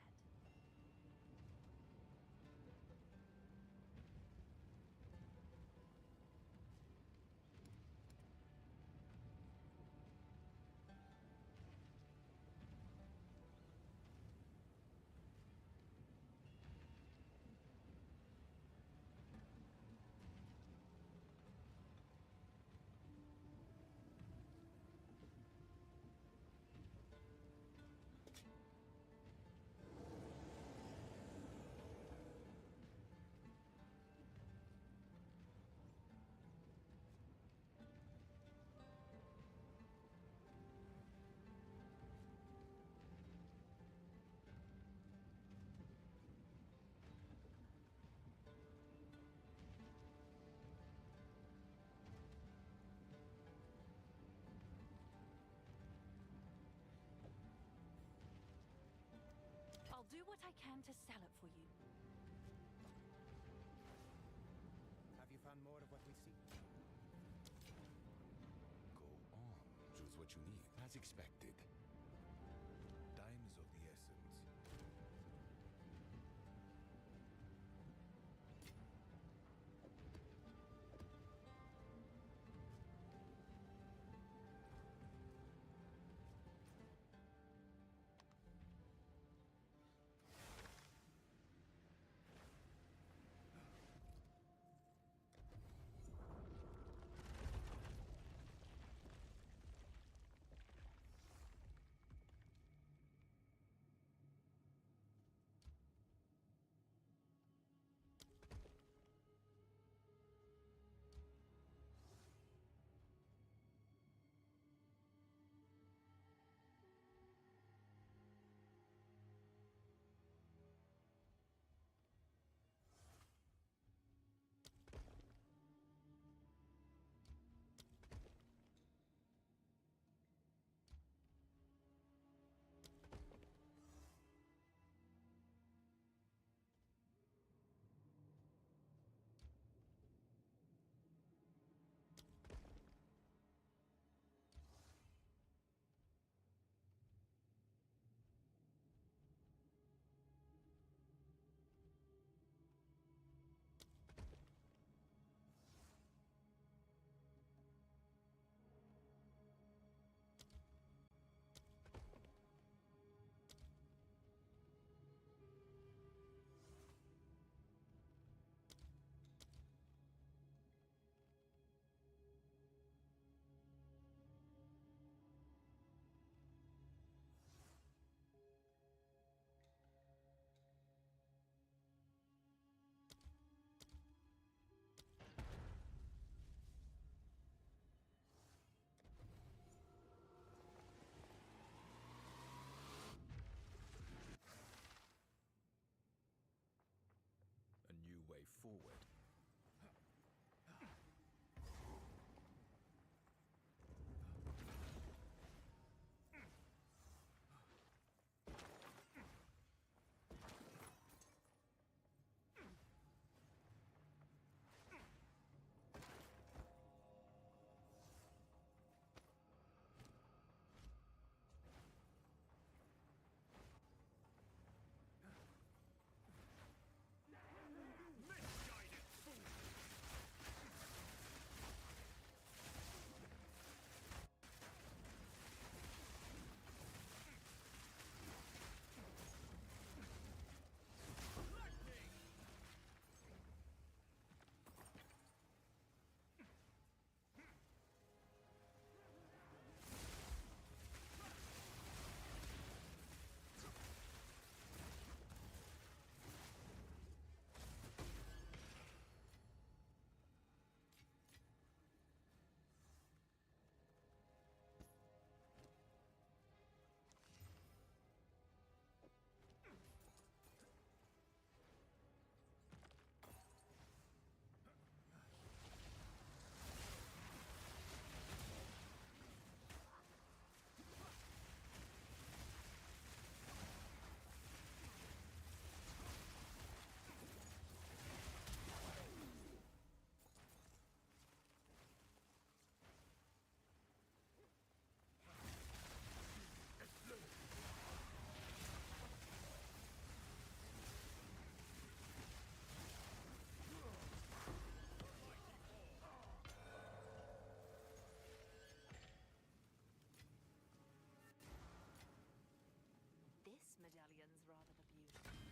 [SPEAKER 2] I'll do what I can to sell it for you.
[SPEAKER 5] Have you found more of what we seek?
[SPEAKER 3] Go on. Choose what you need, as expected.
[SPEAKER 4] Time is of the essence. A new way forward. Misguided!
[SPEAKER 2] medallion's rather the beauty.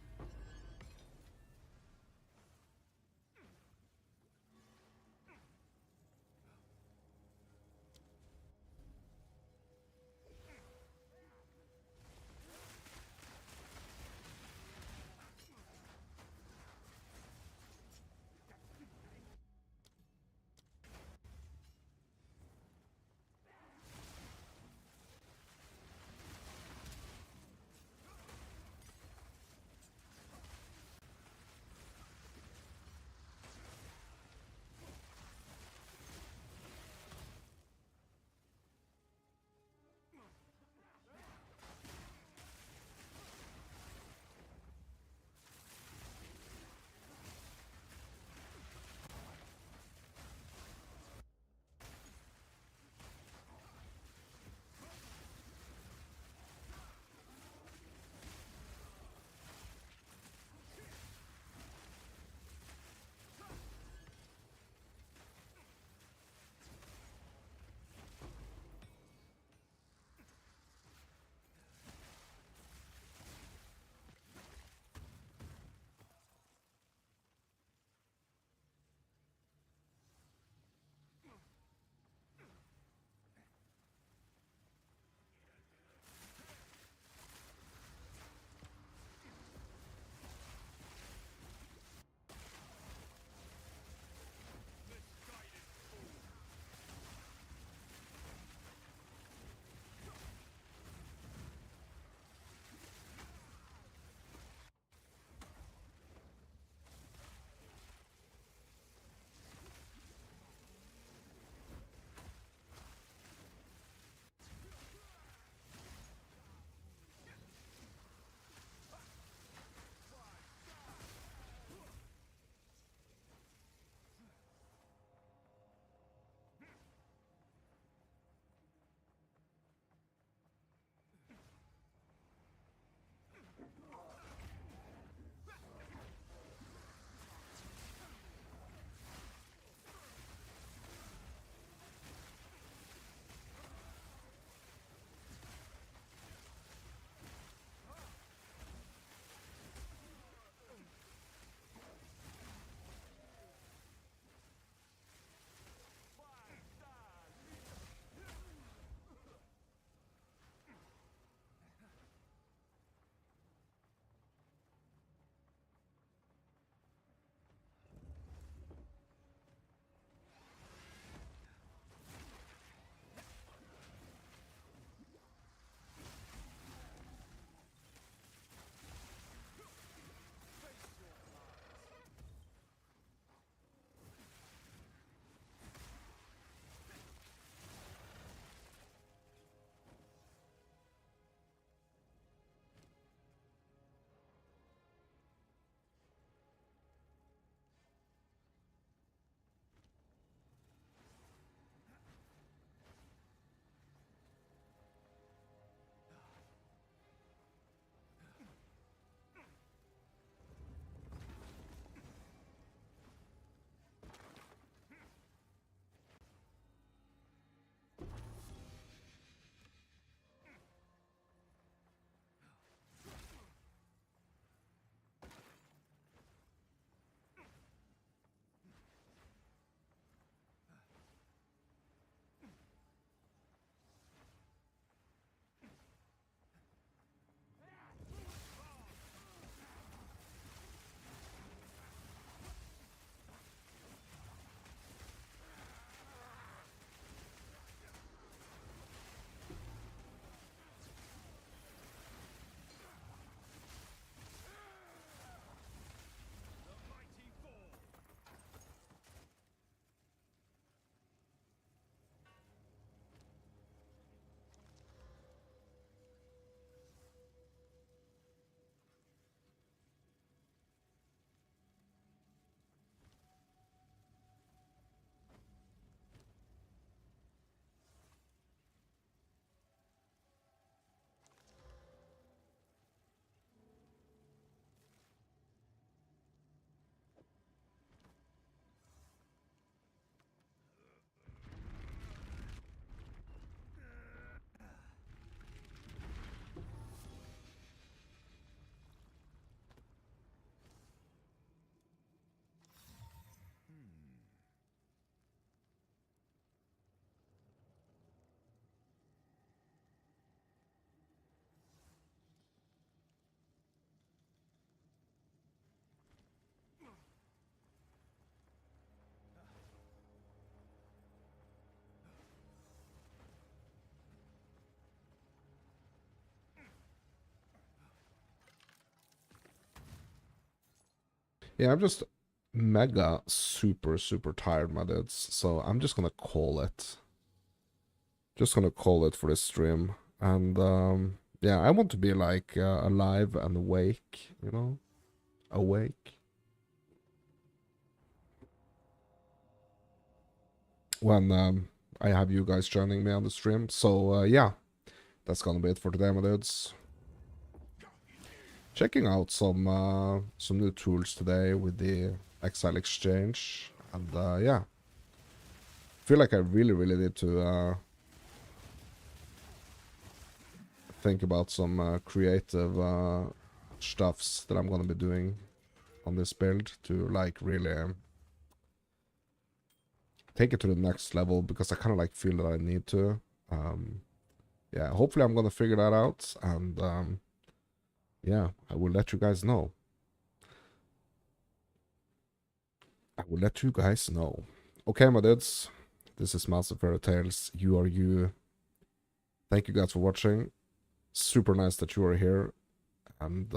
[SPEAKER 1] Yeah, I'm just mega super tired, my dudes. So I'm just gonna call it. Just gonna call it for this stream. And yeah, I want to be like alive and awake, you know? Awake. When I have you guys joining me on the stream. So yeah, that's gonna be it for today, my dudes. Checking out some new tools today with the Exiled Exchange, and yeah, feel like I really need to think about some creative stuffs that I'm gonna be doing on this build to like really take it to the next level, because I kind of like feel that I need to. Yeah, hopefully I'm gonna figure that out, and yeah, I will let you guys know. I will let you guys know. Okay, my dudes, this is Massive Fairy Tales. You are you. Thank you guys for watching. Super nice that you are here. And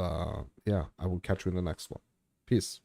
[SPEAKER 1] yeah, I will catch you in the next one. Peace.